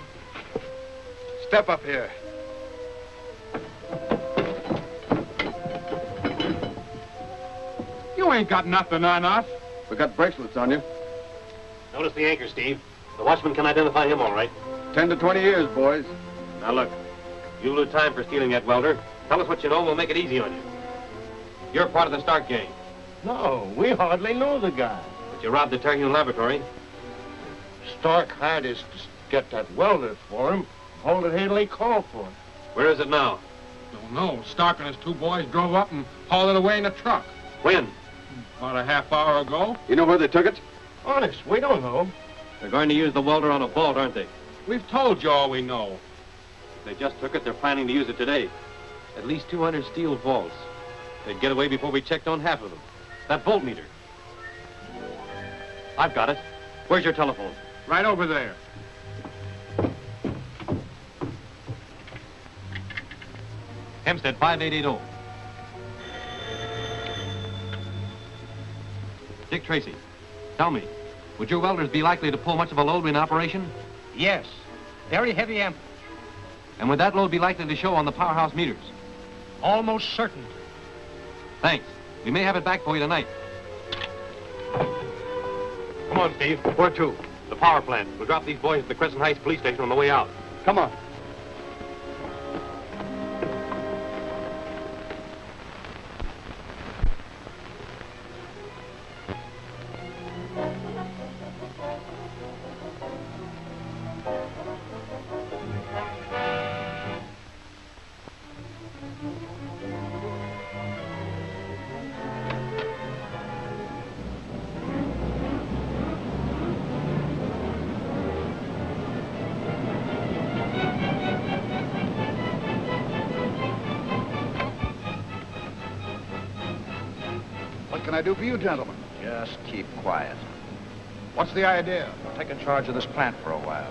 Step up here. You ain't got nothing on us. We got bracelets on you. Notice the anchor, Steve. The watchman can identify him all right. 10 to 20 years, boys. Now look, you lose time for stealing that welder. Tell us what you know and we'll make it easy on you. You're part of the Stark gang. No, we hardly know the guy. But you robbed the Terhune laboratory. Stark hired us to get that welder for him. Hold it Haley called for it. Where is it now? Don't know. Stark and his 2 boys drove up and hauled it away in a truck. When? About a half hour ago. You know where they took it? Honest, we don't know. They're going to use the welder on a vault, aren't they? We've told you all we know. They just took it. They're planning to use it today. At least 200 steel vaults. They'd get away before we checked on half of them. That voltmeter. I've got it. Where's your telephone? Right over there. Hempstead 5880. Dick Tracy, tell me, would your welders be likely to pull much of a load in operation? Yes. Very heavy amp. And would that load be likely to show on the powerhouse meters? Almost certain. Thanks. We may have it back for you tonight. Come on, Steve. Where to? The power plant. We'll drop these boys at the Crescent Heights police station on the way out. Come on. What can I do for you, gentlemen? Just keep quiet. What's the idea? I'm taking charge of this plant for a while.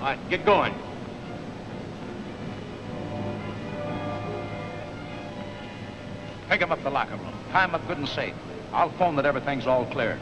All right, get going. Take him up to the locker room. Tie him up good and safe. I'll phone that everything's all clear.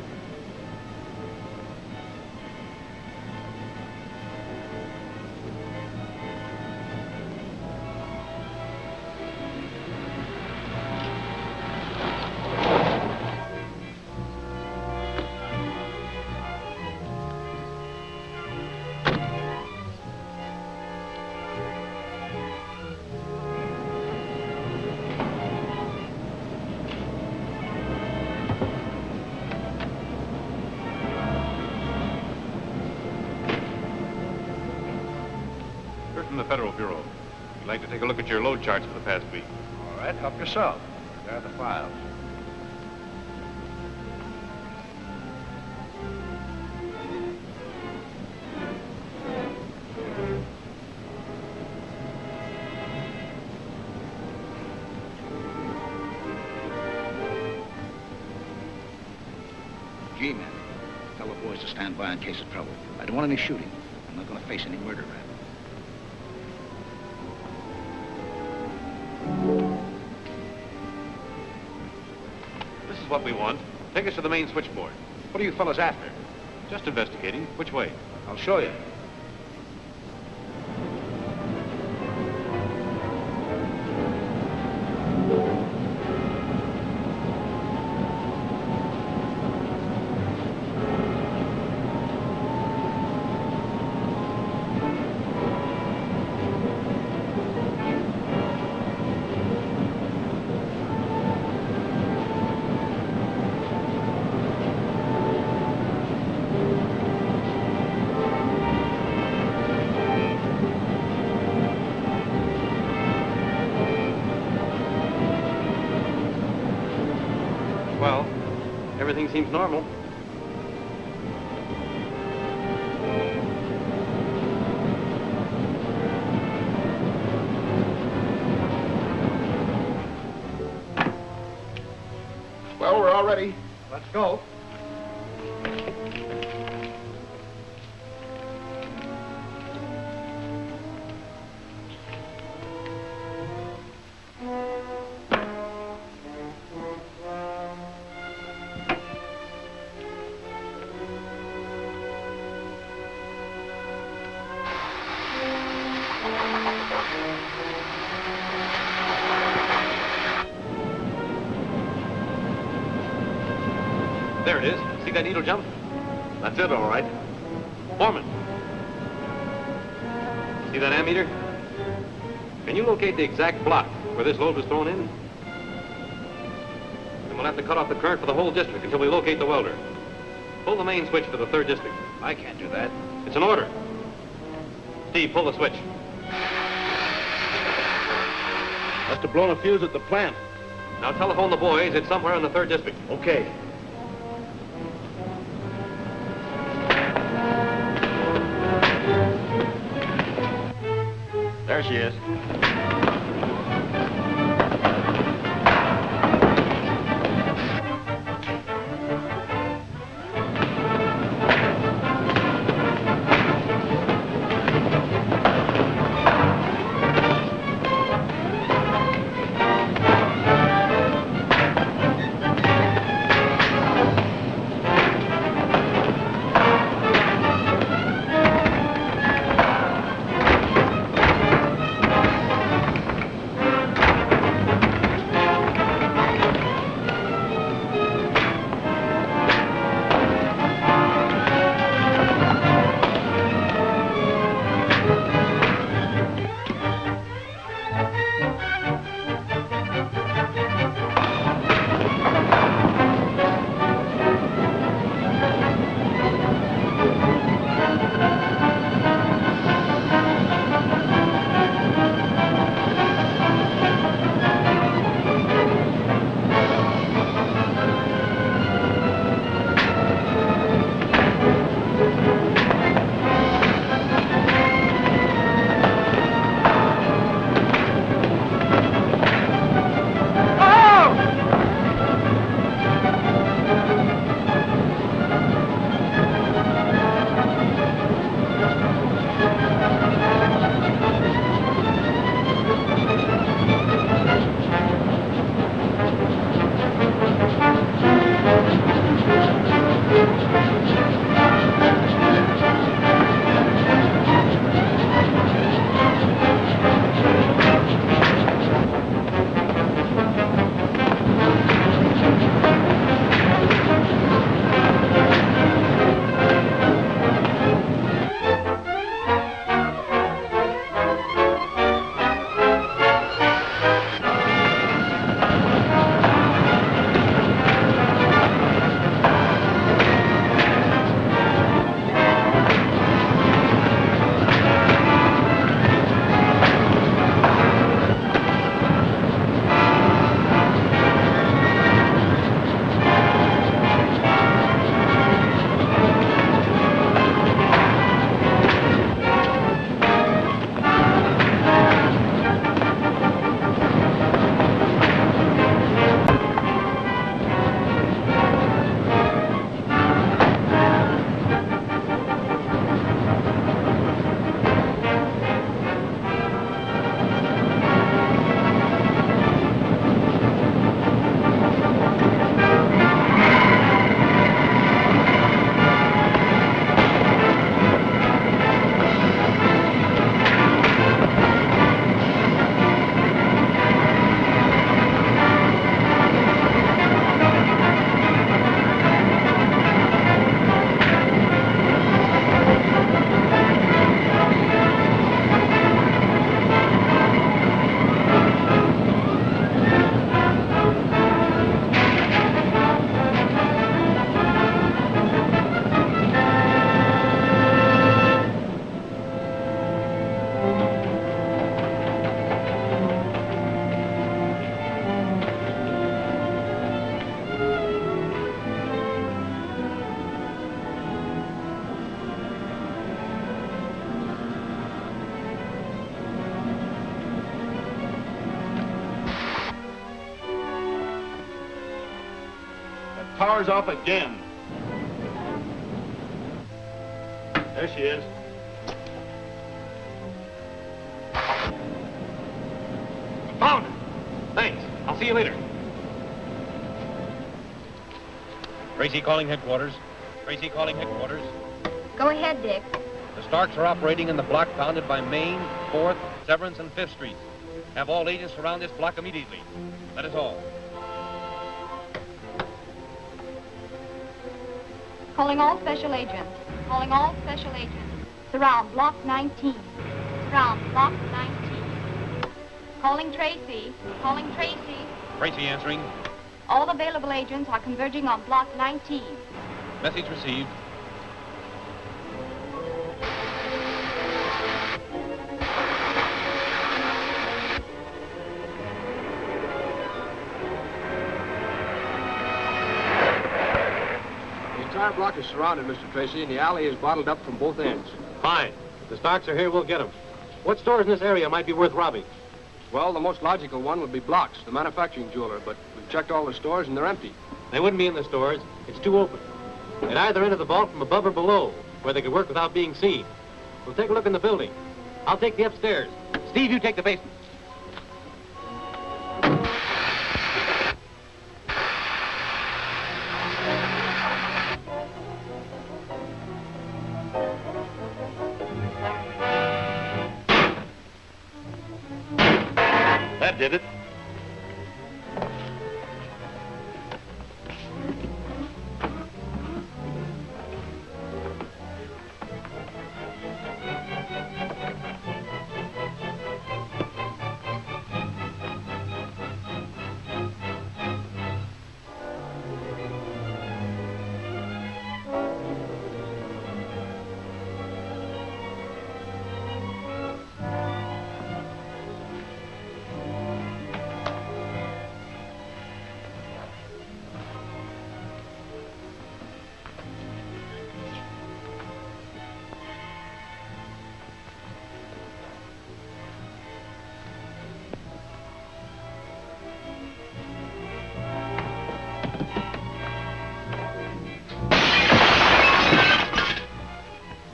From the Federal Bureau. We'd like to take a look at your load charts for the past week. All right, help yourself. There are the files. G-men. Tell the boys to stand by in case of trouble. I don't want any shooting. I'm not going to face any murder rap. This is what we want. Take us to the main switchboard. What are you fellas after? Just investigating. Which way? I'll show you. Well, everything seems normal. Well, we're all ready. Let's go. There it is. See that needle jump? That's it, all right. Foreman. See that ammeter? Can you locate the exact block where this load was thrown in? Then we'll have to cut off the current for the whole district until we locate the welder. Pull the main switch to the 3rd district. I can't do that. It's an order. Steve, pull the switch. Must have blown a fuse at the plant. Now telephone the boys. It's somewhere in the 3rd district. Okay. There she is. power's off again. There she is. Found her. Thanks. I'll see you later. Tracy calling headquarters. Tracy calling headquarters. Go ahead, Dick. The Starks are operating in the block bounded by Main, 4th, Severance, and 5th Streets. Have all agents surround this block immediately. That is all. Calling all special agents. Calling all special agents. Surround block 19. Surround block 19. Calling Tracy. Calling Tracy. Tracy answering. All available agents are converging on block 19. Message received. The entire block is surrounded, Mr. Tracy, and the alley is bottled up from both ends. Fine. If the Starks are here, we'll get them. What stores in this area might be worth robbing? Well, the most logical one would be Block's, the manufacturing jeweler, but we've checked all the stores and they're empty. They wouldn't be in the stores. It's too open. They'd either enter the vault from above or below, where they could work without being seen. We'll take a look in the building. I'll take the upstairs. Steve, you take the basement. That did it.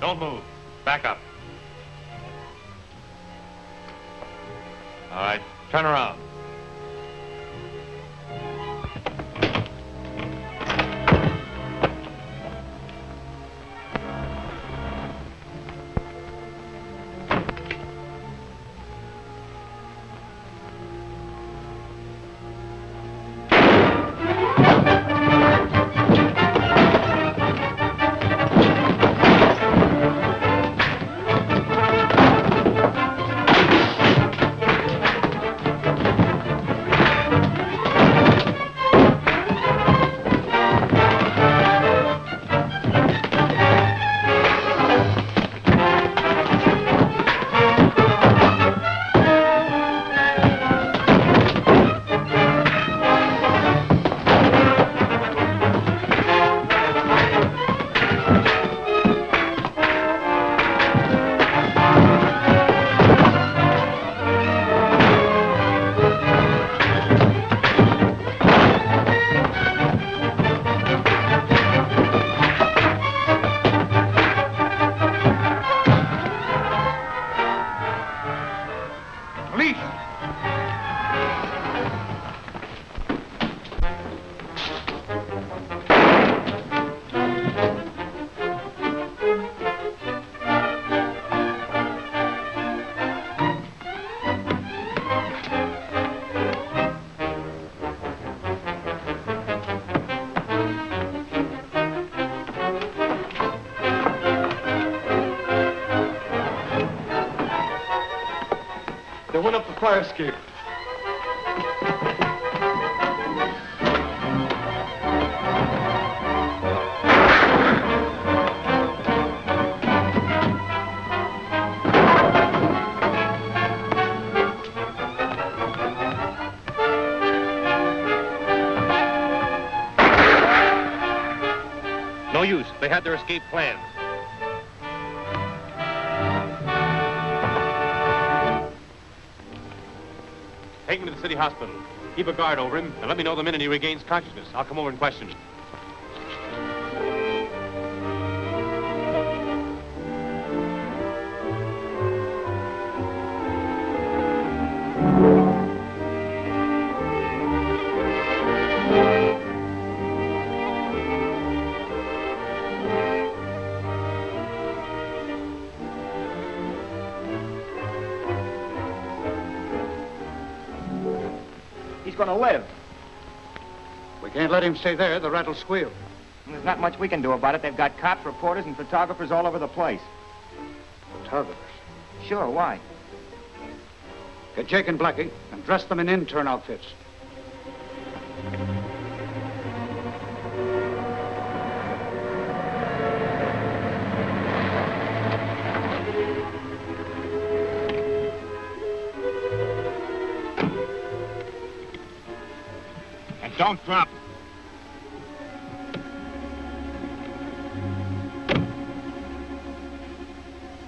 Don't move. Back up. All right, turn around. They went up the fire escape. No use. They had their escape planned. Take him to the city hospital. Keep a guard over him, and let me know the minute he regains consciousness. I'll come over and question him. going to live. We can't let him stay there. The rat'll squeal. There's not much we can do about it. They've got cops, reporters, and photographers all over the place. Photographers? Sure, why? Get Jake and Blackie and dress them in intern outfits. And don't drop.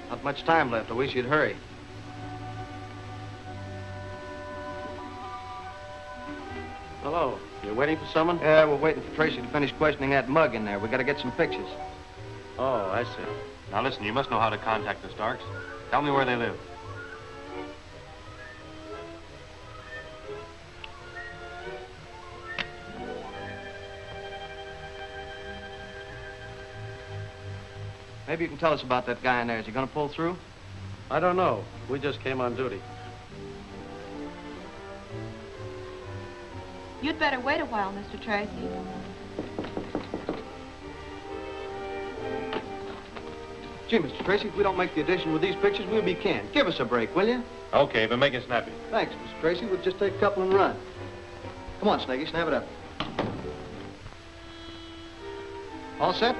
Not much time left. I wish you'd hurry. Hello. You're waiting for someone? Yeah, we're waiting for Tracy to finish questioning that mug in there. We got to get some pictures. Oh, I see. Now listen, you must know how to contact the Starks. Tell me where they live. Maybe you can tell us about that guy in there. Is he going to pull through? I don't know. We just came on duty. You'd better wait a while, Mr. Tracy. Gee, Mr. Tracy, if we don't make the addition with these pictures, we'll be canned. Give us a break, will you? Okay, but make it snappy. Thanks, Mr. Tracy. We'll just take a couple and run. Come on, Snaggy, snap it up. All set?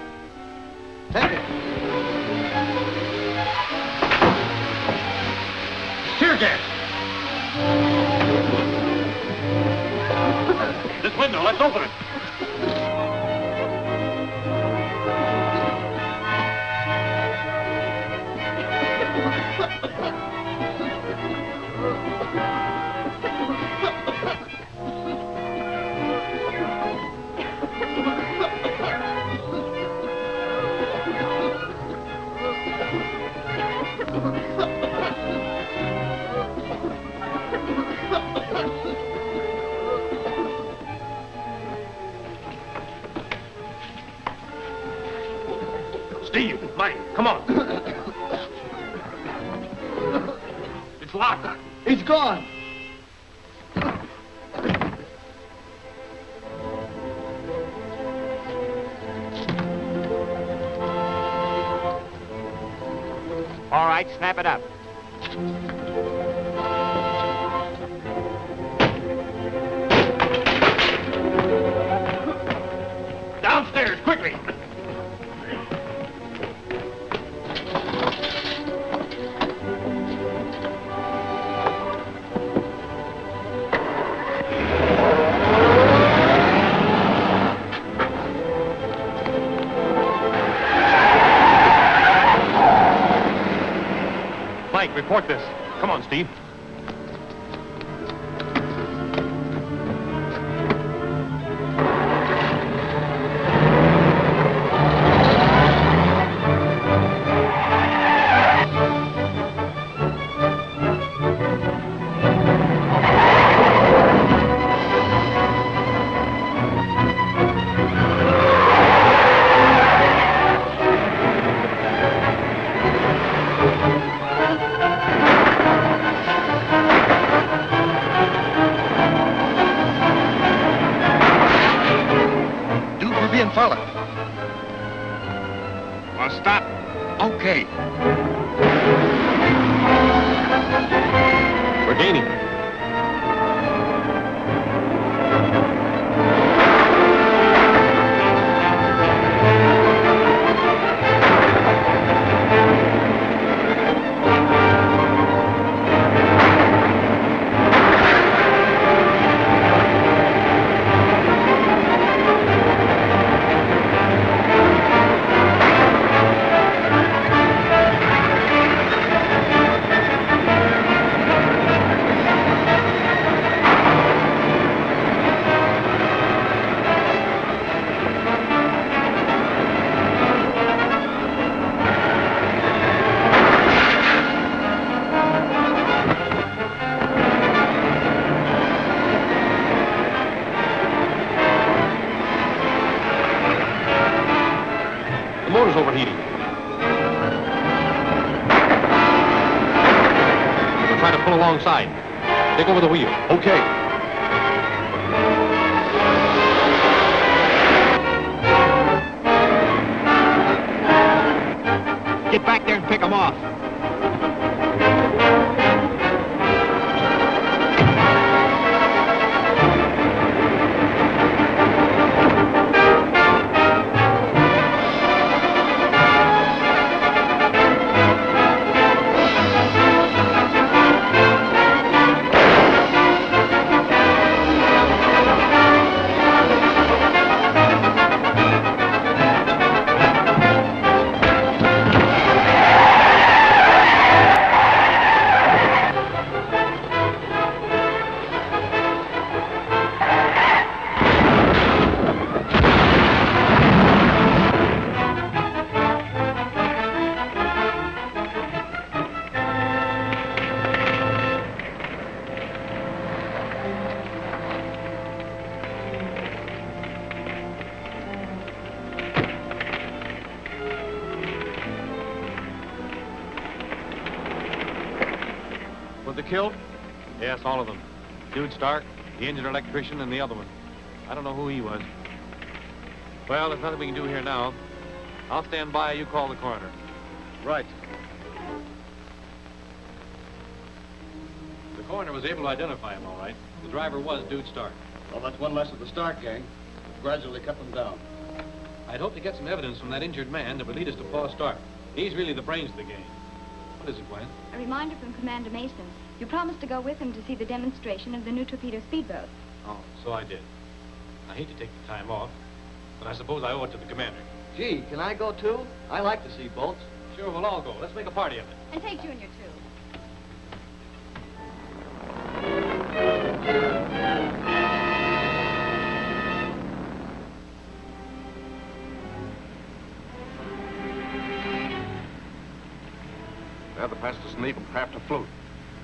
Take it. Tear gas! This window, let's open it. Steve, Mike, come on. It's locked. He's gone. All right, snap it up. Downstairs, quickly. Mike, report this. Come on, Steve. Followed. Well, stop. Okay. We're gaining. motor's overheating. We'll try to pull alongside. Take over the wheel. Okay. off. Were they killed? Yes, all of them. Dude Stark, the injured electrician, and the other one. I don't know who he was. Well, there's nothing we can do here now. I'll stand by. You call the coroner. Right. The coroner was able to identify him, all right. The driver was Dude Stark. Well, that's one less of the Stark gang. We've gradually cut them down. I'd hope to get some evidence from that injured man that would lead us to Paul Stark. He's really the brains of the gang. What is it, Gwen? A reminder from Commander Mason. You promised to go with him to see the demonstration of the new torpedo speedboat. Oh, so I did. I hate to take the time off, but I suppose I owe it to the commander. Gee, can I go too? I like to see boats. Sure, we'll all go. Let's make a party of it. And take Junior, too. They're the fastest naval craft afloat,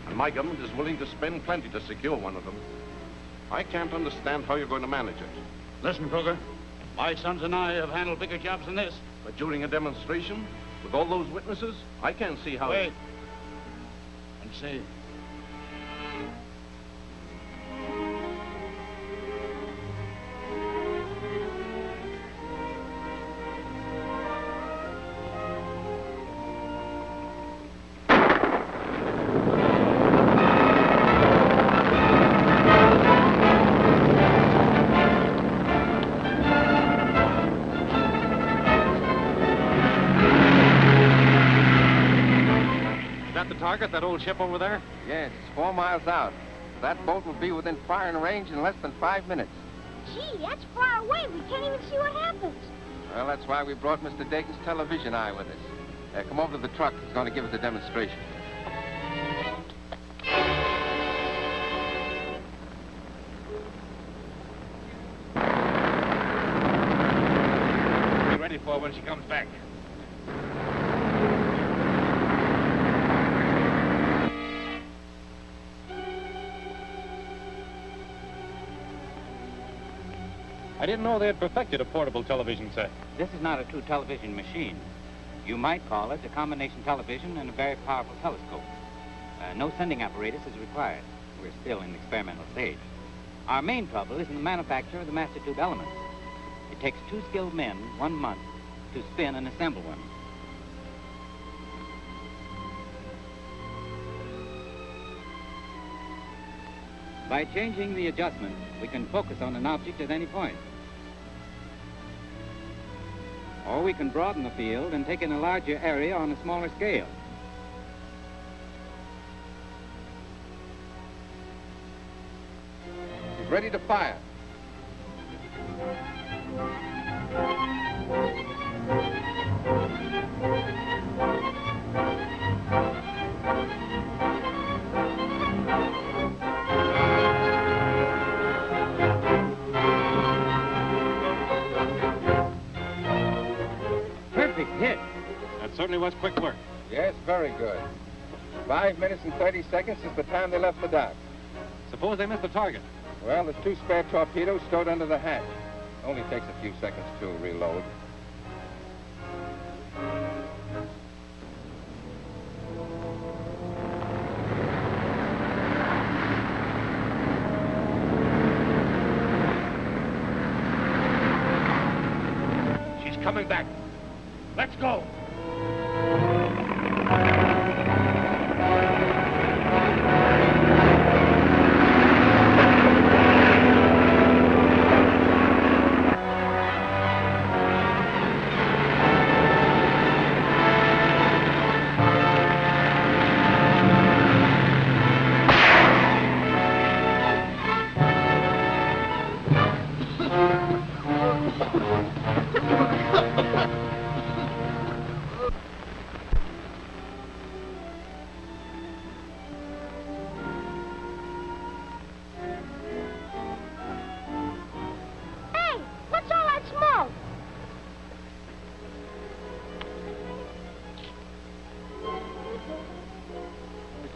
and my government is willing to spend plenty to secure one of them. I can't understand how you're going to manage it. Listen, Kruger. My sons and I have handled bigger jobs than this. But during a demonstration, with all those witnesses, I can't see how... Wait. And see. Target, that old ship over there? Yes, it's 4 miles out. That boat will be within firing range in less than 5 minutes. Gee, that's far away. We can't even see what happens. Well, that's why we brought Mr. Dakin's television eye with us. Come over to the truck. He's going to give us a demonstration. Be ready for her when she comes back. I didn't know they had perfected a portable television set. This is not a true television machine. You might call it a combination television and a very powerful telescope. No sending apparatus is required. We're still in the experimental stage. Our main trouble is in the manufacture of the master tube elements. It takes 2 skilled men 1 month to spin and assemble one. By changing the adjustment, we can focus on an object at any point. Or we can broaden the field and take in a larger area on a smaller scale. He's ready to fire. Hit. That certainly was quick work. Yes, very good. 5 minutes and 30 seconds since the time they left the dock. Suppose they missed the target. Well, there's 2 spare torpedoes stowed under the hatch. Only takes a few seconds to reload. She's coming back. Let's go.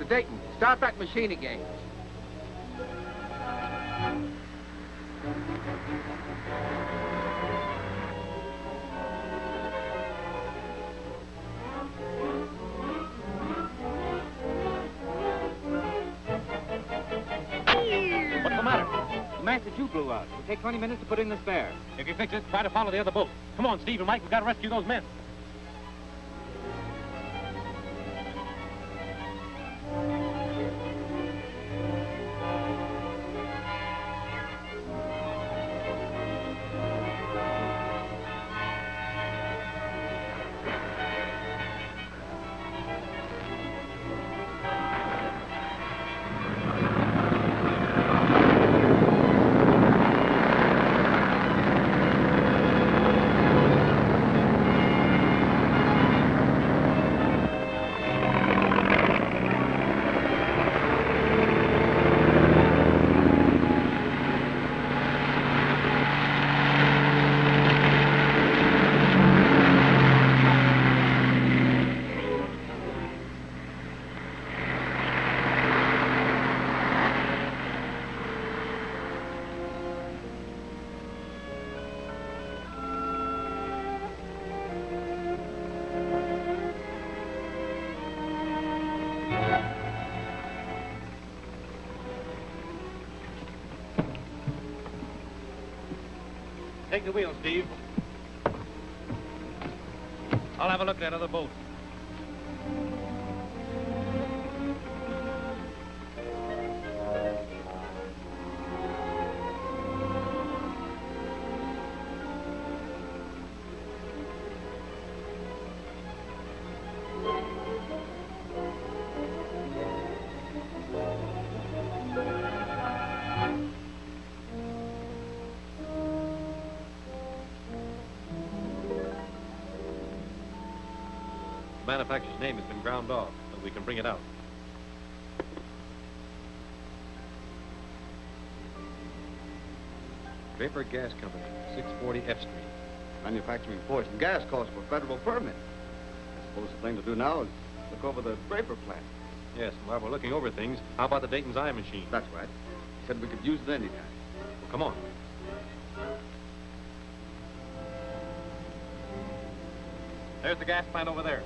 Mr. Dayton, start that machine again. What's the matter? The mast that you blew out. It'll take 20 minutes to put in the spare. If you fix it, try to follow the other boat. Come on, Steve and Mike, we've got to rescue those men. Take the wheel, Steve. I'll have a look at that other boat. The manufacturer's name has been ground off, but we can bring it out. Draper Gas Company, 640 F Street. Manufacturing poison gas calls for federal permit. I suppose the thing to do now is look over the Draper plant. Yes, and while we're looking over things, how about the Dayton's eye machine? That's right. He said we could use it anytime. Well, come on. There's the gas plant over there.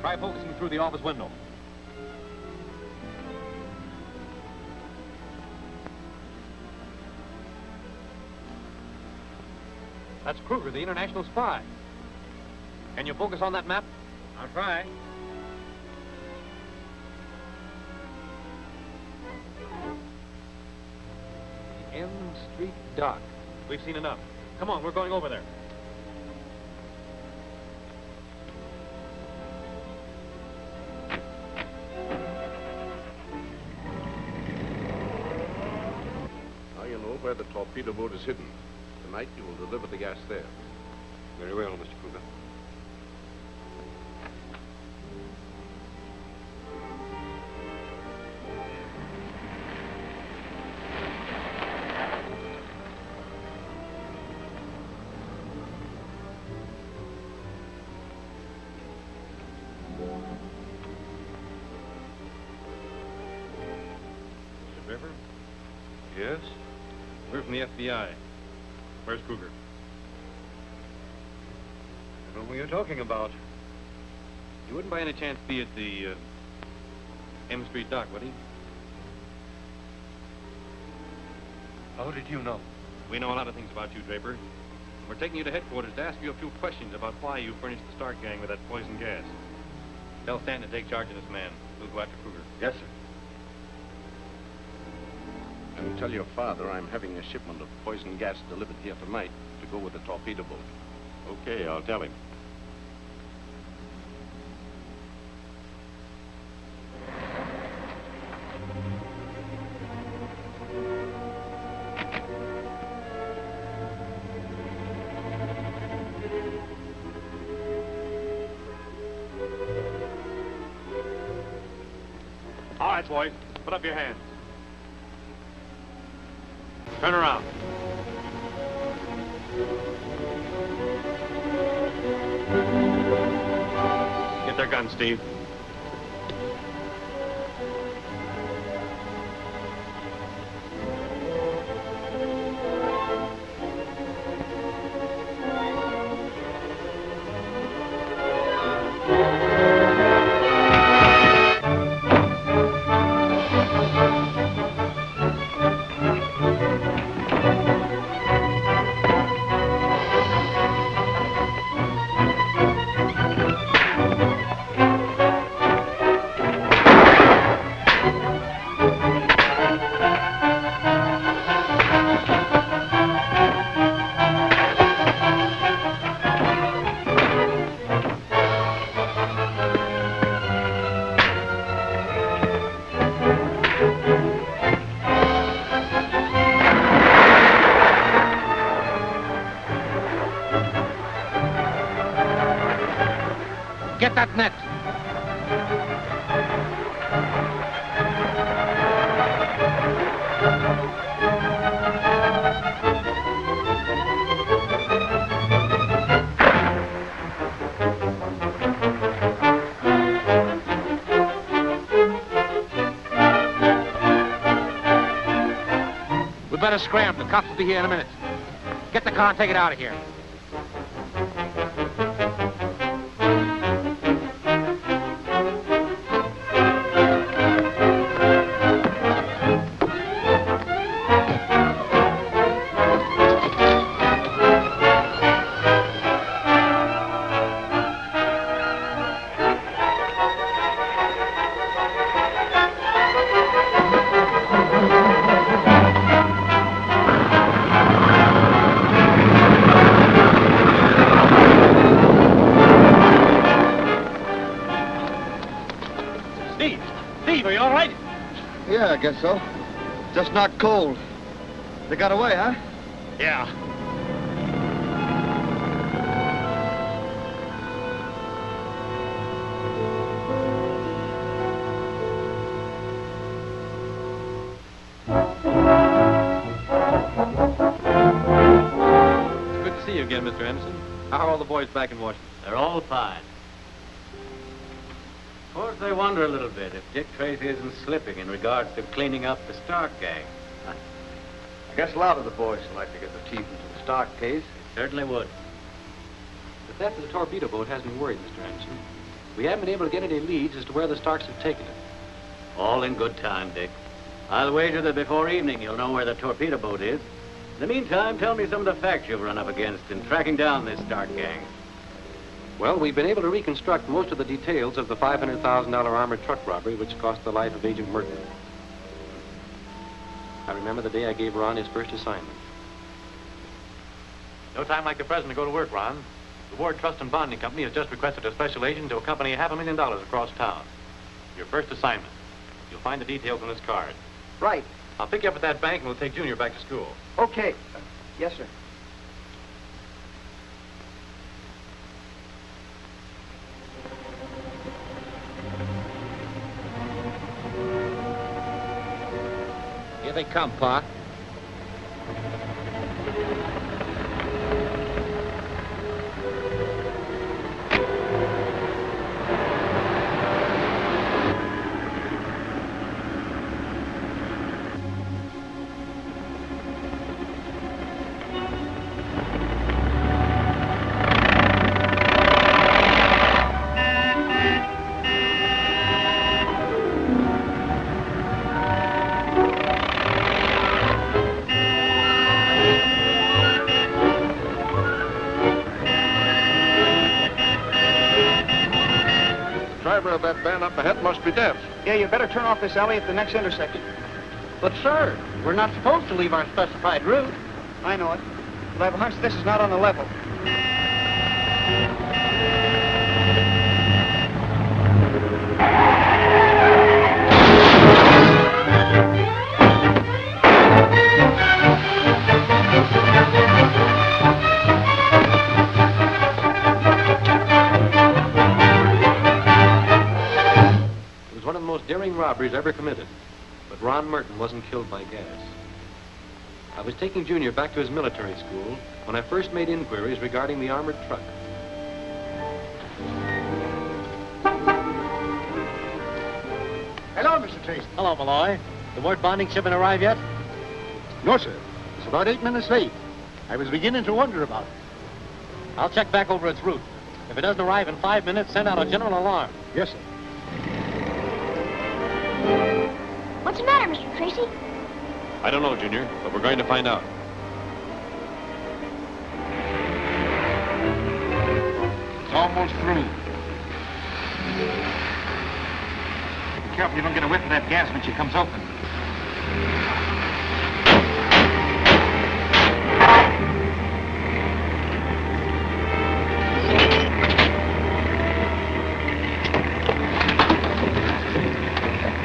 Try focusing through the office window. That's Kruger, the international spy. Can you focus on that map? I'll try. The M Street dock. We've seen enough. Come on, we're going over there. Now you know where the torpedo boat is hidden. Tonight you will deliver the gas there. Very well, Mr. Kruger. Mr. Draper? Yes? We're from the FBI. Where's Kruger? I don't know what you're talking about. He wouldn't by any chance be at the M Street dock, would he? How did you know? We know a lot of things about you, Draper. We're taking you to headquarters to ask you a few questions about why you furnished the Stark gang with that poison gas. Tell Stanton to take charge of this man. We'll go after Kruger. Yes, sir. And tell your father I'm having a shipment of poison gas delivered here tonight to go with the torpedo boat. Okay, I'll tell him. All right, boys. Put up your hands. Turn around. Get their guns, Steve. get that net. We better scramble. The cops will be here in a minute. Get the car and take it out of here. Steve, are you all right? Yeah, I guess so. Just not cold. They got away, huh? Yeah. It's good to see you again, Mr. Anderson. How are all the boys back in Washington? They're all fine. Of course, they wonder a little bit if Dick Tracy isn't slipping in regards to cleaning up the Stark gang. I guess a lot of the boys would like to get their teeth into the Stark case. Certainly would. The theft of the torpedo boat has me worried, Mr. Anderson. We haven't been able to get any leads as to where the Starks have taken it. All in good time, Dick. I'll wager that before evening you'll know where the torpedo boat is. In the meantime, tell me some of the facts you've run up against in tracking down this Stark gang. Well, we've been able to reconstruct most of the details of the $500,000 armored truck robbery which cost the life of Agent Merton. I remember the day I gave Ron his first assignment. No time like the present to go to work, Ron. The Ward Trust and Bonding Company has just requested a special agent to accompany $500,000 across town. Your first assignment. You'll find the details on this card. Right. I'll pick you up at that bank and we'll take Junior back to school. Okay. Yes, sir. Here they come, Pa. Driver of that van up ahead must be deaf. Yeah, you better turn off this alley at the next intersection. But, sir, we're not supposed to leave our specified route. I know it. But I have a hunch this is not on the level. It was one of the most daring robberies ever committed. But Ron Merton wasn't killed by gas. I was taking Junior back to his military school when I first made inquiries regarding the armored truck. Hello, Mr. Tracy. Hello, Malloy. The Ward bonding shipment arrived yet? No, sir. It's about 8 minutes late. I was beginning to wonder about it. I'll check back over its route. If it doesn't arrive in 5 minutes, send out a general alarm. Yes, sir. What's the matter, Mr. Tracy? I don't know, Junior, but we're going to find out. It's almost through. Be careful you don't get a whiff of that gas when she comes open.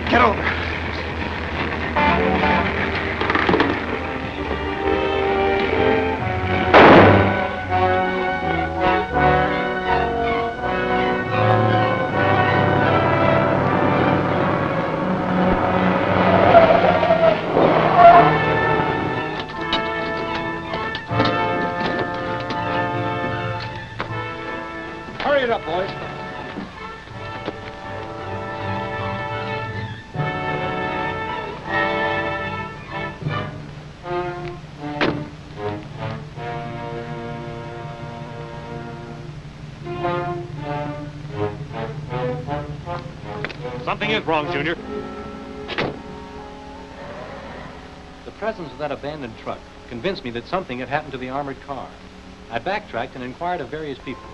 Get over. Hurry it up, boys. Something is wrong, Junior. The presence of that abandoned truck convinced me that something had happened to the armored car. I backtracked and inquired of various people.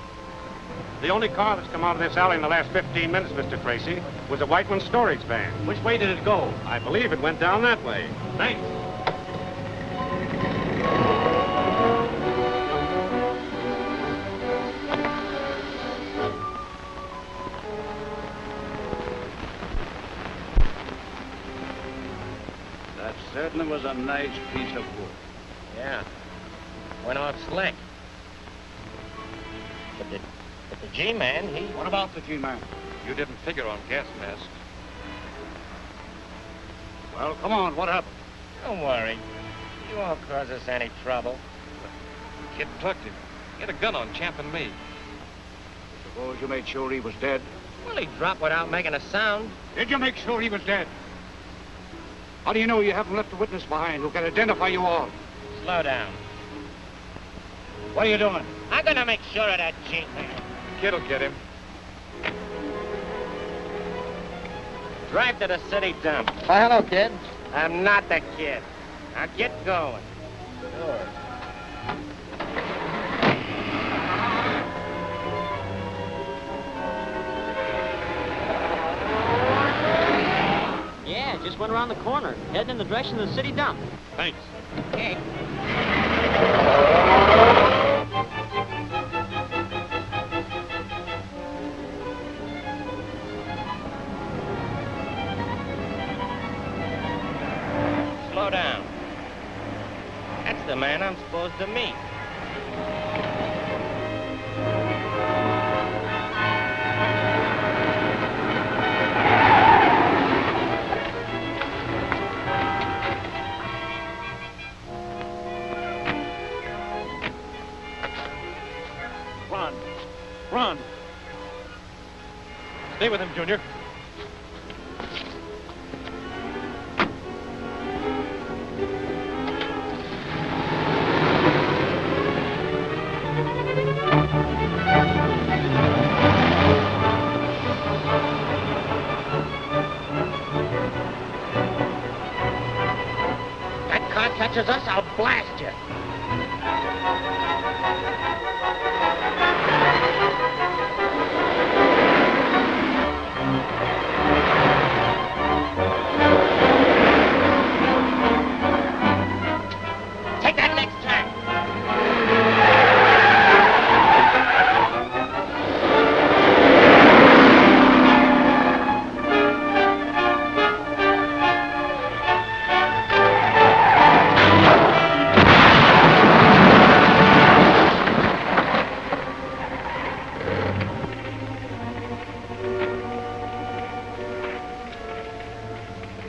The only car that's come out of this alley in the last 15 minutes, Mr. Tracy, was a Whiteman storage van. Which way did it go? I believe it went down that way. Thanks. That certainly was a nice piece of wood. Yeah. Went off slick. But the G-man, he... What about the G-man? You didn't figure on gas masks. Well, come on, what happened? Don't worry. You won't cause us any trouble. The kid plugged him. He had a gun on Champ and me. Suppose you made sure he was dead? Well, he dropped without making a sound. Did you make sure he was dead? How do you know you haven't left a witness behind who can identify you all? Slow down. What are you doing? I'm gonna make sure of that G-man. Kid'll get him. Drive to the city dump. Why, hello, kid. I'm not the kid. Now get going. Sure. Yeah, just went around the corner, heading in the direction of the city dump. Thanks. Okay. Slow down. That's the man I'm supposed to meet. Run. Stay with him, Junior. That car catches us, I'll blast you. Take that next turn.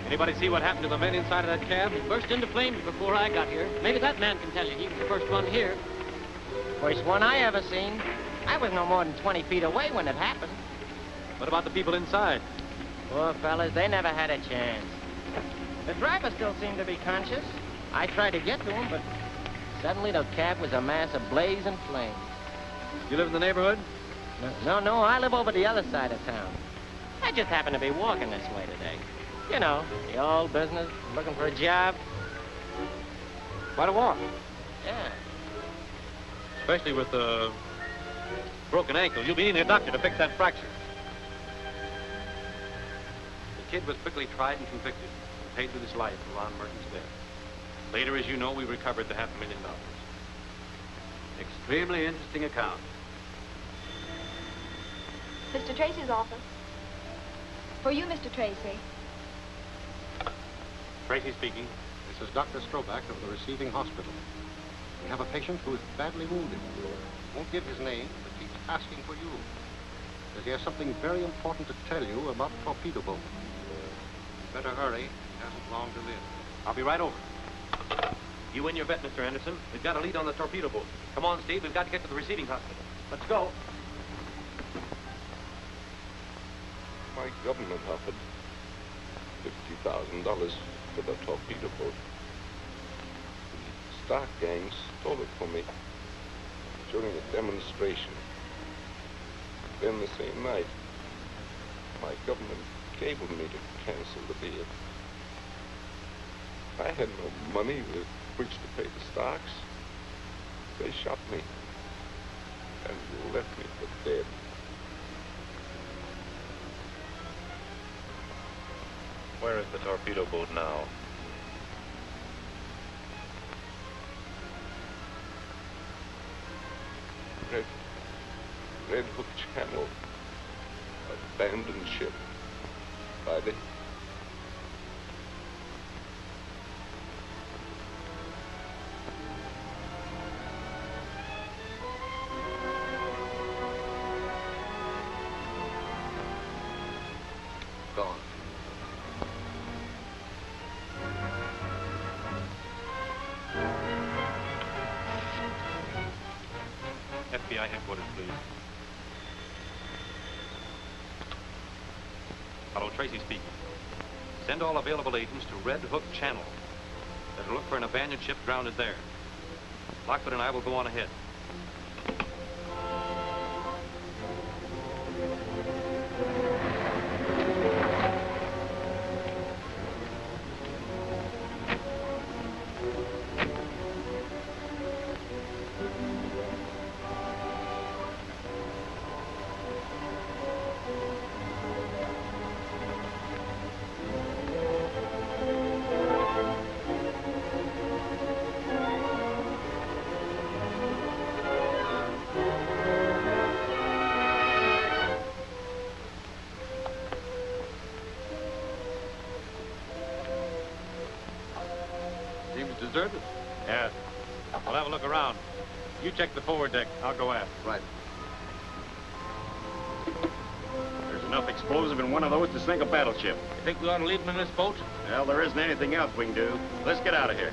Anybody see what happened to the men inside of that cab? Burst into flames before I got here. Maybe that man can tell you. He was the first one here. First one I ever seen. I was no more than 20 feet away when it happened. What about the people inside? Poor fellas, they never had a chance. The driver still seemed to be conscious. I tried to get to him, but suddenly the cab was a mass of blazing flames. You live in the neighborhood? No, I live over the other side of town. I just happened to be walking this way today. You know, the old business, looking for a job. Quite a walk. Yeah. Especially with a broken ankle. You'll be needing a doctor to fix that fracture. The kid was quickly tried and convicted and paid with his life for Ron Merton's death. Later, as you know, we recovered the $500,000. Extremely interesting account. Mr. Tracy's office. For you, Mr. Tracy. Tracy speaking. This is Dr. Stroback of the receiving hospital. We have a patient who is badly wounded. Won't give his name, but keeps asking for you. Says he has something very important to tell you about torpedo boat. Better hurry. He hasn't long to live. I'll be right over. You and your vet, Mr. Anderson. We've got a lead on the torpedo boat. Come on, Steve. We've got to get to the receiving hospital. Let's go. My government offered $50,000 for the torpedo boat. The Stark gang stole it from me during a demonstration. Then the same night, my government cabled me to cancel the deal. I had no money with which to pay the Starks. They shot me and left me for dead. Where is the torpedo boat now? Red Hook Channel. Abandoned ship. Friday. Gone. FBI headquarters, please. Hello, Tracy speaking. Send all available agents to Red Hook Channel. They'll look for an abandoned ship grounded there. Lockwood and I will go on ahead. Deserted? Yes. We'll have a look around. You check the forward deck. I'll go aft. Right. There's enough explosive in one of those to sink a battleship. You think we ought to leave them in this boat? Well, there isn't anything else we can do. Let's get out of here.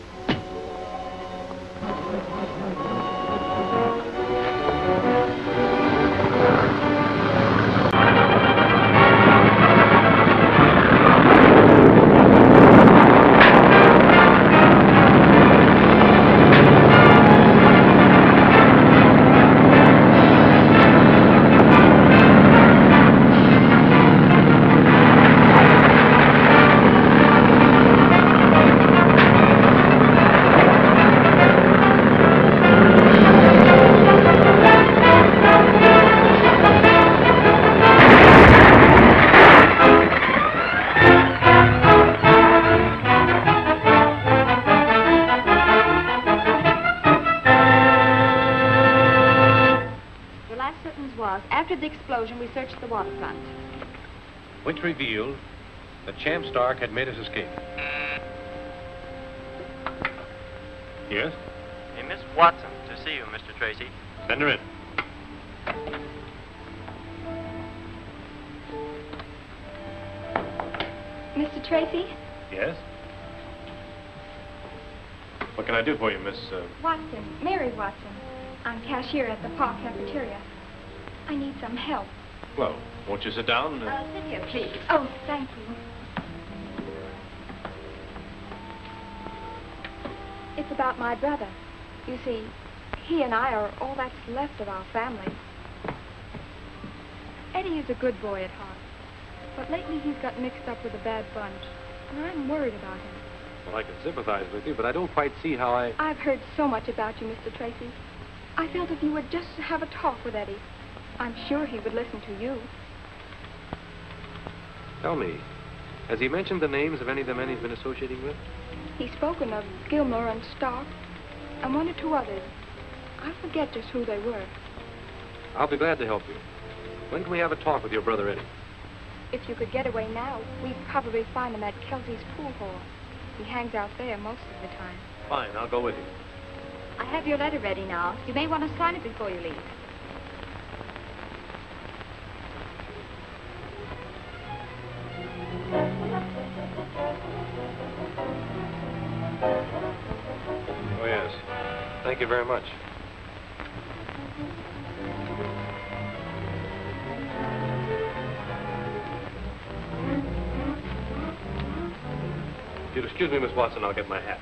We searched the waterfront. Which revealed that Champ Stark had made his escape. Yes? Hey, Miss Watson, to see you, Mr. Tracy. Send her in. Mr. Tracy? Yes? What can I do for you, Miss... Watson, Mary Watson. I'm cashier at the park cafeteria. I need some help. Well, won't you sit down? Sit here, please. Oh, thank you. It's about my brother. You see, he and I are all that's left of our family. Eddie is a good boy at heart, but lately he's got mixed up with a bad bunch, and I'm worried about him. Well, I can sympathize with you, but I don't quite see how I've heard so much about you, Mr. Tracy. I felt if you would just have a talk with Eddie, I'm sure he would listen to you. Tell me, has he mentioned the names of any of the men he's been associating with? He's spoken of Gilmore and Stark, and one or two others. I forget just who they were. I'll be glad to help you. When can we have a talk with your brother Eddie? If you could get away now, we'd probably find him at Kelsey's pool hall. He hangs out there most of the time. Fine, I'll go with you. I have your letter ready now. You may want to sign it before you leave. Oh, yes. Thank you very much. If you'll excuse me, Miss Watson, I'll get my hat.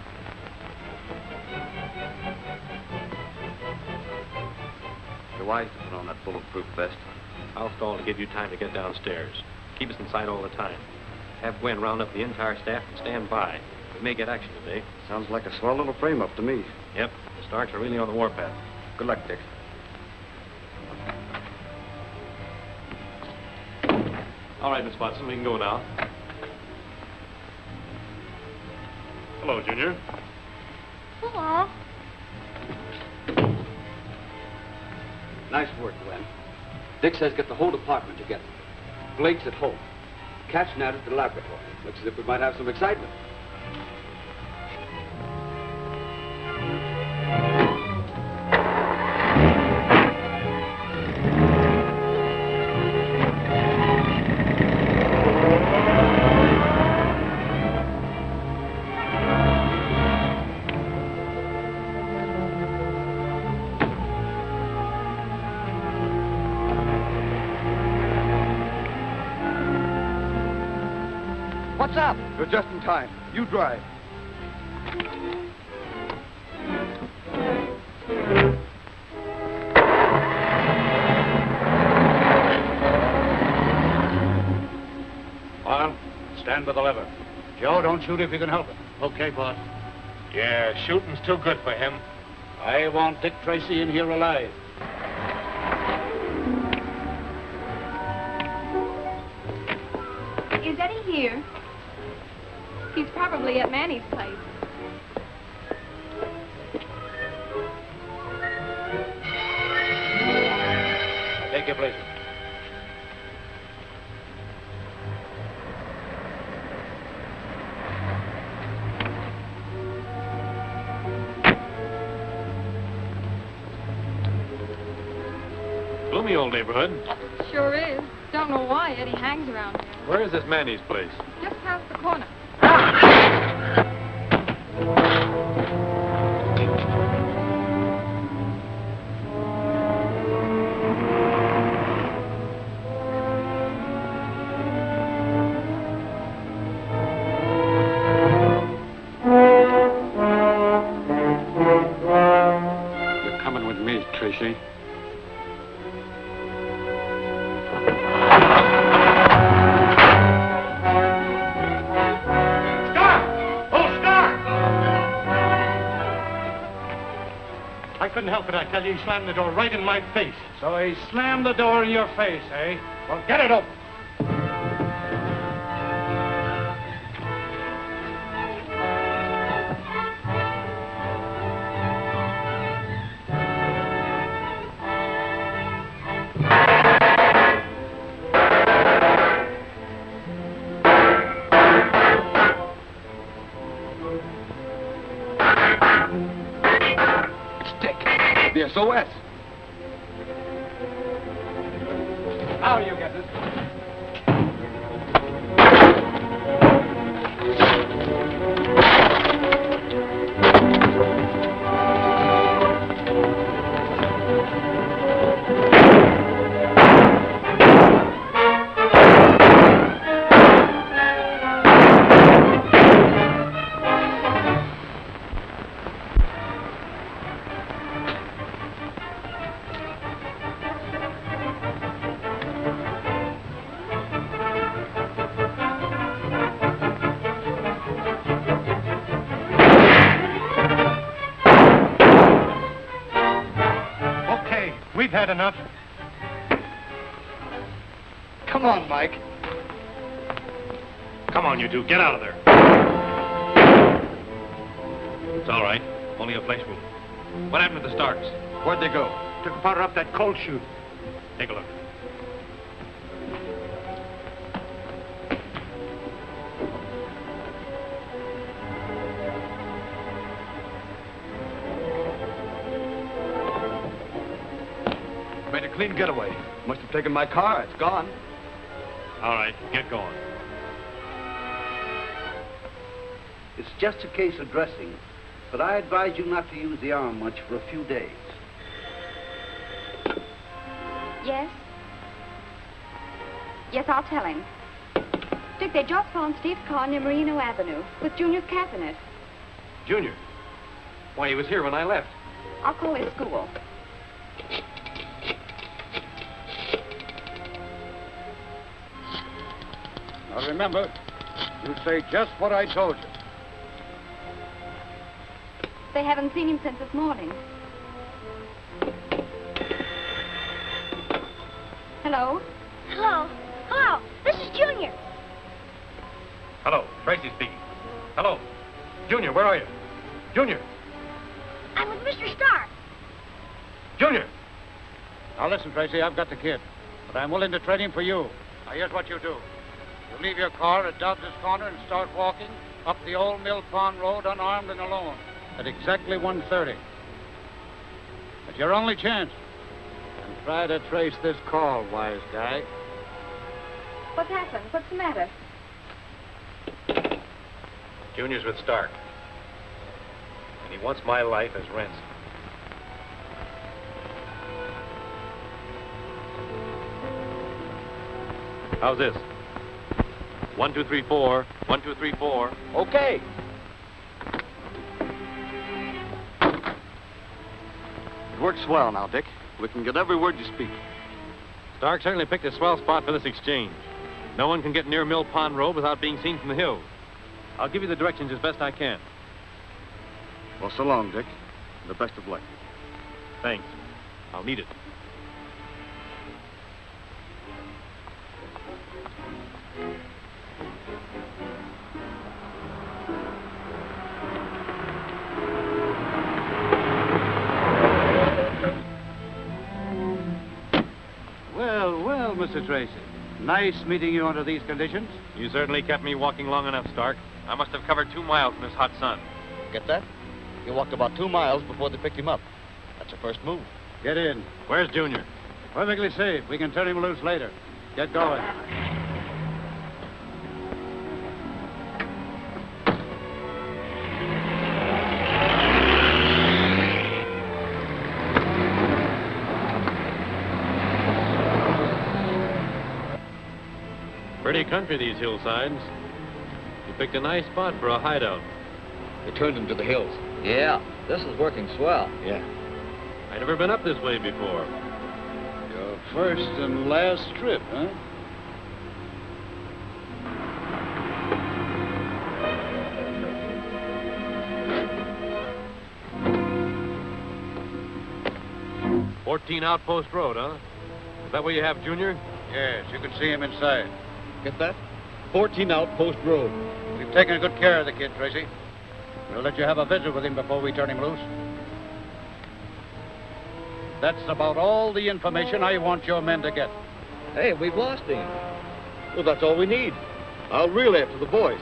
You're wise to put on that bulletproof vest. I'll stall to give you time to get downstairs. Keep us in sight all the time. Have Gwen round up the entire staff and stand by. We may get action today. Sounds like a swell little frame-up to me. Yep, the Starks are really on the warpath. Good luck, Dick. All right, Miss Watson, we can go now. Hello, Junior. Hello. Nice work, Gwen. Dick says get the whole department together. Blake's at home. Cat's now at the laboratory. Looks as if we might have some excitement. What's up? You're just in time. You drive. Arnold, stand by the lever. Joe, don't shoot if you can help it. Okay, boss. Yeah, shooting's too good for him. I want Dick Tracy in here alive. Is Eddie here? He's probably at Manny's place. Take your place. Gloomy old neighborhood. Sure is. Don't know why Eddie hangs around here. Where is this Manny's place? Just past the corner. You're coming with me, Tracy. I couldn't help it, I tell you. He slammed the door right in my face. So he slammed the door in your face, eh? Well, get it open. The SOS. Now you get it. We've had enough. Come on, Mike. Come on, you two. Get out of there. It's all right. Only a flesh wound. What happened to the Starks? Where'd they go? Took a powder up that coal chute. Take a look. Made a clean getaway. Must have taken my car. It's gone. All right, get going. It's just a case of dressing, but I advise you not to use the arm much for a few days. Yes? Yes, I'll tell him. Dick, they just found Steve's car near Merino Avenue with Junior's cap in it. Junior? Why, he was here when I left. I'll call his school. Now remember, you say just what I told you. They haven't seen him since this morning. Hello? Hello. Hello. This is Junior. Hello, Tracy speaking. Hello. Junior, where are you? Junior! I'm with Mr. Stark. Junior! Now listen, Tracy, I've got the kid, but I'm willing to trade him for you. Now here's what you do. You leave your car at Dobbs' Corner and start walking up the old Mill Pond Road unarmed and alone at exactly 1:30. It's your only chance. And try to trace this call, wise guy. What's happened? What's the matter? Junior's with Stark. And he wants my life as ransom. How's this? 1, 2, 3, 4. 1, 2, 3, 4. Okay. It works well now, Dick. We can get every word you speak. Stark certainly picked a swell spot for this exchange. No one can get near Mill Pond Road without being seen from the hills. I'll give you the directions as best I can. Well, so long, Dick. The best of luck. Thanks. I'll need it. Well, Mr. Tracy. Nice meeting you under these conditions. You certainly kept me walking long enough, Stark. I must have covered 2 miles in this hot sun. Get that? He walked about 2 miles before they picked him up. That's the first move. Get in. Where's Junior? Perfectly safe. We can turn him loose later. Get going. Pretty country, these hillsides. You picked a nice spot for a hideout. They turned him to the hills. Yeah, this is working swell. Yeah. I've never been up this way before. Your first and last trip, huh? "14 Outpost Road, huh? Is that where you have Junior? Yes, you can see him inside. Get that? 14 Outpost Road. We've taken good care of the kid, Tracy. We'll let you have a visit with him before we turn him loose. That's about all the information I want your men to get. Hey, we've lost him. Well, that's all we need. I'll relay it to the boys.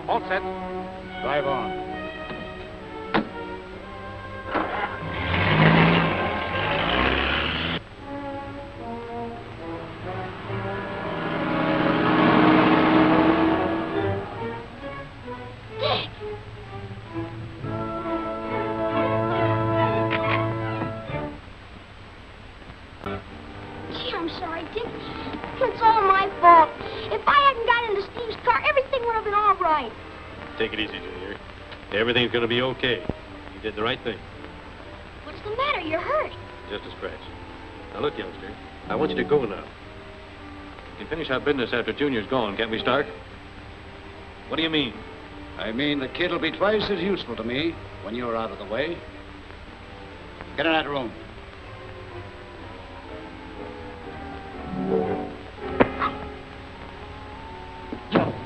All set. Drive on. Gee, I'm sorry, Dick. It's all my fault. If I hadn't got into Steve's car, everything would have been all right. Take it easy, Junior. Everything's going to be okay. You did the right thing. What's the matter? You're hurt. Just a scratch. Now, look, youngster. I want you to go now. We can finish our business after Junior's gone, can't we, Stark? What do you mean? I mean, the kid will be twice as useful to me when you're out of the way. Get in that room.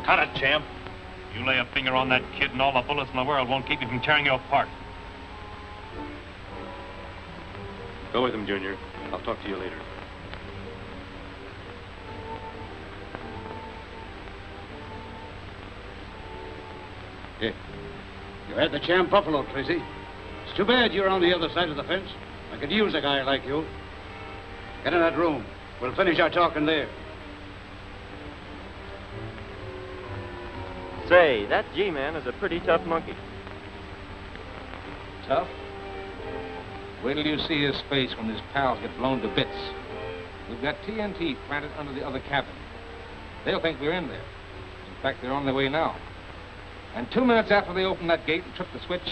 Cut it, champ. You lay a finger on that kid and all the bullets in the world won't keep me from tearing you apart. Go with him, Junior. I'll talk to you later. Yeah. You had the champ buffalo, Tracy. It's too bad you're on the other side of the fence. I could use a guy like you. Get in that room. We'll finish our talking there. Say, that G-man is a pretty tough monkey. Tough? Wait till you see his face when his pals get blown to bits. We've got TNT planted under the other cabin. They'll think we're in there. In fact, they're on their way now. And 2 minutes after they open that gate and trip the switch,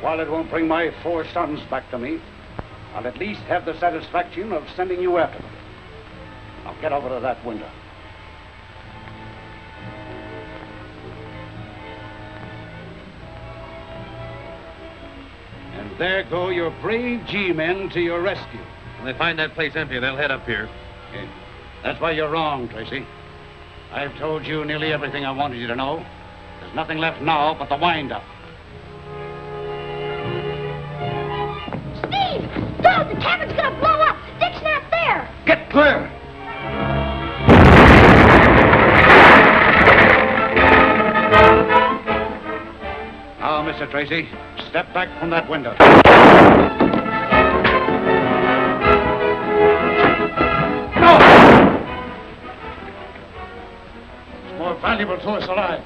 While it won't bring my 4 sons back to me, I'll at least have the satisfaction of sending you after them. Now get over to that window. And there go your brave G-men to your rescue. When they find that place empty, they'll head up here. Okay. That's why you're wrong, Tracy. I've told you nearly everything I wanted you to know. There's nothing left now but the wind-up. Don't! The cabin's gonna blow up! Dick's not there! Get clear! Now, Mr. Tracy, step back from that window. No! It's more valuable to us alive.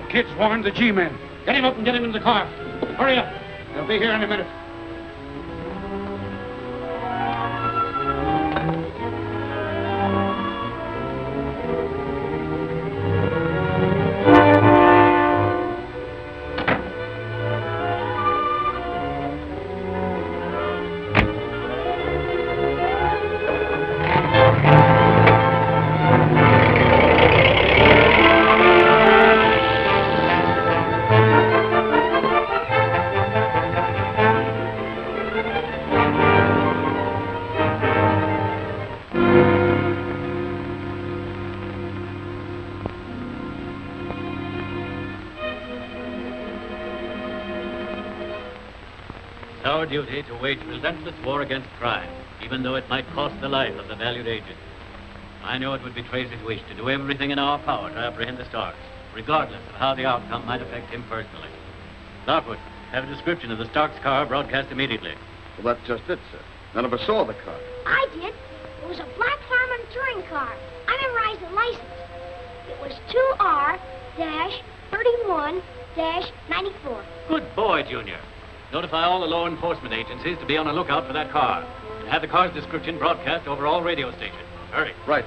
Kid's warned the G-men. Get him up and get him in the car. Hurry up. They'll be here in a minute. Our duty to wage relentless war against crime, even though it might cost the life of the valued agent. I know it would be Tracy's wish to do everything in our power to apprehend the Starks, regardless of how the outcome might affect him personally. Lockwood, have a description of the Starks' car broadcast immediately. Well, that's just it, sir. None of us saw the car. I did. It was a black Harmon touring car. I memorized the license. It was 2R-31-94. Good boy, Junior. Notify all the law enforcement agencies to be on the lookout for that car. And have the car's description broadcast over all radio stations. Hurry. Right.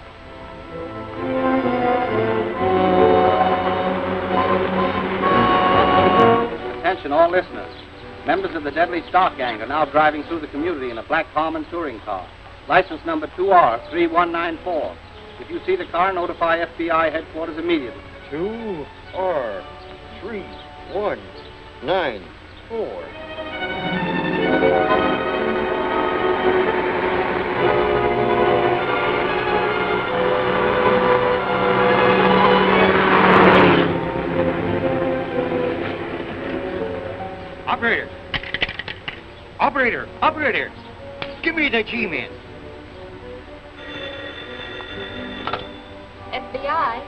Attention all listeners. Members of the deadly Stark gang are now driving through the community in a black Harmon touring car. License number 2R3194. If you see the car, notify FBI headquarters immediately. 2R3194. Operator! Operator! Operator! Give me the G-man. FBI?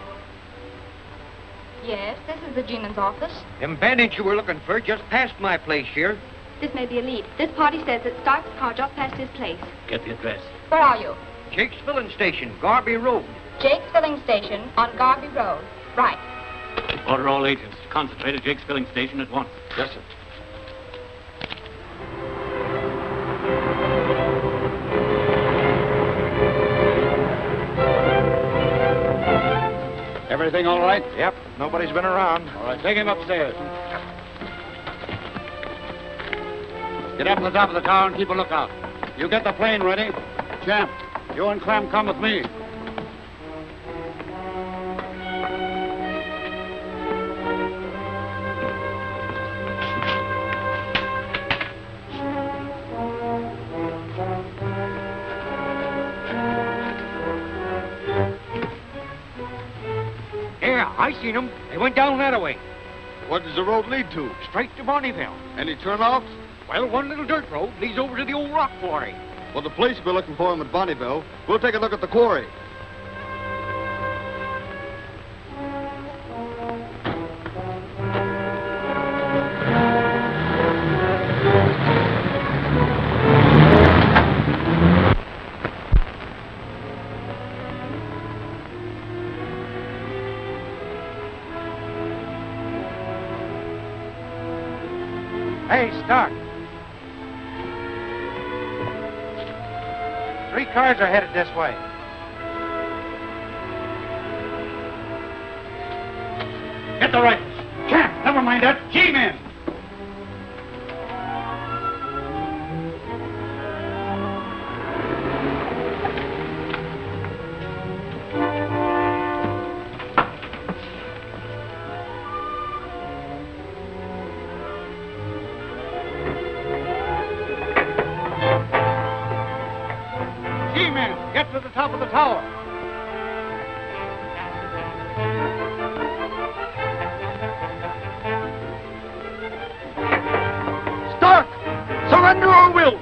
Yes, this is the G-man's office. Them bandits you were looking for just passed my place here. This may be a lead. This party says that Stark's car just passed his place. Get the address. Where are you? Jake's Filling Station, Garby Road. Jake's Filling Station on Garby Road. Right. Order all agents to concentrate at Jake's Filling Station at once. Yes, sir. Everything all right? Yep, nobody's been around. All right, take him upstairs. Get up on the top of the tower and keep a lookout. You get the plane ready. Champ, you and Clem come with me. Yeah, I seen them. They went down that way. What does the road lead to? Straight to Bonnyville. Any turnoffs? Well, one little dirt road leads over to the old rock quarry. Well, the police will be looking for him at Bonnyville. We'll take a look at the quarry. Hey, Stark. 3 cars are headed this way. Get the rifles. Camp, never mind that. G-men. G-men, get to the top of the tower. Stark! Surrender or will!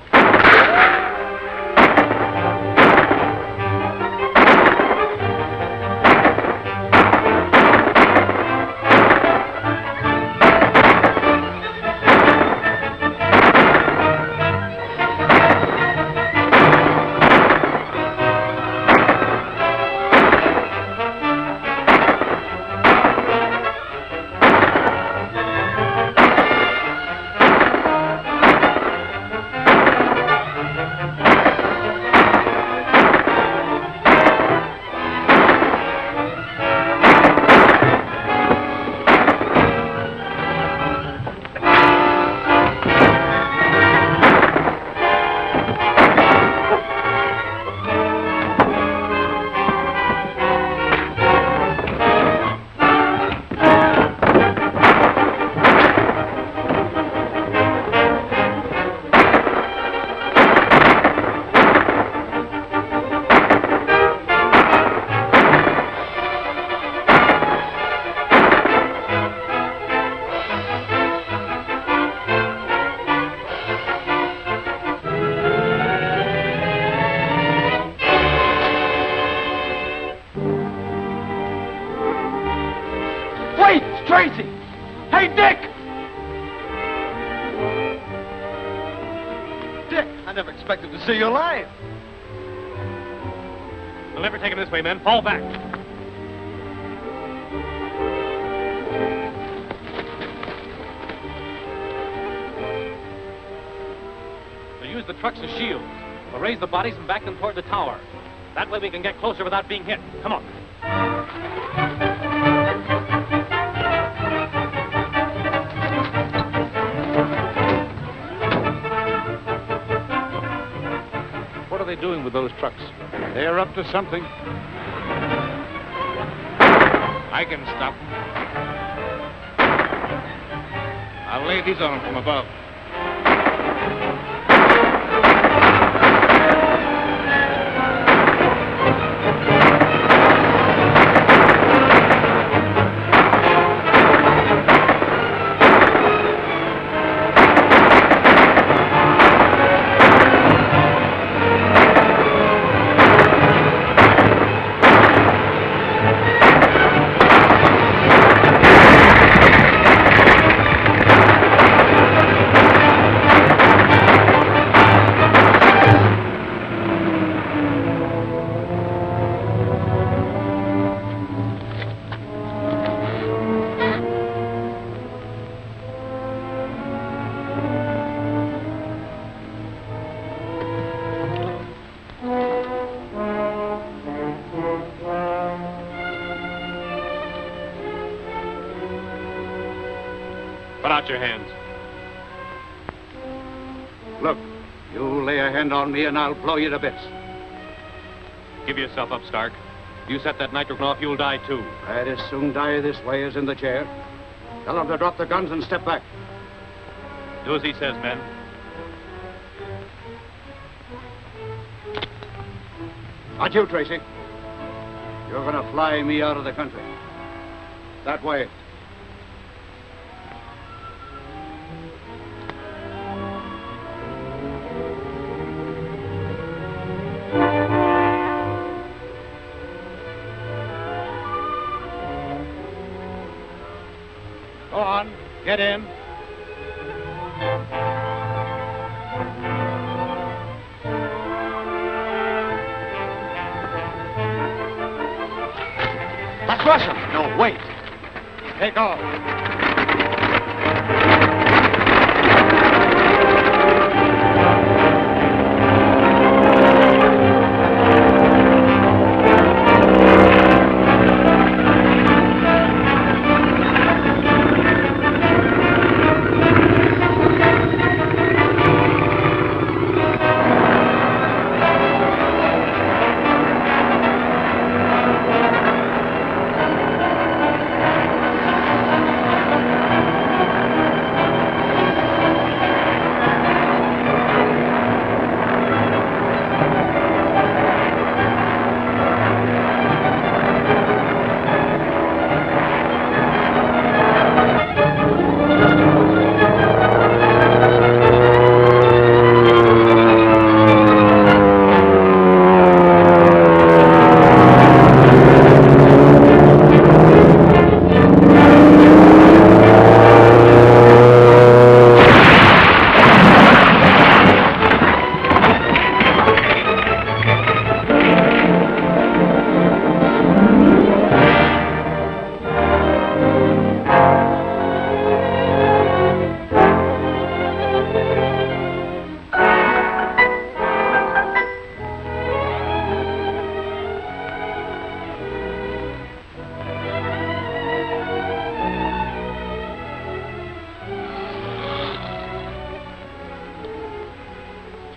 Wait, it's Tracy! Hey, Dick! Dick, I never expected to see you alive. We'll never take him this way, men. Fall back. We'll use the trucks as shields. We'll raise the bodies and back them toward the tower. That way we can get closer without being hit. Come on. What are they doing with those trucks? They're up to something. I can stop. I'll lay these on them from above. Put out your hands. Look, you lay a hand on me and I'll blow you to bits. Give yourself up, Stark. You set that nitrogen off, you'll die too. I'd as soon die this way as in the chair. Tell them to drop their guns and step back. Do as he says, men. Not you, Tracy. You're going to fly me out of the country. That way. Go on. Get in. Let's rush him. No, wait. Take off.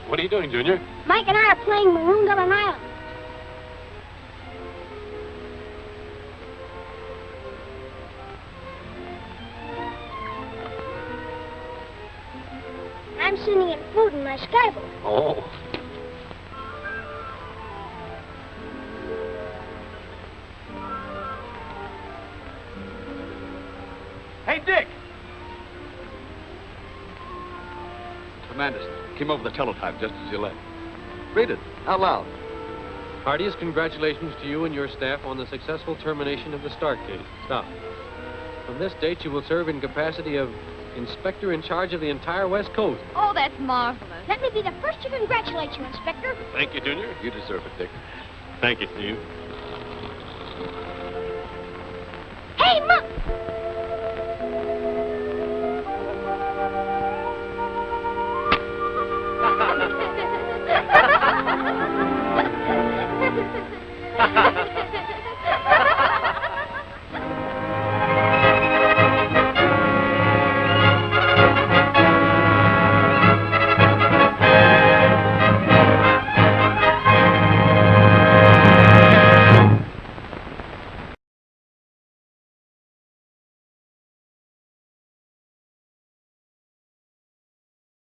What are you doing, Junior? Mike and I are playing Marooned on an Island. I'm sending in food in my skyboat. Oh. Hey, Dick! Commander came over the teletype just as you left. Read it out loud. Heartiest congratulations to you and your staff on the successful termination of the Stark case. Stop. From this date, you will serve in capacity of inspector in charge of the entire West Coast. Oh, that's marvelous. Let me be the first to congratulate you, Inspector. Thank you, Junior. You deserve it, Dick. Thank you, Steve.